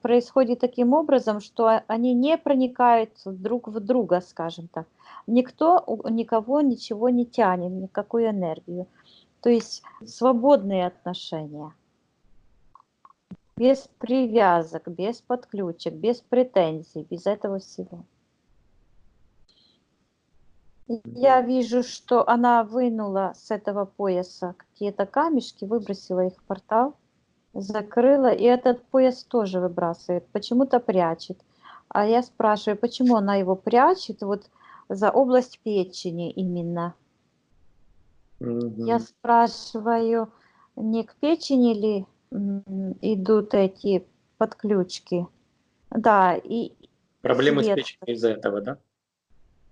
происходит таким образом, что они не проникают друг в друга, скажем так. Никто никого ничего не тянет, никакую энергию. То есть свободные отношения, без привязок, без подключек, без претензий, без этого всего. Я вижу, что она вынула с этого пояса какие-то камешки, выбросила их в портал, закрыла, и этот пояс тоже выбрасывает, почему-то прячет. А я спрашиваю, почему она его прячет вот за область печени именно. Я Мгм. спрашиваю, не к печени ли идут эти подключки? Да, и Проблемы с свет. печенью из-за этого, да?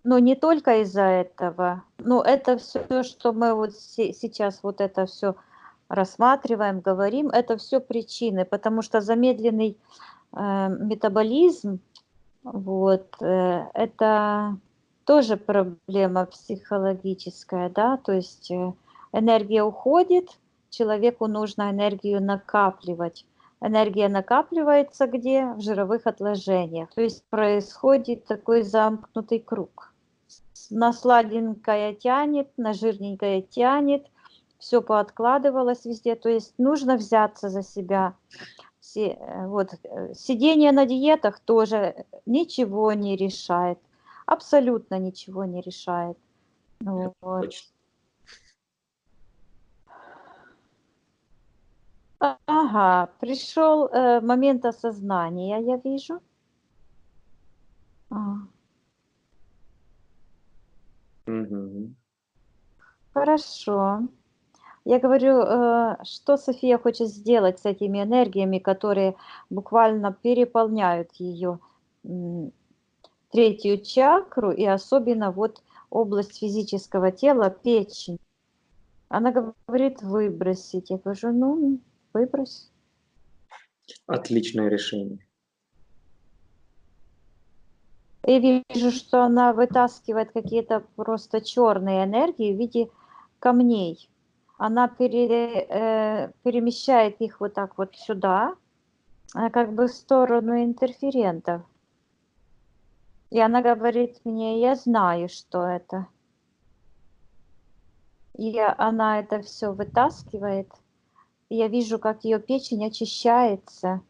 Но не только из-за этого. Ну, это все, что мы вот сейчас вот это все рассматриваем, говорим, это все причины, потому что замедленный метаболизм, вот, это тоже проблема психологическая, да, то есть энергия уходит, человеку нужно энергию накапливать. Энергия накапливается где? В жировых отложениях. То есть происходит такой замкнутый круг. На сладенькое тянет, на жирненькое тянет, все пооткладывалось везде. То есть нужно взяться за себя. Вот, сидение на диетах тоже ничего не решает. Абсолютно ничего не решает. Это Вот. точно. Ага, пришел момент осознания, я вижу. А, Мгм. хорошо. Я говорю, что София хочет сделать с этими энергиями, которые буквально переполняют ее третью чакру и особенно вот область физического тела, печень. Она говорит выбросить. Я говорю, ну, выбрось. Отличное решение. Я вижу, что она вытаскивает какие-то просто черные энергии в виде камней. Она перемещает их вот так вот сюда, как бы в сторону интерферентов. И она говорит мне, я знаю, что это. И она это все вытаскивает. И я вижу, как ее печень очищается.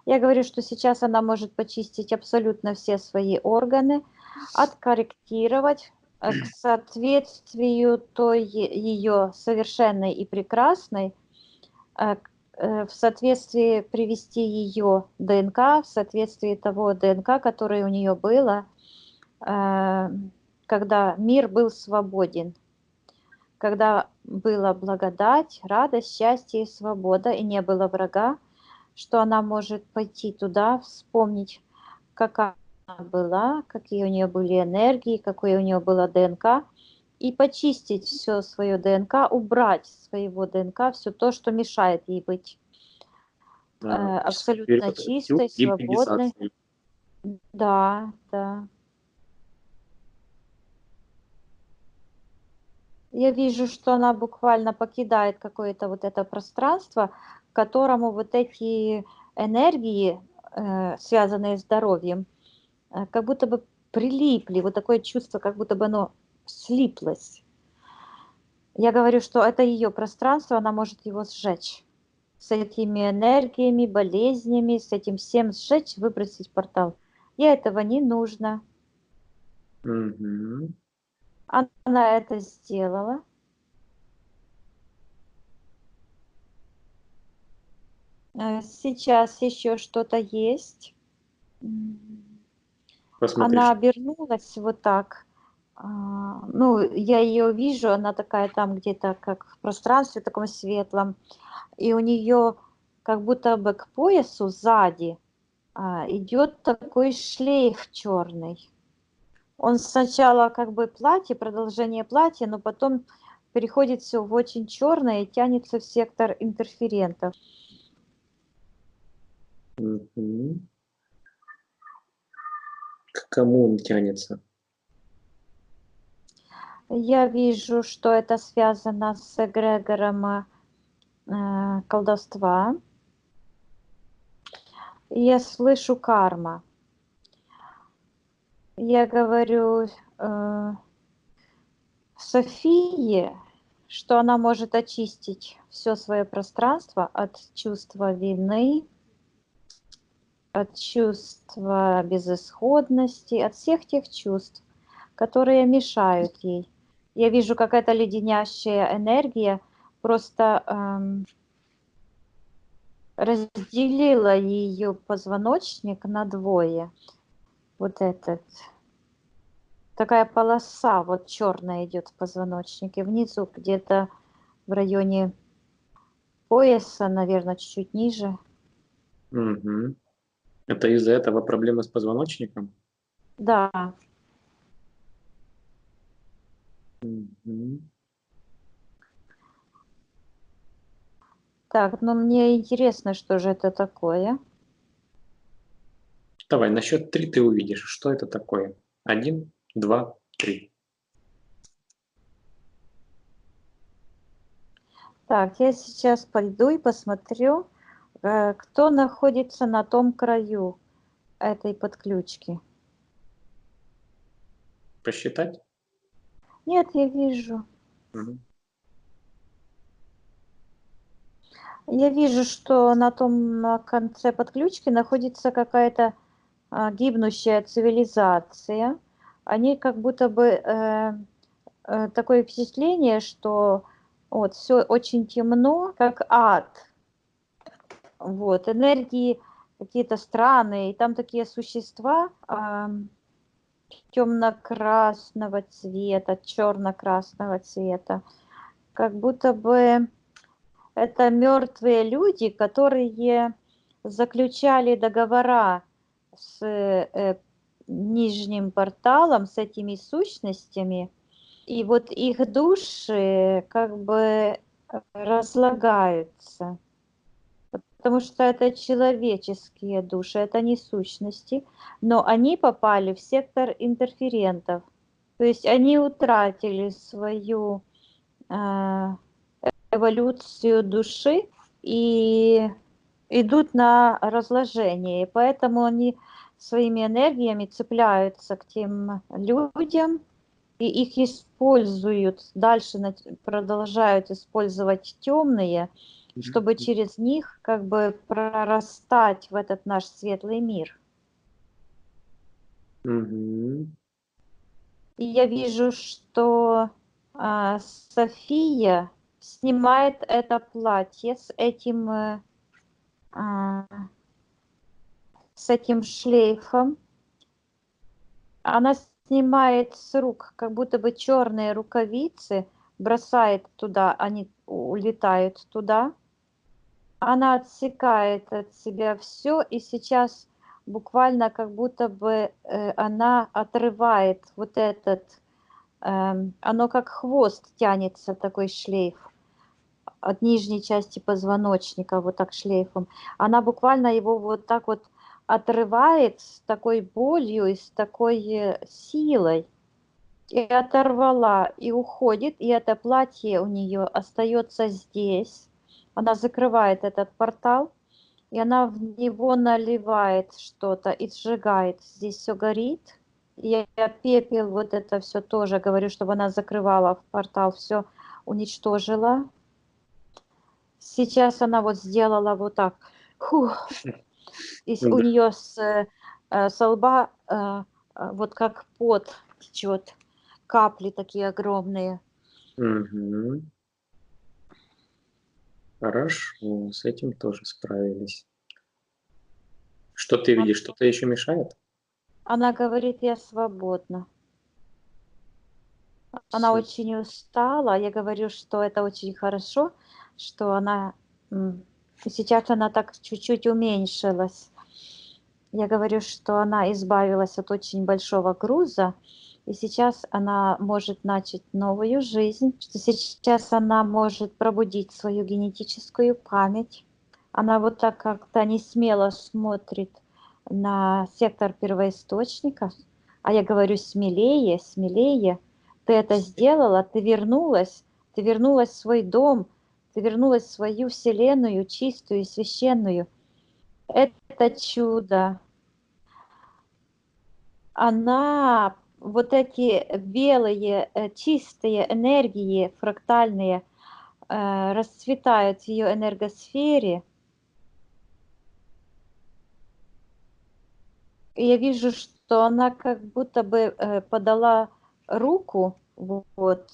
Я говорю, что сейчас она может почистить абсолютно все свои органы, откорректировать к соответствию той ее совершенной и прекрасной, в соответствии привести ее ДНК, в соответствии того ДНК, которое у нее было, когда мир был свободен, когда была благодать, радость, счастье и свобода, и не было врага, что она может пойти туда, вспомнить, какая она была, какие у нее были энергии, какое у нее было ДНК, и почистить все свое ДНК, убрать из своего ДНК все то, что мешает ей быть То есть абсолютно вперед всю чистой, свободной. гибридизацию. Да, да. Я вижу, что она буквально покидает какое-то вот это пространство, к которому вот эти энергии, связанные с здоровьем, как будто бы прилипли, вот такое чувство, как будто бы оно слиплось. Я говорю, что это ее пространство, она может его сжечь. С этими энергиями, болезнями, с этим всем сжечь, выбросить в портал. Ей этого не нужно. Мгм. Она это сделала. Сейчас еще что-то есть. Посмотри, Она обернулась вот так. Ну, я ее вижу, она такая там где-то как в пространстве таком светлом. И у нее как будто бы к поясу сзади идет такой шлейф черный. Он сначала как бы платье, продолжение платья, но потом переходит все в очень черное и тянется в сектор интерферентов. Мгм. К кому он тянется? Я вижу, что это связано с эгрегором колдовства. Я слышу карма. Я говорю Софии, что она может очистить все свое пространство от чувства вины, от чувства безысходности, от всех тех чувств, которые мешают ей. Я вижу, как эта леденящая энергия просто разделила ее позвоночник на двое. Вот этот. Такая полоса вот черная идет в позвоночнике. Внизу где-то в районе пояса, наверное, чуть-чуть ниже. Мгм. Это из-за этого проблемы с позвоночником? Да, Мгм. так, но мне интересно, что же это такое. Давай, на счет 3 ты увидишь, что это такое. 1, 2, 3. Так, я сейчас пойду и посмотрю, кто находится на том краю этой подключки. Посчитать? Нет, я вижу. Мгм. Я вижу, что на том конце подключки находится какая-то гибнущая цивилизация. Они как будто бы такое впечатление, что вот все очень темно, как ад. Вот, энергии какие-то странные, и там такие существа темно-красного цвета, черно-красного цвета, как будто бы это мертвые люди, которые заключали договора с нижним порталом, с этими сущностями, и вот их души как бы разлагаются, потому что это человеческие души, это не сущности, но они попали в сектор интерферентов, то есть они утратили свою эволюцию души и идут на разложение, и поэтому они своими энергиями цепляются к тем людям, и их используют, дальше продолжают использовать темные, чтобы через них как бы прорастать в этот наш светлый мир. Мгм. И я вижу, что София снимает это платье а, с этим шлейфом. Она снимает с рук, как будто бы черные рукавицы, бросает туда, они улетают туда. Она отсекает от себя все, и сейчас буквально как будто бы она отрывает вот этот, оно как хвост тянется, такой шлейф от нижней части позвоночника, вот так шлейфом. Она буквально его вот так вот отрывает с такой болью и с такой силой. И оторвала, и уходит, и это платье у нее остается здесь. Она закрывает этот портал, и она в него наливает что-то и сжигает. Здесь все горит. И я пепел, вот это все тоже говорю, чтобы она закрывала в портал, все уничтожила. Сейчас она вот сделала вот так. Фух. И у Да. нее со лба вот как пот течет. Капли такие огромные. Мгм. Хорошо, с этим тоже справились. Что ты видишь? Что-то еще мешает? Она говорит, я свободна. Она Всё. очень устала. Я говорю, что это очень хорошо, что она... Сейчас она так чуть-чуть уменьшилась. Я говорю, что она избавилась от очень большого груза, и сейчас она может начать новую жизнь, что сейчас она может пробудить свою генетическую память. Она вот так как-то не смело смотрит на сектор первоисточника, а я говорю, смелее, смелее, ты это сделала, ты вернулась в свой дом, ты вернулась в свою вселенную, чистую и священную. Это чудо. Она, вот эти белые, чистые энергии фрактальные расцветают в ее энергосфере. И я вижу, что она как будто бы подала руку вот,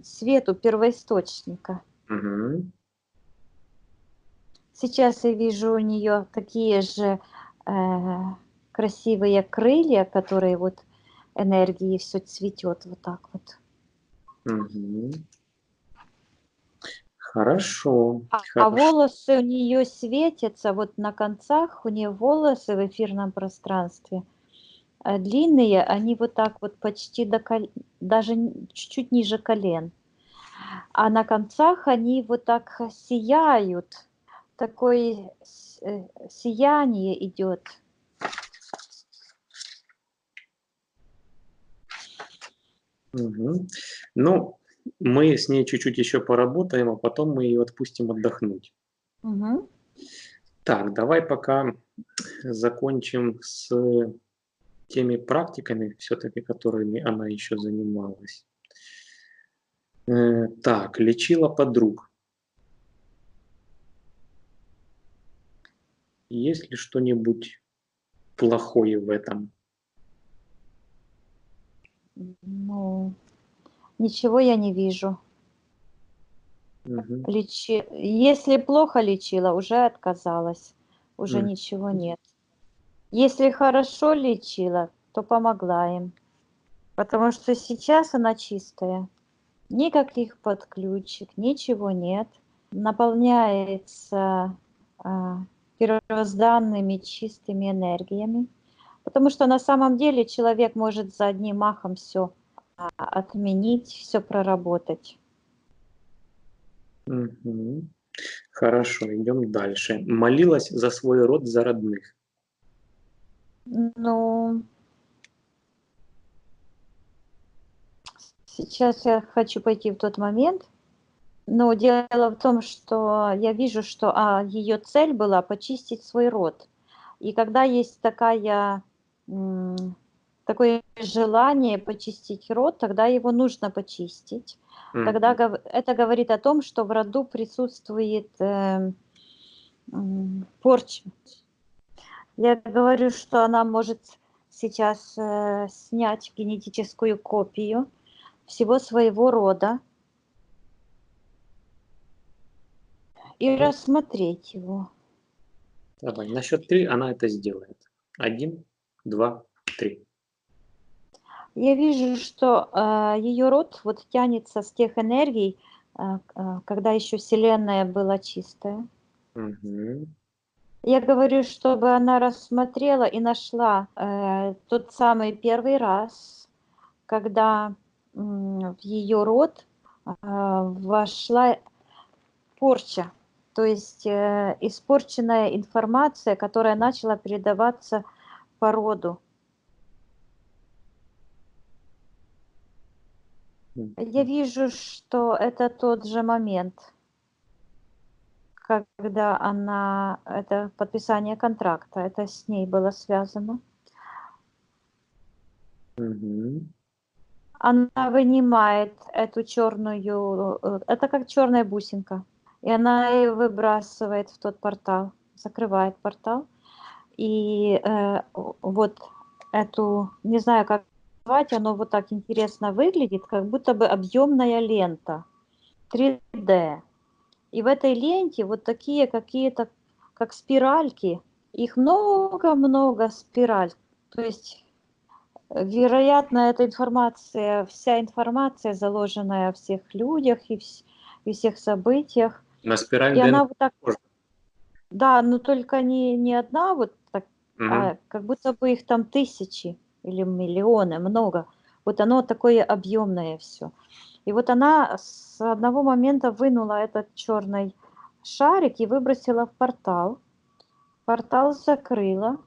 свету первоисточника. Мгм. Сейчас я вижу у нее такие же красивые крылья, которые вот энергии все цветет вот так вот. Мгм. Хорошо, А хорошо. волосы у нее светятся, вот на концах у нее волосы в эфирном пространстве длинные, они вот так вот почти до даже чуть-чуть ниже колен. А на концах они вот так сияют, такое сияние идет. Мгм. Ну, мы с ней чуть-чуть еще поработаем, а потом мы ее отпустим отдохнуть. Мгм. Так, давай пока закончим с теми практиками, все-таки которыми она еще занималась. Так, лечила подруг. Есть ли что-нибудь плохое в этом? Ну, ничего я не вижу. Мгм. Если плохо лечила, уже отказалась, уже М. ничего нет. Если хорошо лечила, то помогла им, потому что сейчас она чистая. Никаких подключек, ничего нет. Наполняется первозданными чистыми энергиями. Потому что на самом деле человек может за одним махом все отменить, все проработать. Мгм. Хорошо, идем дальше. Молилась за свой род, за родных. Ну, сейчас я хочу пойти в тот момент, но дело в том, что я вижу, что ее цель была почистить свой род. И когда есть такое желание почистить род, тогда его нужно почистить. Тогда Мгм. это говорит о том, что в роду присутствует порча. Я говорю, что она может сейчас снять генетическую копию всего своего рода и рассмотреть его. Давай, на счет 3 она это сделает. 1, 2, 3. Я вижу, что ее род вот тянется с тех энергий, когда еще Вселенная была чистая. Угу. Я говорю, чтобы она рассмотрела и нашла тот самый первый раз, когда в ее род вошла порча, то есть испорченная информация, которая начала передаваться по роду. Я вижу, что это тот же момент, когда она, это подписание контракта, это с ней было связано. Угу. Она вынимает эту черную, это как черная бусинка, и она ее выбрасывает в тот портал, закрывает портал. И вот эту, не знаю, как назвать, оно вот так интересно выглядит, как будто бы объемная лента 3D. И в этой ленте вот такие какие-то, как спиральки, их много-много спираль. То есть, вероятно, эта информация, вся информация, заложенная о всех людях и всех событиях. На спираль И ДНК она вот так, похожа. да, но только не одна вот так, Мгм. как будто бы их там тысячи или миллионы, много. Вот оно такое объемное все. И вот она с одного момента вынула этот черный шарик и выбросила в портал. Портал закрыла.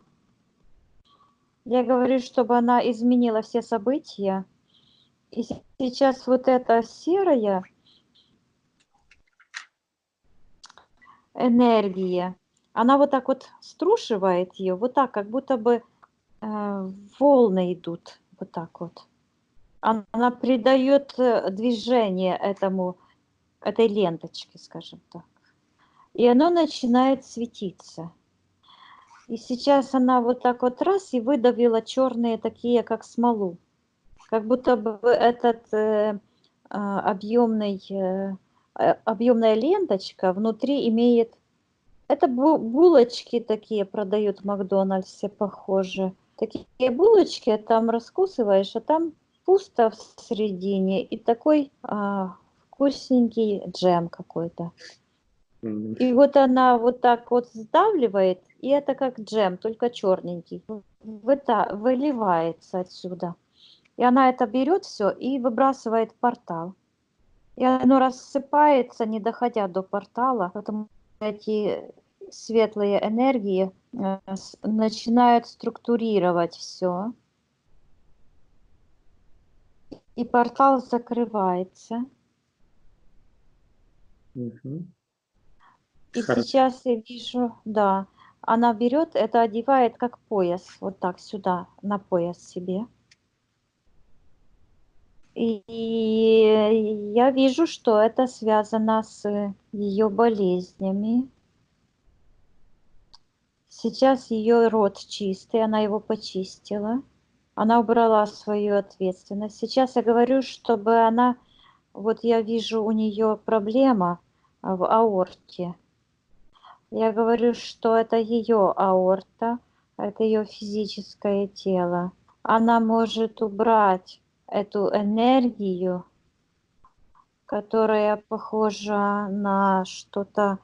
Я говорю, чтобы она изменила все события. И сейчас вот эта серая энергия, она вот так вот струшивает ее, вот так, как будто бы волны идут, вот так вот. Она придает движение этой ленточке, скажем так. И оно начинает светиться. И сейчас она вот так вот раз и выдавила черные такие, как смолу. Как будто бы этот объемная ленточка внутри имеет... Это булочки такие продают в Макдональдсе, похоже. Такие булочки там раскусываешь, а там пусто в середине и такой вкусненький джем какой-то. Мгм. И вот она вот так вот сдавливает, и это как джем, только черненький. Выливается отсюда. И она это берет все и выбрасывает в портал. И оно рассыпается, не доходя до портала, потому что эти светлые энергии начинают структурировать все. И портал закрывается. Мгм. И Хорошо. сейчас я вижу, да, она берет, это одевает как пояс, вот так сюда, на пояс себе. И я вижу, что это связано с ее болезнями. Сейчас ее рот чистый, она его почистила. Она убрала свою ответственность. Сейчас я говорю, чтобы она, вот я вижу у нее проблема в аорте. Я говорю, что это ее аорта, это ее физическое тело. Она может убрать эту энергию, которая похожа на что-то.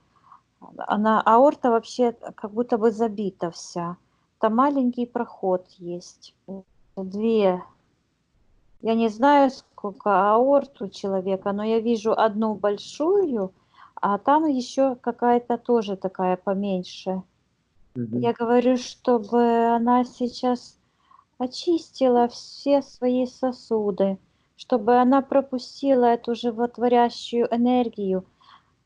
Она аорта вообще как будто бы забита вся. Там маленький проход есть. Две. Я не знаю, сколько аорт у человека, но я вижу одну большую, а там еще какая-то тоже такая поменьше. Мгм. Я говорю, чтобы она сейчас очистила все свои сосуды, чтобы она пропустила эту животворящую энергию,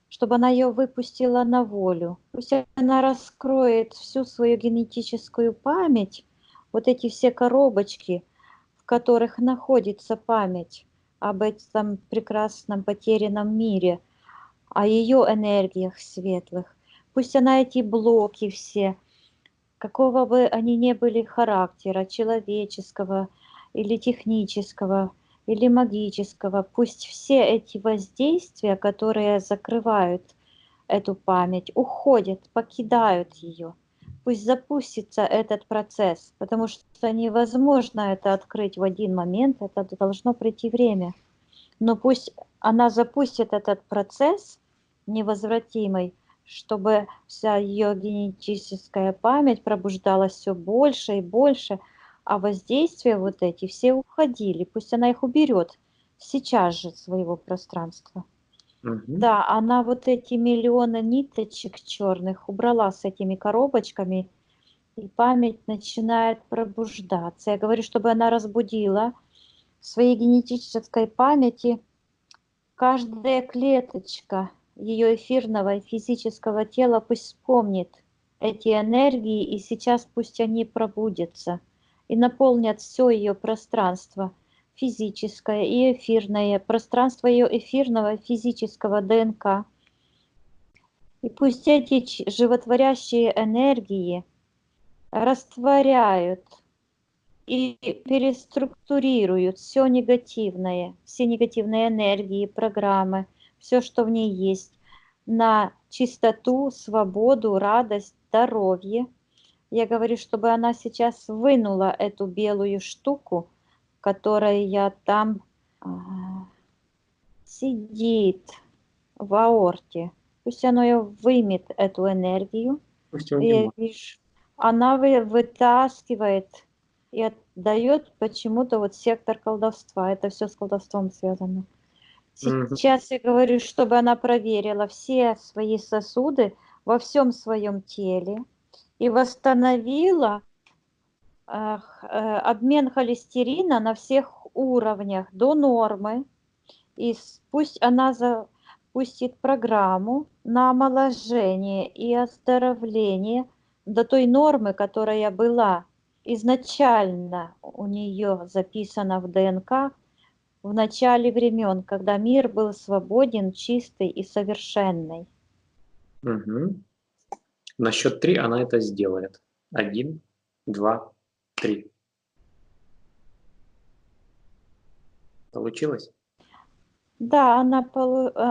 чтобы она ее выпустила на волю. Пусть она раскроет всю свою генетическую память, вот эти все коробочки, в которых находится память об этом прекрасном потерянном мире, о ее энергиях светлых. Пусть она эти блоки все какого бы они ни были характера, человеческого или технического, или магического, пусть все эти воздействия, которые закрывают эту память, уходят, покидают ее. Пусть запустится этот процесс, потому что невозможно это открыть в один момент, это должно прийти время. Но пусть она запустит этот процесс невозвратимый, чтобы вся ее генетическая память пробуждалась все больше и больше, а воздействия вот эти все уходили. Пусть она их уберет сейчас же из своего пространства. Мгм. Да, она вот эти миллионы ниточек черных убрала с этими коробочками, и память начинает пробуждаться. Я говорю, чтобы она разбудила в своей генетической памяти каждая клеточка ее эфирного и физического тела пусть вспомнит эти энергии, и сейчас пусть они пробудятся и наполнят все ее пространство, физическое и эфирное, пространство ее эфирного и физического ДНК. И пусть эти животворящие энергии растворяют и переструктурируют все негативные энергии, программы, все, что в ней есть, на чистоту, свободу, радость, здоровье. Я говорю, чтобы она сейчас вынула эту белую штуку, которая там сидит в аорте. Пусть она ее вымет, эту энергию. Пусть его Я нема. вижу, она вытаскивает и отдает почему-то вот сектор колдовства. Это все с колдовством связано. Мгм. Сейчас я говорю, чтобы она проверила все свои сосуды во всем своем теле и восстановила обмен холестерина на всех уровнях до нормы. И пусть она запустит программу на омоложение и оздоровление до той нормы, которая была изначально у нее записана в ДНК в начале времен, когда мир был свободен, чистый и совершенный. Мгм. На счет 3 она это сделает. 1, 2, 3. Получилось? Да,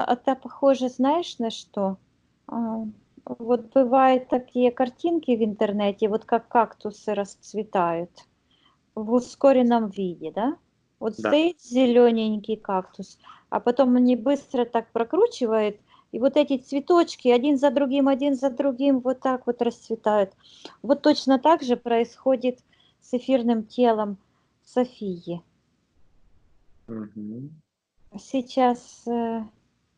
это похоже, знаешь, на что? А, Вот бывают такие картинки в интернете, вот как кактусы расцветают в ускоренном виде, да? Вот Да. стоит зелененький кактус, а потом они быстро так прокручивают, и вот эти цветочки один за другим вот так вот расцветают. Вот точно так же происходит с эфирным телом Софии. Мгм. Сейчас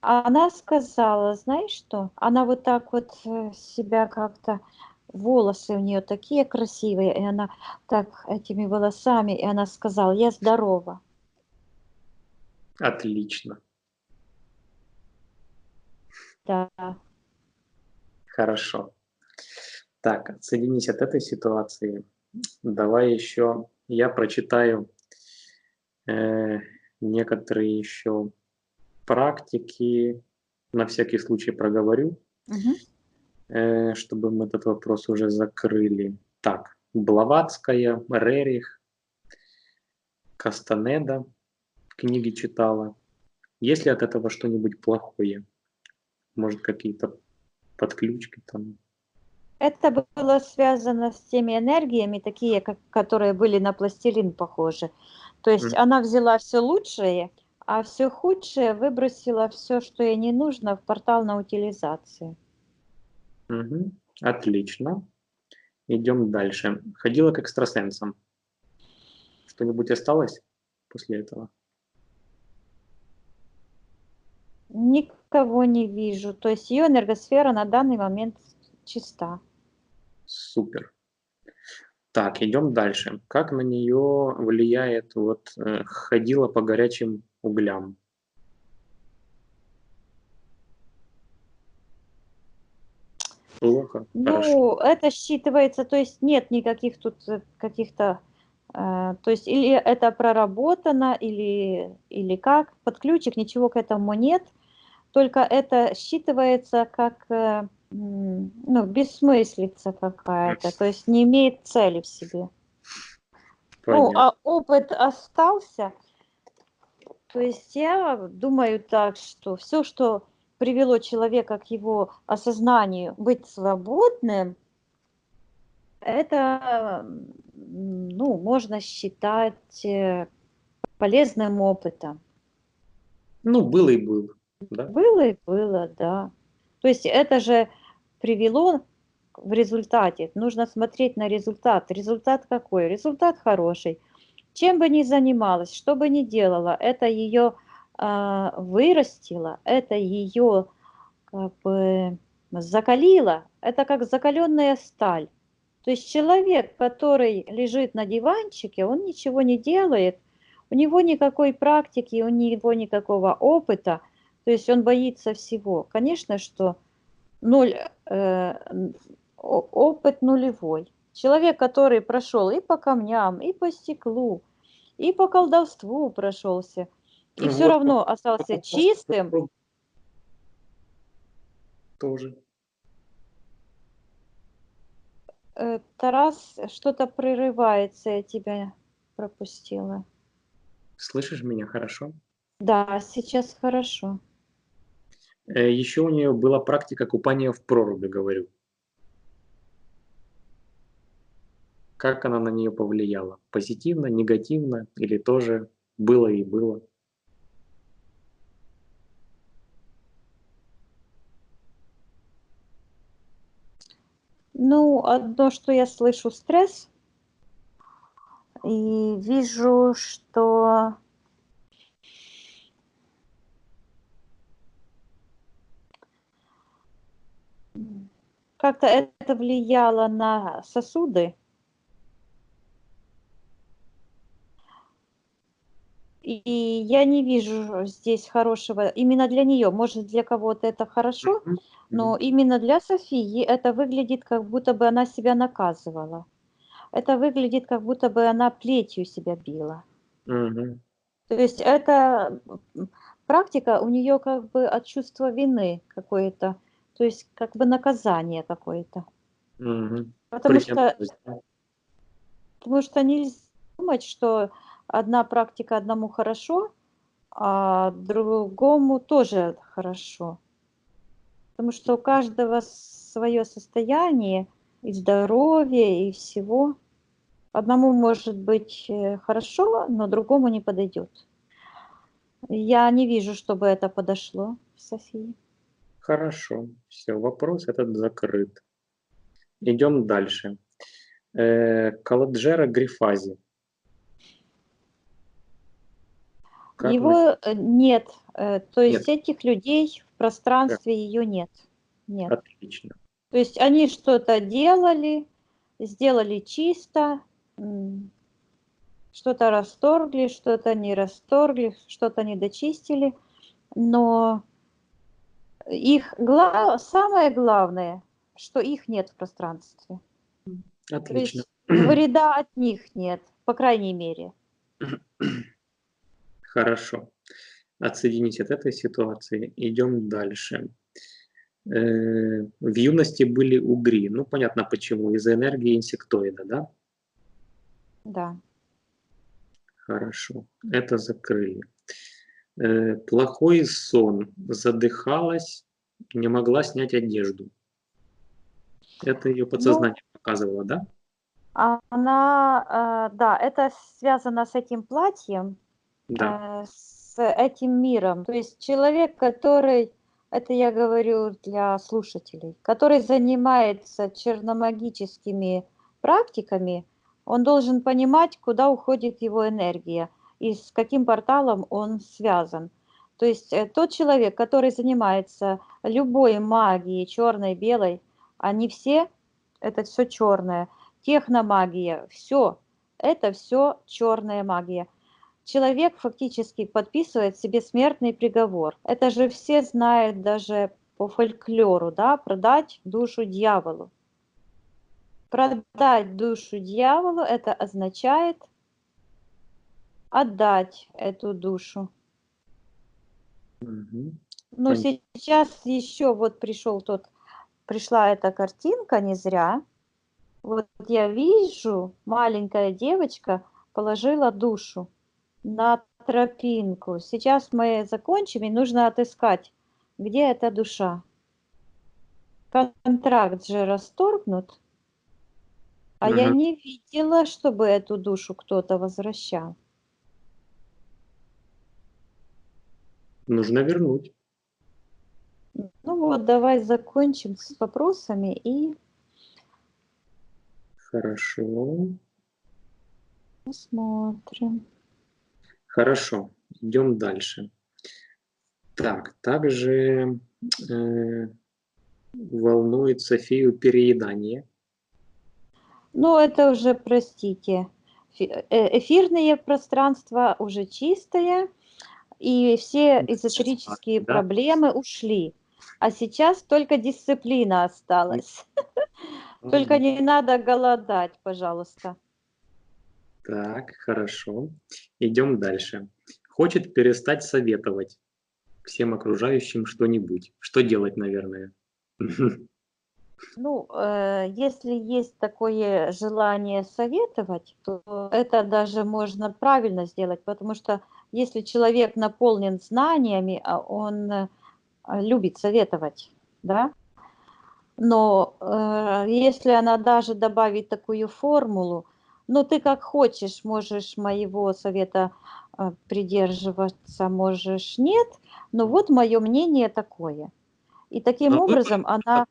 она сказала, знаешь что? Она вот так вот себя как-то, волосы у нее такие красивые, и она так этими волосами, и она сказала, я здорова. Отлично. Да. Хорошо. Так, отсоединись от этой ситуации. Давай еще я прочитаю э, некоторые еще практики, на всякий случай проговорю, Мгм. чтобы мы этот вопрос уже закрыли. Так, Блаватская, Рерих, Кастанеда книги читала. Есть ли от этого что-нибудь плохое? Может, какие-то подключки там? Это было связано с теми энергиями, такие, которые были на пластилин похожи. То есть она взяла все лучшее, а все худшее выбросила все, что ей не нужно, в портал на утилизацию. Мгм. Отлично. Идем дальше. Ходила к экстрасенсам. Что-нибудь осталось после этого? Никого не вижу. То есть ее энергосфера на данный момент чиста. Супер. Так, идем дальше. Как на нее влияет вот ходила по горячим углям? Плохо? Хорошо. Ну, это считывается, то есть нет никаких тут каких-то, то есть или это проработано, или как, под ключик, ничего к этому нет, только это считывается как ну, бессмыслица какая-то, то есть не имеет цели в себе. Ну, Понятно. а опыт остался. То есть я думаю так, что все, что привело человека к его осознанию быть свободным, это, ну, можно считать полезным опытом. Ну, было и было, да? Было и было, да. То есть это же привело в результате. Нужно смотреть на результат. Результат какой? Результат хороший. Чем бы ни занималась, что бы ни делала, это ее вырастило, это ее как бы закалило. Это как закаленная сталь. То есть человек, который лежит на диванчике, он ничего не делает, у него никакой практики, у него никакого опыта, то есть он боится всего. Конечно, что ноль, опыт нулевой. Человек, который прошел и по камням, и по стеклу, и по колдовству прошелся, и все Вот равно остался чистым. тоже. Тарас, что-то прерывается, я тебя пропустила. Слышишь меня хорошо? Да, сейчас хорошо. Еще у нее была практика купания в проруби, говорю. Как она на нее повлияла? Позитивно, негативно или тоже было и было? Ну, одно, что я слышу стресс, и вижу, что как-то это влияло на сосуды. И я не вижу здесь хорошего именно для нее. Может, для кого-то это хорошо, Мгм. но Мгм. именно для Софии это выглядит, как будто бы она себя наказывала. Это выглядит, как будто бы она плетью себя била. Мгм. То есть это практика у нее как бы от чувства вины какое-то, то есть как бы наказание какое-то. Мгм. Потому что, Преемственность, да? потому что нельзя думать, что одна практика одному хорошо, а другому тоже хорошо. Потому что у каждого свое состояние и здоровье, и всего. Одному может быть хорошо, но другому не подойдет. Я не вижу, чтобы это подошло Софии. Хорошо. Все, вопрос этот закрыт. Идем дальше. Каладжера Грифази. Как на... Его нет, то Нет, есть этих людей в как? пространстве ее нет. Нет. Отлично. То есть они что-то делали, сделали чисто, что-то расторгли, что-то не расторгли, что-то не дочистили, но их самое главное, что их нет в пространстве. То Отлично. есть вреда от них нет, по крайней мере. Хорошо. Отсоединить от этой ситуации. Идем дальше. В юности были угри. Ну, понятно почему. Из-за энергии инсектоида, да? Да. Хорошо. Это закрыли. Плохой сон. Задыхалась, не могла снять одежду. Это ее Ну, подсознание показывало, да? она, да, это связано с этим платьем, Да. с этим миром. То есть человек, который, это я говорю для слушателей, который занимается черномагическими практиками, он должен понимать, куда уходит его энергия и с каким порталом он связан. То есть тот человек, который занимается любой магией, черной, белой, они все, это все черное. Техномагия, все, это все черная магия. Человек фактически подписывает себе смертный приговор. Это же все знают даже по фольклору, да, продать душу дьяволу. Продать душу дьяволу – это означает отдать эту душу. Мгм. Но Понятно. сейчас еще вот пришел тот пришла эта картинка не зря. Вот я вижу, маленькая девочка положила душу на тропинку. Сейчас мы закончим, и нужно отыскать, где эта душа. Контракт же расторгнут, а я Мгм. не видела, чтобы эту душу кто-то возвращал. Нужно вернуть. Ну вот, давай закончим с вопросами и Хорошо. посмотрим. Хорошо. Идем дальше. Так, также волнует Софию переедание. Ну, это уже, простите, эфирные пространства уже чистые, и все эзотерические Да? проблемы ушли. А сейчас только дисциплина осталась. Только не надо голодать, пожалуйста. Так, хорошо. Идем дальше. Хочет перестать советовать всем окружающим что-нибудь. Что делать, наверное? Ну, если есть такое желание советовать, то это даже можно правильно сделать, потому что если человек наполнен знаниями, он любит советовать, да. Но если она даже добавит такую формулу, ну ты как хочешь, можешь моего совета придерживаться, можешь нет, но вот мое мнение такое. И таким Но образом выбор она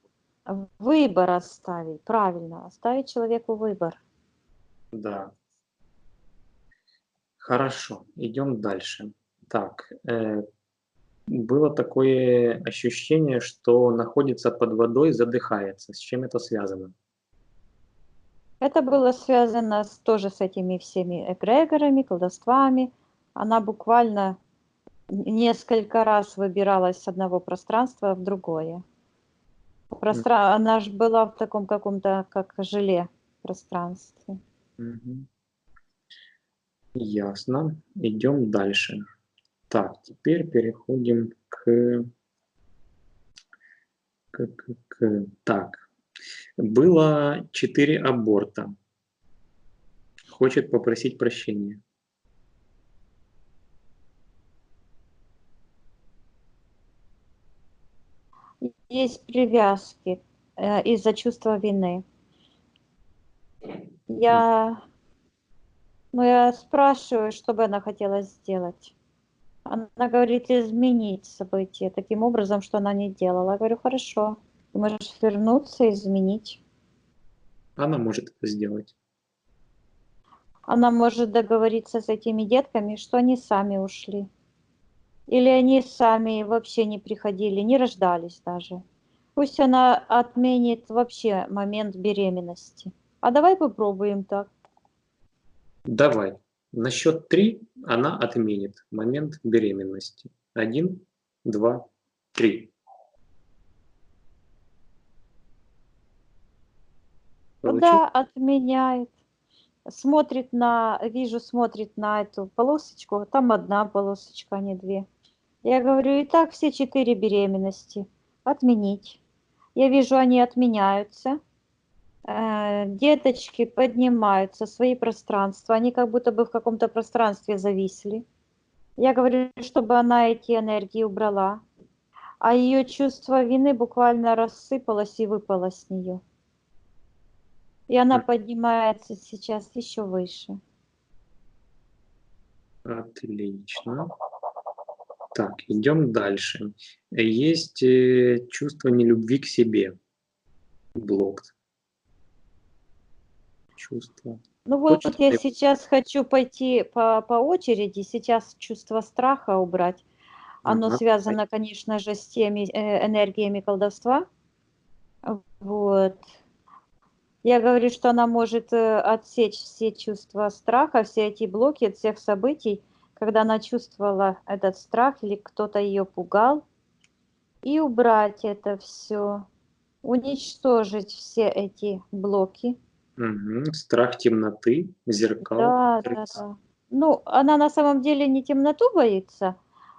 выбор оставить, правильно, оставить человеку выбор. да. Хорошо, идем дальше. Так, было такое ощущение, что находится под водой, задыхается. С чем это связано? Это было связано тоже с этими всеми эгрегорами, колдовствами. Она буквально несколько раз выбиралась с одного пространства в другое. Она же была в таком каком-то, как желе, пространстве. Мгм. Ясно. Идем дальше. Так, теперь переходим Так, было 4 аборта. Хочет попросить прощения. Есть привязки из-за чувства вины. Я, ну, я спрашиваю, что бы она хотела сделать. Она говорит, изменить события таким образом, что она не делала. Я говорю, хорошо, ты можешь вернуться, изменить. Она может это сделать. Она может договориться с этими детками, что они сами ушли. Или они сами вообще не приходили, не рождались даже. Пусть она отменит вообще момент беременности. А давай попробуем так. Давай. На счет 3 она отменит момент беременности. 1, 2, 3. Получил? Да, отменяет. Смотрит на, вижу, смотрит на эту полосочку, там одна полосочка, а не две. Я говорю, и так все 4 беременности. Отменить. Я вижу, они отменяются. Деточки поднимаются в свои пространства. Они как будто бы в каком-то пространстве зависли. Я говорю, чтобы она эти энергии убрала. А ее чувство вины буквально рассыпалось и выпало с нее. И она поднимается сейчас еще выше. Отлично. Так, идем дальше. Есть чувство нелюбви к себе. Блок. Чувство. Ну вот Хочет я она его- сейчас хочу пойти по очереди, сейчас чувство страха убрать. Оно Ага. связано, конечно же, с теми энергиями колдовства. Вот. Я говорю, что она может отсечь все чувства страха, все эти блоки от всех событий, когда она чувствовала этот страх или кто-то ее пугал, и убрать это все, уничтожить все эти блоки. Мгм. Страх темноты, зеркал. Да, да, да. Ну, она на самом деле не темноту боится,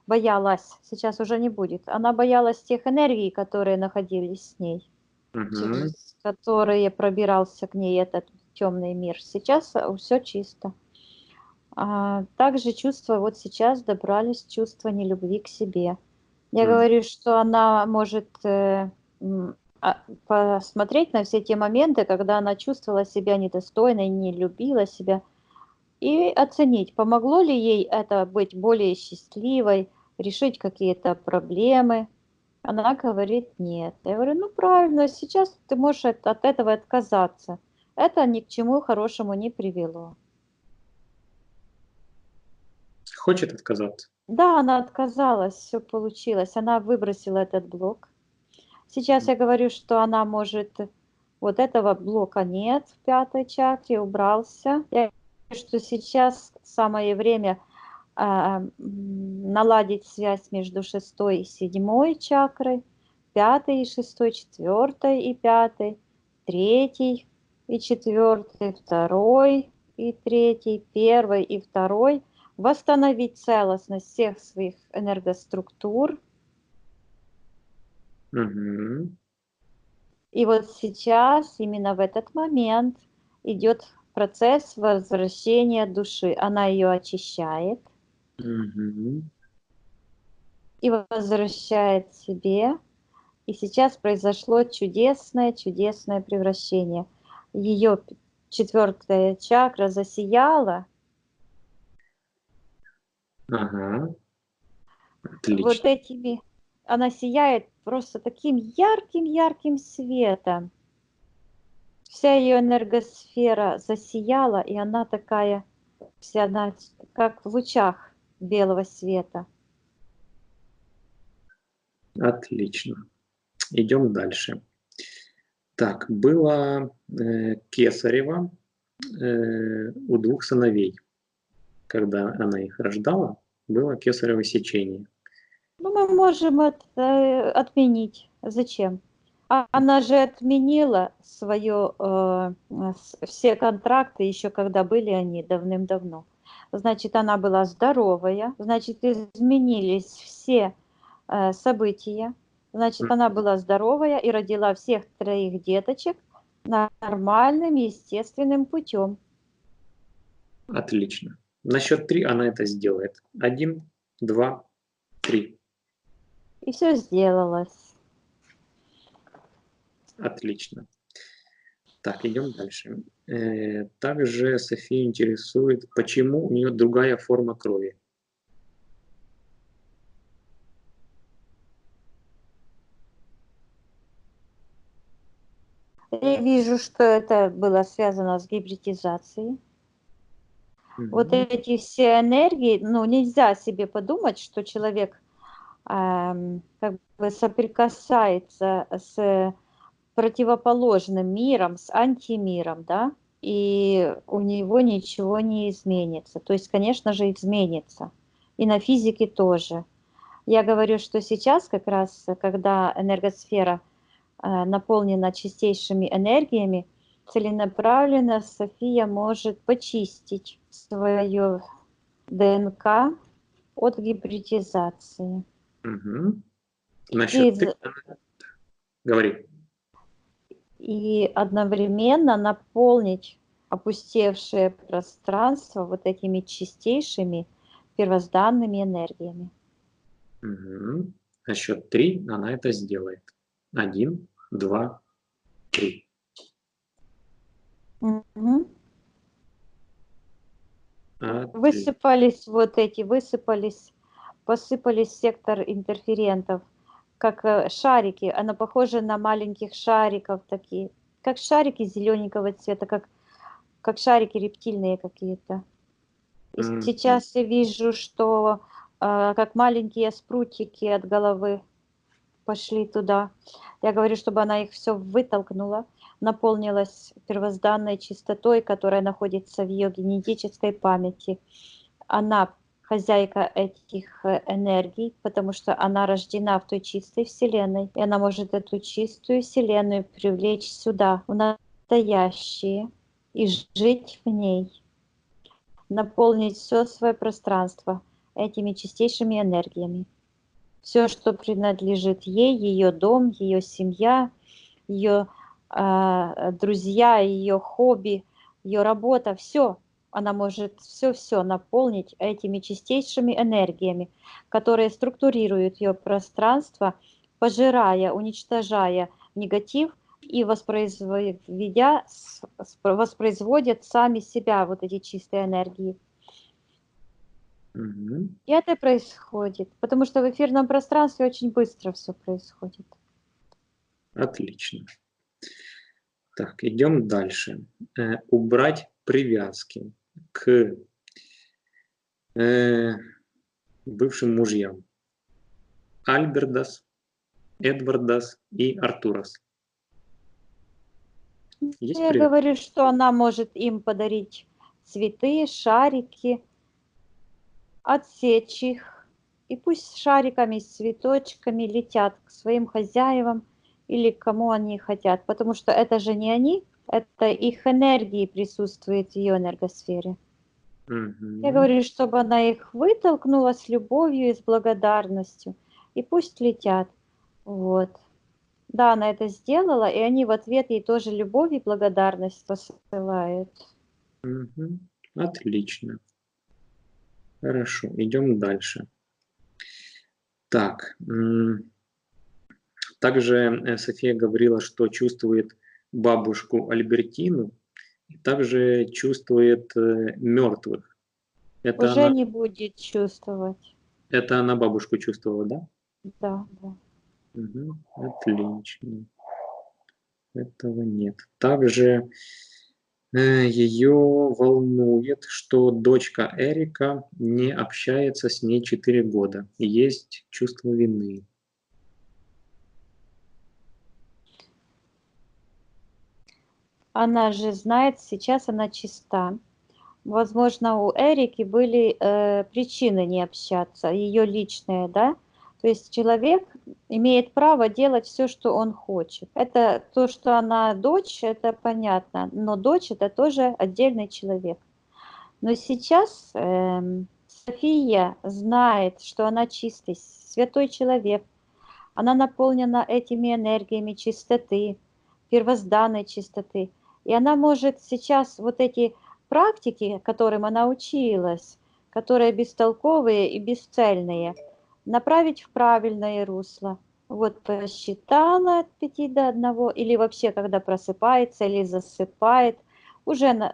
боялась, сейчас уже не будет. Она боялась тех энергий, которые находились с ней. Мгм. через которые пробирался к ней этот темный мир. Сейчас все чисто. Также чувства вот сейчас добрались чувства нелюбви к себе. Я Мгм. говорю, что она может посмотреть на все те моменты, когда она чувствовала себя недостойной, не любила себя, и оценить, помогло ли ей это быть более счастливой, решить какие-то проблемы. Она говорит нет. Я говорю, ну правильно, сейчас ты можешь от этого отказаться. Это ни к чему хорошему не привело. Хочет отказаться? Да, она отказалась, все получилось. Она выбросила этот блок. Сейчас я говорю, что она может, вот этого блока нет в пятой чакре, убрался. Я говорю, что сейчас самое время наладить связь между шестой и седьмой чакрой, пятой и шестой, четвертой и пятой, третий и четвертой, второй и третий, первой и второй, восстановить целостность всех своих энергоструктур. Мгм. И вот сейчас, именно в этот момент, идет процесс возвращения души. Она ее очищает Мгм. и возвращает себе. И сейчас произошло чудесное превращение. Ее четвертая чакра засияла. Ага. Вот Отлично. этими, она сияет просто таким ярким светом. Вся ее энергосфера засияла, и она такая, вся она как в лучах белого света. Отлично. Идем дальше. Так, было кесарево у двух сыновей. Когда она их рождала, было кесарево сечение. Ну, мы можем это отменить. Зачем? Она же отменила все контракты еще когда были они давным-давно. Значит, она была здоровая, значит, изменились все события. Значит, она была здоровая и родила всех троих деточек нормальным, естественным путем. Отлично. На счет 3 она это сделает. 1, 2, 3. И все сделалось. Отлично. Так, идем дальше. Также Софию интересует, почему у нее другая форма крови. Я вижу, что это было связано с гибридизацией. Вот Мгм. эти все энергии, ну, нельзя себе подумать, что человек как бы соприкасается с противоположным миром, с антимиром, да, и у него ничего не изменится. То есть, конечно же, изменится. И на физике тоже. Я говорю, что сейчас как раз, когда энергосфера наполнена чистейшими энергиями, целенаправленно София может почистить свое ДНК от гибридизации. Мгм. На И, счет 3 говори. и одновременно наполнить опустевшее пространство вот этими чистейшими первозданными энергиями. Мгм. На счет 3 она это сделает. 1, 2, 3. Мгм. Отлично. Посыпались сектор интерферентов, как шарики. Она похожа на маленьких шариков такие, как шарики зелененького цвета, как шарики рептильные какие-то. И Мгм. сейчас я вижу, что как маленькие спрутики от головы пошли туда. Я говорю, чтобы она их все вытолкнула, наполнилась первозданной чистотой, которая находится в ее генетической памяти. Она хозяйка этих энергий, потому что она рождена в той чистой вселенной, и она может эту чистую вселенную привлечь сюда, в настоящее, и жить в ней, наполнить все свое пространство этими чистейшими энергиями. Все, что принадлежит ей, ее дом, ее семья, ее друзья, ее хобби, ее работа, все. Она может все наполнить этими чистейшими энергиями, которые структурируют ее пространство, пожирая, уничтожая негатив и воспроизводят сами себя вот эти чистые энергии. Мгм. И это происходит, потому что в эфирном пространстве очень быстро все происходит. Отлично. Так, идем дальше. Убрать привязки к бывшим мужьям. Альбердас, Эдвардас и Артурас. Есть Я привязки? говорю, что она может им подарить цветы, шарики, отсечь их, и пусть с шариками, с цветочками летят к своим хозяевам или к кому они хотят, потому что это же не они, это их энергии присутствует в ее энергосфере. Я Мгм. говорю, чтобы она их вытолкнула с любовью и с благодарностью, и пусть летят. Вот. Да, она это сделала, и они в ответ ей тоже любовь и благодарность посылают. Мгм. Отлично. Хорошо, идем дальше. Так, также София говорила, что чувствует бабушку Альбертину, и также чувствует мертвых. Это Уже она, не будет чувствовать. это она бабушку чувствовала, да? Да, да. Мгм. Отлично. Этого нет. Также ее волнует, что дочка Эрика не общается с ней 4 года. Есть чувство вины. Она же знает, сейчас она чиста. Возможно, у Эрики были причины не общаться, ее личные, да? То есть человек имеет право делать все, что он хочет. Это то, что она дочь, это понятно, но дочь это тоже отдельный человек. Но сейчас София знает, что она чистый, святой человек. Она наполнена этими энергиями чистоты, первозданной чистоты. И она может сейчас вот эти практики, которым она училась, которые бестолковые и бесцельные, направить в правильное русло. Вот посчитала от 5 до 1, или вообще, когда просыпается или засыпает, уже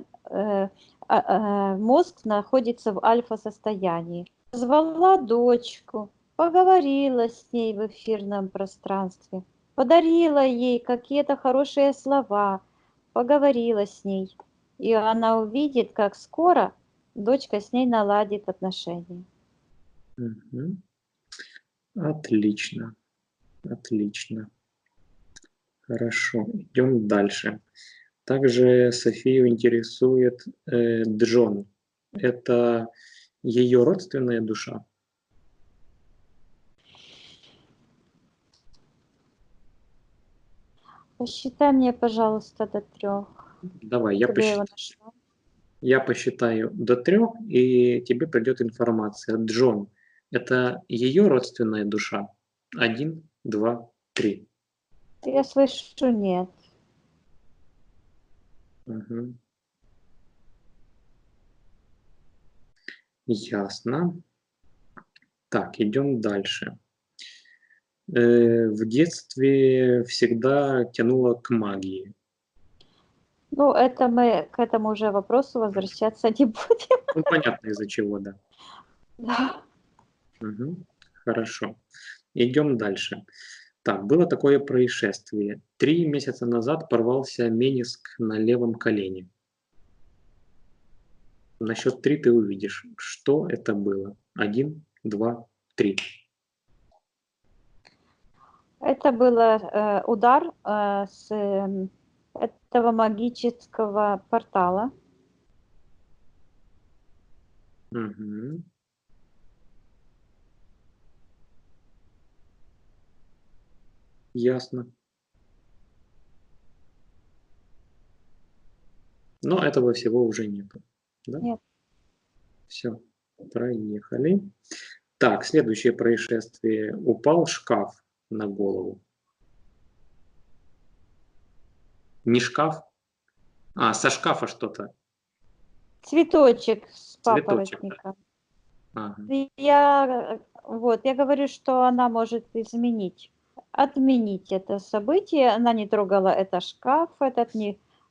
мозг находится в альфа-состоянии. Звала дочку, поговорила с ней в эфирном пространстве, подарила ей какие-то хорошие слова, поговорила с ней. И она увидит, как скоро дочка с ней наладит отношения. Мгм. Отлично, отлично. Хорошо, идем дальше. Также Софию интересует Джон. Это ее родственная душа? Посчитай мне, пожалуйста, до 3, Давай, чтобы я его нашла. я посчитаю до 3, и тебе придет информация. Джон, это ее родственная душа? 1, 2, 3. Я слышу нет. Мгм. Ясно. Так, идем дальше. В детстве всегда тянуло к магии. Ну, это мы к этому уже вопросу возвращаться не будем. Ну, понятно, из-за чего, да. Да. Мгм. Хорошо. Идем дальше. Так, было такое происшествие. 3 месяца назад порвался мениск на левом колене. На счет 3 ты увидишь, что это было. 1, 2, 3. Это был удар с этого магического портала. Мгм. Ясно. Но этого всего уже нету. Да? Нет. Все, проехали. Так, следующее происшествие. Упал шкаф на голову. Не шкаф? А, со шкафа что-то. Цветочек с Цветочек. папоротника. Ага. Я говорю, что она может отменить это событие. Она не трогала этот шкаф,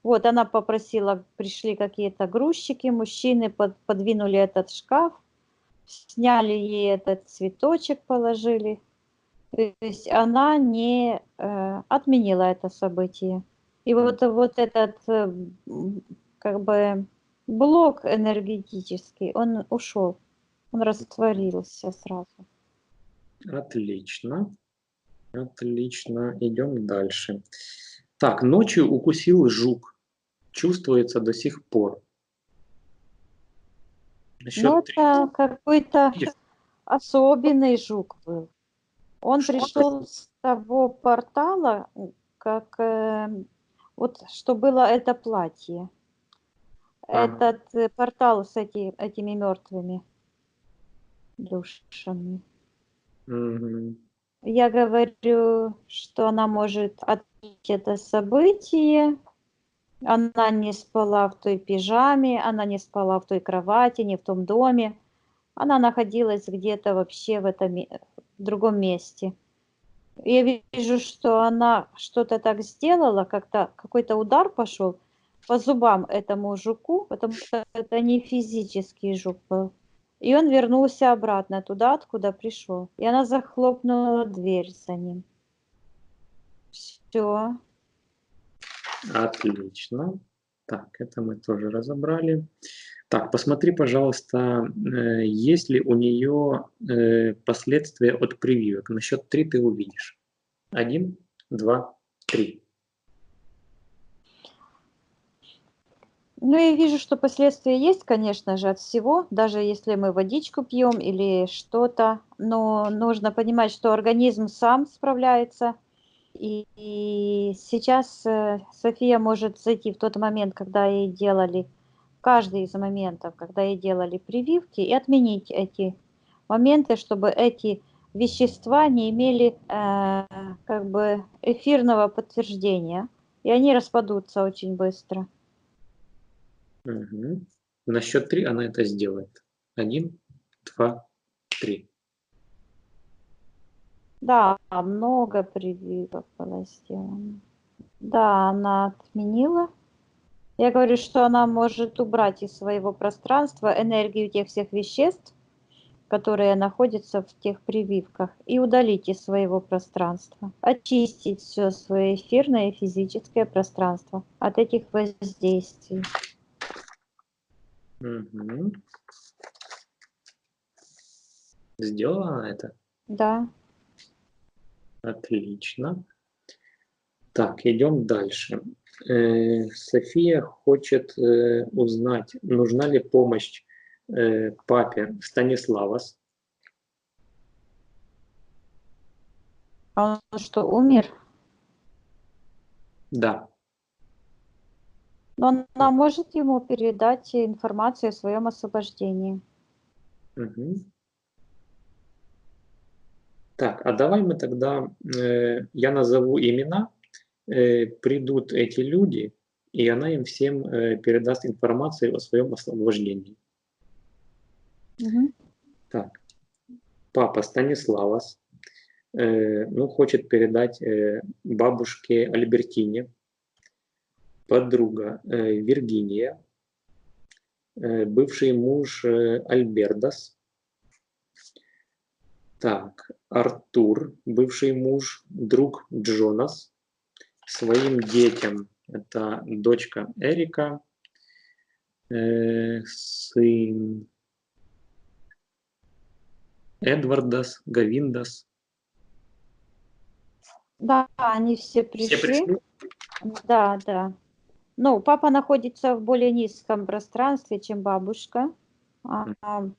Вот она попросила, пришли какие-то грузчики, мужчины подвинули этот шкаф, сняли ей этот цветочек, положили. То есть она не отменила это событие. И вот этот как бы блок энергетический, он ушел. Он растворился сразу. Отлично. Отлично. Идем дальше. Так, ночью укусил жук. Чувствуется до сих пор. На счет три. Это какой-то Видишь? особенный жук был. Он Что пришел с того портала, как вот что было это платье. Ага. Этот портал с этими мертвыми душами. Мгм. Я говорю, что она может отменить это событие. Она не спала в той пижаме, она не спала в той кровати, не в том доме. Она находилась где-то вообще в другом месте. Я вижу, что она что-то так сделала, как-то какой-то удар пошел по зубам этому жуку, потому что это не физический жук был. И он вернулся обратно туда, откуда пришел. И она захлопнула дверь за ним. Все. Отлично. Так, это мы тоже разобрали. Так, посмотри, пожалуйста, есть ли у нее последствия от прививок. На счет 3 ты увидишь. 1, 2, 3. Ну, я вижу, что последствия есть, конечно же, от всего, даже если мы водичку пьем или что-то, но нужно понимать, что организм сам справляется. И сейчас София может зайти в тот момент, когда ей делали, каждый из моментов, когда ей делали прививки, и отменить эти моменты, чтобы эти вещества не имели как бы эфирного подтверждения, и они распадутся очень быстро. Угу. На счет 3 она это сделает. 1, 2, 3. Да, много прививок было сделано. Да, она отменила. Я говорю, что она может убрать из своего пространства энергию тех всех веществ, которые находятся в тех прививках, и удалить из своего пространства. Очистить все свое эфирное и физическое пространство от этих воздействий. Угу. Сделала она это? Да. Отлично. Так, идем дальше. София хочет узнать, нужна ли помощь папе Станиславас. А он что, умер? Да. Но она может ему передать информацию о своем освобождении. Угу. Так, а давай мы тогда, я назову имена, придут эти люди, и она им всем передаст информацию о своем освобождении. Угу. Так, папа Станиславас, хочет передать бабушке Альбертине, подруга Виргиния, бывший муж Альбердас, так, Артур, бывший муж, друг Джонас, своим детям, это дочка Эрика, сын Эдвардас, Гавиндас. Да, они все Все пришли. пришли? Да, да. Ну, папа находится в более низком пространстве, чем бабушка,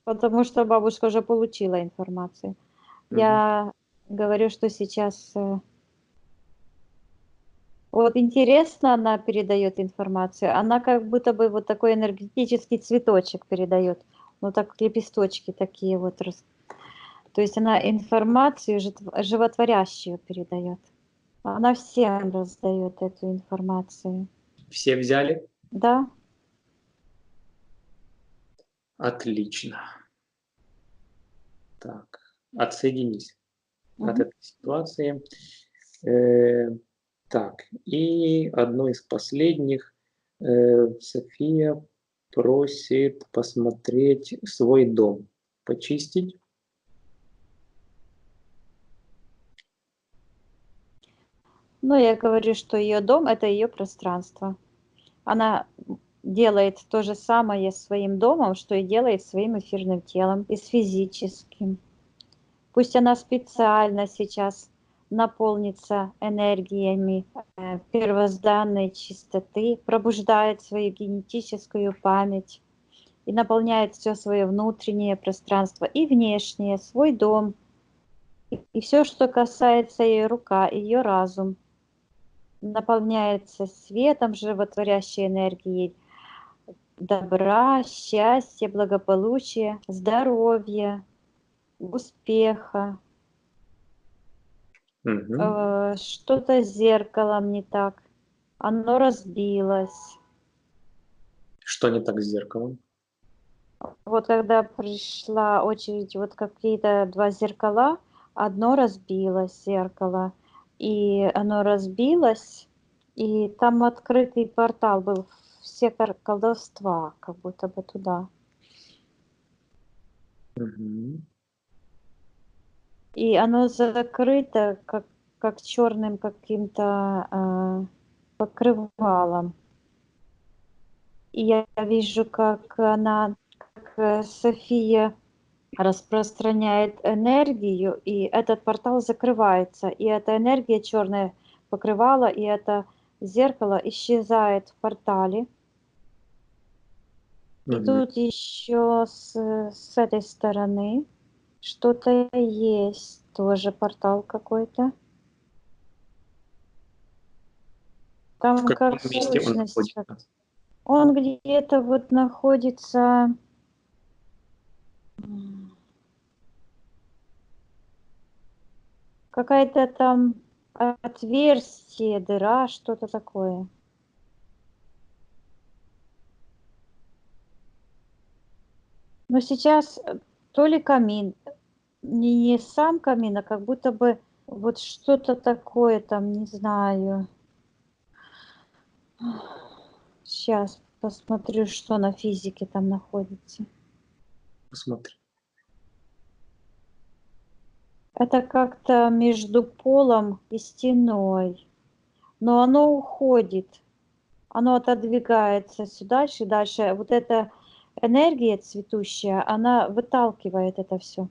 потому что бабушка уже получила информацию. Я говорю, что сейчас вот интересно, она передает информацию. Она как будто бы вот такой энергетический цветочек передает. Ну, так лепесточки такие вот. То есть она информацию животворящую передает. Она всем раздает эту информацию. Все взяли? Да? Отлично. Так, отсоединись от Мгм. этой ситуации. Э, так, и одно из последних. София просит посмотреть свой дом, почистить. Ну, я говорю, что ее дом – это ее пространство. Она делает то же самое с своим домом, что и делает своим эфирным телом и с физическим. Пусть она специально сейчас наполнится энергиями первозданной чистоты, пробуждает свою генетическую память и наполняет все свое внутреннее пространство и внешнее, свой дом, и все, что касается ее рука, ее разум, наполняется светом, животворящей энергией добра, счастья, благополучия, здоровья, успеха. Мгм. Что-то с зеркалом не так. Оно разбилось. Что не так с зеркалом? Вот когда пришла очередь, вот какие-то два зеркала, одно разбилось зеркало, и оно разбилось, и там открытый портал был в сектор колдовства, как будто бы туда. Мгм. И оно закрыто как черным каким-то покрывалом. И я вижу, как София распространяет энергию, и этот портал закрывается, и эта энергия черная покрывала, и это зеркало исчезает в портале. И Мгм. тут еще с этой стороны что-то есть, тоже портал какой-то. В Там каком как месте он сущность. находится? Он где-то вот находится. Какая-то там отверстие, дыра, что-то такое. Но сейчас то ли камин, не сам камин, а как будто бы вот что-то такое там, не знаю. Сейчас посмотрю, что на физике там находится. Посмотри. Это как-то между полом и стеной. Но оно уходит. Оно отодвигается все дальше и дальше. Вот эта энергия цветущая, она выталкивает это все.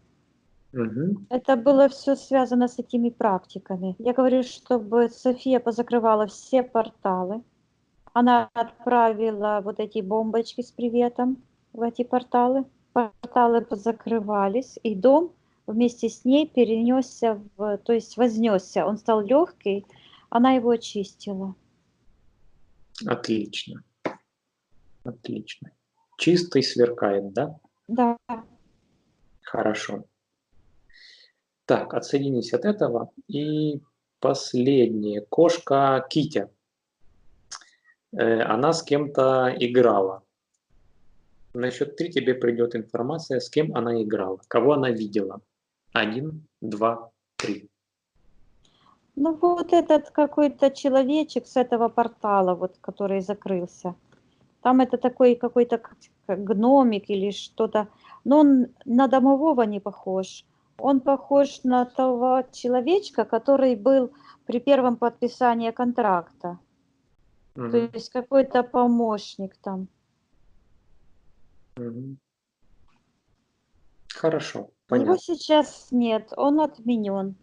Мгм. Это было все связано с этими практиками. Я говорю, чтобы София позакрывала все порталы. Она отправила вот эти бомбочки с приветом в эти порталы. Порталы позакрывались, и дом вместе с ней перенесся, то есть вознесся. Он стал легкий, она его очистила. Отлично. Отлично. Чистый сверкает, да? Да. Хорошо. Так, отсоединись от этого. И последнее. Кошка Китя. Она с кем-то играла. На счет 3 тебе придет информация, с кем она играла, кого она видела. 1, 2, 3. Ну вот этот какой-то человечек с этого портала, вот, который закрылся. Там это такой какой-то как гномик или что-то. Но он на домового не похож. Он похож на того человечка, который был при первом подписании контракта. То Мгм, есть какой-то помощник там. мгм. Хорошо, Его понятно. сейчас нет, он отменен.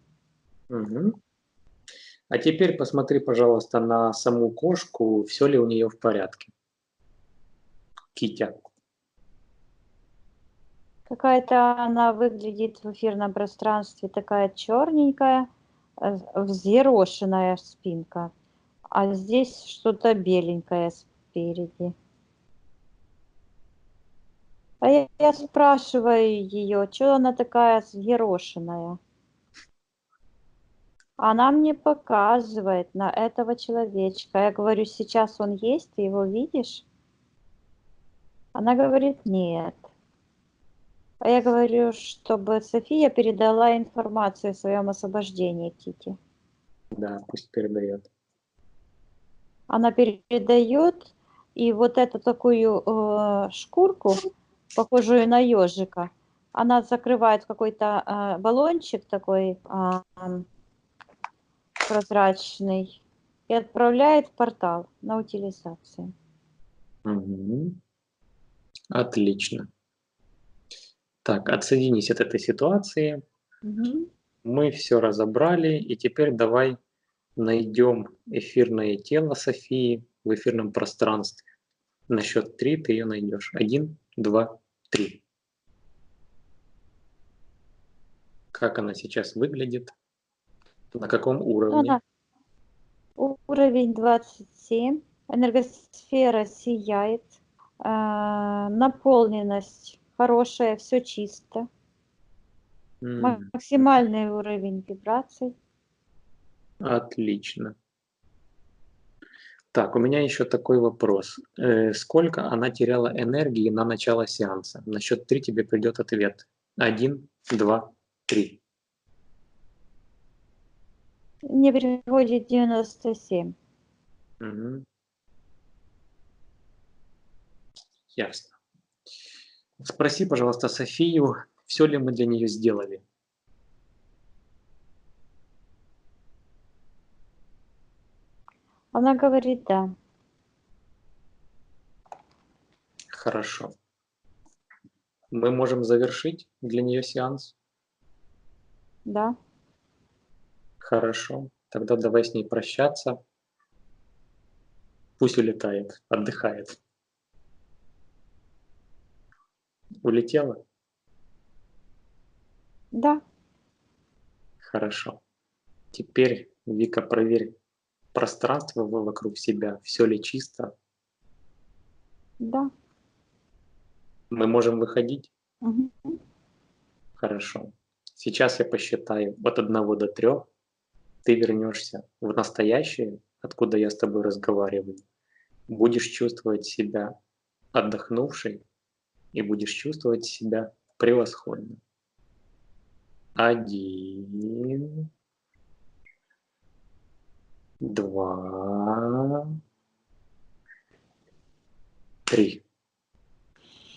Мгм. А теперь посмотри, пожалуйста, на саму кошку, все ли у нее в порядке. Китя. Какая-то она выглядит в эфирном пространстве такая черненькая, взъерошенная спинка. А здесь что-то беленькое спереди. А я спрашиваю ее, что она такая взъерошенная? Она мне показывает на этого человечка. Я говорю, сейчас он есть, ты его видишь? Она говорит, нет. А я говорю, чтобы София передала информацию о своем освобождении Кити. Да, пусть передает. Она передает, и вот эту такую шкурку, похожую на ежика, она закрывает в какой-то баллончик такой прозрачный и отправляет в портал на утилизацию. Угу. Отлично. Так, отсоединись от этой ситуации. Угу. Мы все разобрали, и теперь давай найдем эфирное тело Софии в эфирном пространстве. На счет 3 ты ее найдешь. 1, 2, 3. Как она сейчас выглядит? На каком уровне? Уровень 27. Энергосфера сияет. Наполненность хорошая, все чисто. Максимальный уровень вибраций. Отлично. Так, у меня еще такой вопрос. Сколько она теряла энергии на начало сеанса? На счет 3 тебе придет ответ. 1, 2, 3. Мне приходит 97. Угу. Ясно. Спроси, пожалуйста, Софию, все ли мы для нее сделали. Она говорит, да. Хорошо. Мы можем завершить для нее сеанс? Да. Хорошо. Тогда давай с ней прощаться. Пусть улетает, отдыхает. Улетела? Да. Хорошо. Теперь, Вика, проверь пространство вокруг себя. Все ли чисто? Да. Мы можем выходить? Угу. Хорошо. Сейчас я посчитаю от 1 до 3. Ты вернешься в настоящее, откуда я с тобой разговариваю. Будешь чувствовать себя отдохнувшей и будешь чувствовать себя превосходно. 1, 2, 3.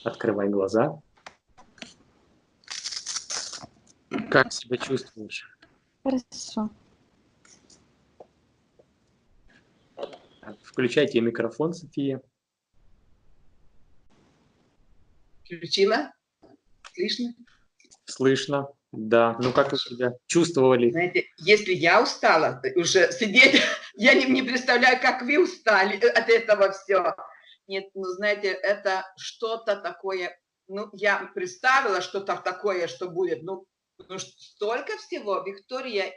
Открывай глаза. Как себя чувствуешь? Хорошо. Включайте микрофон, София. Включила? Слышно? Слышно? Да. Ну как вы себя чувствовали? Знаете, если я устала уже сидеть, я не представляю, как вы устали от этого все. Нет, ну знаете, это что-то такое, ну я представила что-то такое, что будет, ну столько всего, Виктория,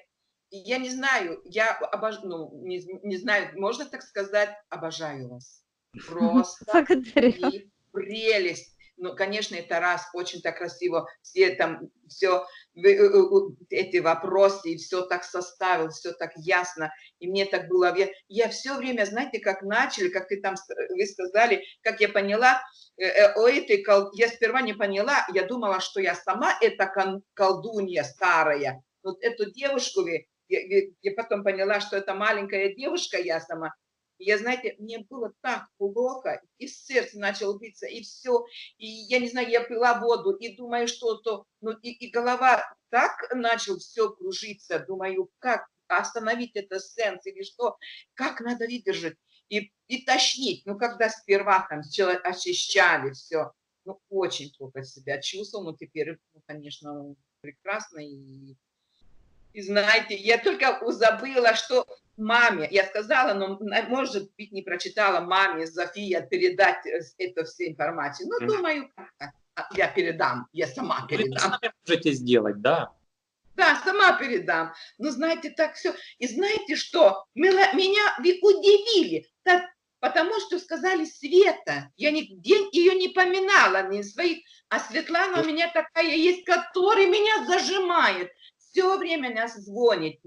я не знаю, я обожаю, ну не знаю, можно так сказать, обожаю вас. Просто Благодарю. прелесть. Ну, конечно, это раз очень так красиво, все там, все эти вопросы, и все так составил, все так ясно, и мне так было, я все время, знаете, как начали, как ты там, вы сказали, как я поняла, я сперва не поняла, я думала, что я сама эта колдунья старая, вот эту девушку, я потом поняла, что это маленькая девушка я сама, и я, знаете, мне было так плохо, и сердце начало биться, и все, и я не знаю, я пила воду, и думаю, что-то, ну, и голова так начал все кружиться, думаю, как остановить этот сеанс или что, как надо выдержать, и тошнить, ну, когда сперва там очищали все, ну, очень плохо себя чувствовал, но теперь, ну, конечно, прекрасно, и знаете, я только забыла, что маме, я сказала, но, может быть, не прочитала маме Зофия передать эту всю информацию. Ну, думаю, я передам, я сама Вы передам. сами можете сделать, да? Да, сама передам. Ну, знаете, так все. И знаете что? Меня удивили. Так, потому что сказали Света. Я нигде ее не поминала, ни своих. А Светлана у меня такая есть, которая меня зажимает. все время нас звонит,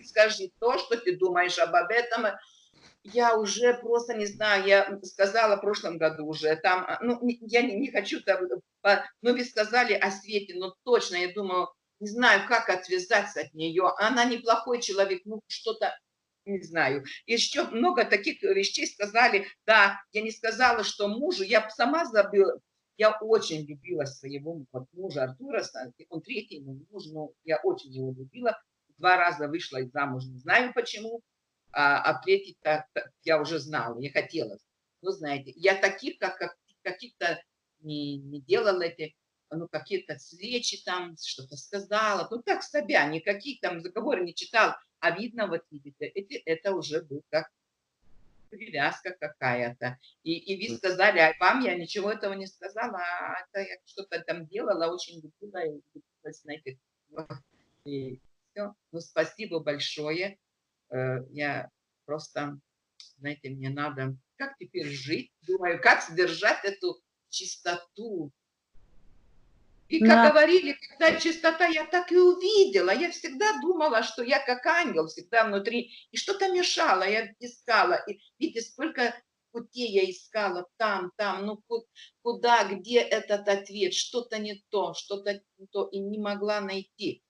скажи то, что ты думаешь об этом. Я уже просто не знаю, я сказала в прошлом году уже, там, ну, я не хочу, там, ну, вы сказали о Свете, но точно, я думаю, не знаю, как отвязаться от нее. Она неплохой человек, ну, что-то, не знаю. Еще много таких вещей сказали. Да, я не сказала, что мужу, я сама забыла. Я очень любила своего мужа Артура, он третий мой муж, но я очень его любила. 2 раза вышла замуж, не знаю почему. А третий-то я уже знала, я хотела. Ну, знаете, я таких, каких-то не делала эти, ну, какие-то свечи там, что-то сказала. Ну, так себя, никаких там заговоры не читал. А видно, вот видите, это уже был как привязка какая-то. И вы сказали, а вам я ничего этого не сказала, а это я что-то там делала, очень любила, и, знаете, и все. Ну, спасибо большое. Я просто, знаете, мне надо, как теперь жить, думаю, как сдержать эту чистоту. И как На, говорили, когда чистота, я так и увидела. Я всегда думала, что я как ангел всегда внутри. И что-то мешало, я искала. И видите, сколько путей я искала там, ну куда, где этот ответ, что-то не то, что-то не то, и не могла найти.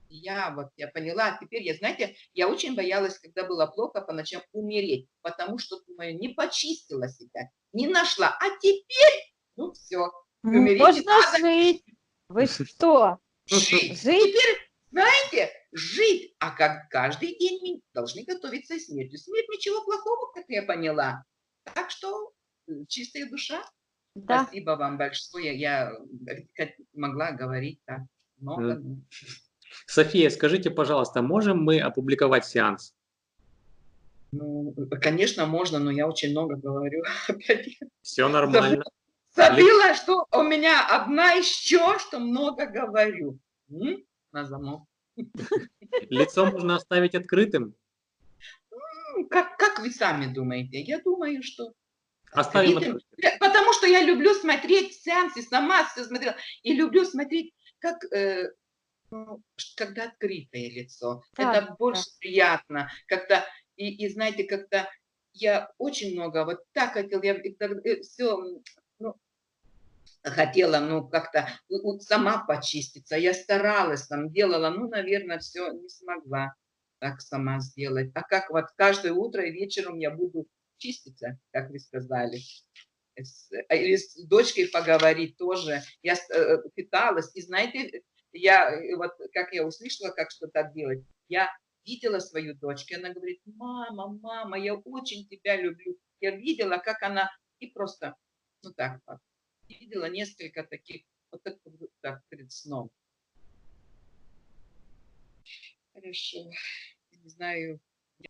Я поняла, теперь я, знаете, я очень боялась, когда было плохо по ночам, умереть, потому что, думаю, не почистила себя, не нашла, а теперь, ну все, умереть не можно надо, жить. Вы что? жить. Жить? Теперь, знаете, жить, а как каждый день мы должны готовиться к смерти. Смерть ничего плохого, как я поняла. Так что чистая душа. Да. Спасибо вам большое, я могла говорить так много. М. София, скажите, пожалуйста, можем мы опубликовать сеанс? Ну, конечно, можно, но я очень много говорю. Опять Все нормально. забыла, что у меня одна еще, что много говорю. На замок. Лицо можно оставить открытым. Как вы сами думаете? Я думаю, что Оставим открытым. открытым. Потому что я люблю смотреть сеансы, сама все смотрела. И люблю смотреть, как, когда открытое лицо. Да, Это да. больше приятно. Как-то, и знаете, как-то я очень много, вот так хотела, я все, ну, хотела, ну, как-то сама почиститься. Я старалась, там, делала, ну, наверное, все не смогла так сама сделать. А как вот каждое утро и вечером я буду чиститься, как вы сказали. Или с дочкой поговорить тоже. Я питалась. И знаете, вот как я услышала, как что-то делать, я видела свою дочку, она говорит, мама, я очень тебя люблю. Я видела, как она, и просто, ну так вот, видела несколько таких, вот так перед сном. Хорошо. Не знаю,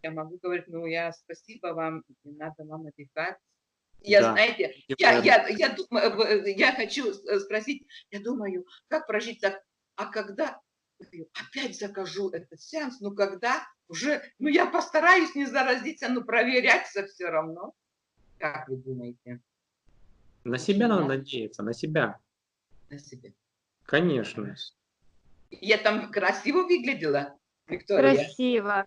я могу говорить, но я спасибо вам, не надо вам отдыхать. Я, Да. знаете, я хочу спросить, я думаю, как прожить так, а когда, опять закажу этот сеанс, ну когда уже, ну я постараюсь не заразиться, но проверяться все равно. Как вы думаете? На себя надо надеяться, на себя. На себе. Конечно. Я там красиво выглядела, Виктория? Красиво.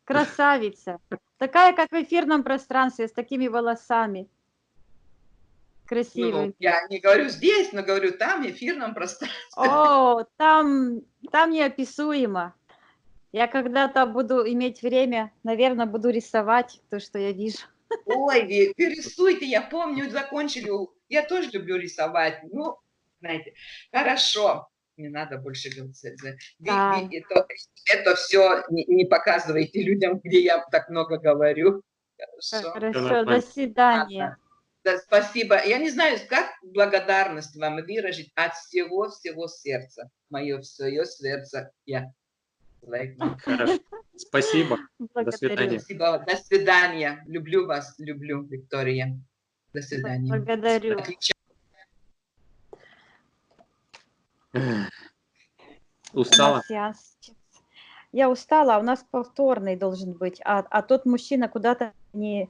Красавица. Такая, как в эфирном пространстве, с такими волосами. Ну, Красивыми. я не говорю здесь, но говорю там, в эфирном пространстве. О, там неописуемо. Я когда-то буду иметь время, наверное, буду рисовать то, что я вижу. Ой, вы рисуйте, я помню, закончили. Я тоже люблю рисовать. Ну, знаете, хорошо. Не надо больше говорить. Да. Это все не показывайте людям, где я так много говорю. Хорошо. Всё Хорошо, до нормально. свидания. Да, спасибо. Я не знаю, как благодарность вам выразить от всего-всего сердца. Мое все сердце. Я. Хорошо. Спасибо. До Благодарю. свидания. Спасибо. До свидания. Люблю вас. Люблю, Виктория. До свидания. Благодарю. Отлично. У Устала? нас сеанс сейчас. Я устала, а у нас повторный должен быть, а тот мужчина куда-то не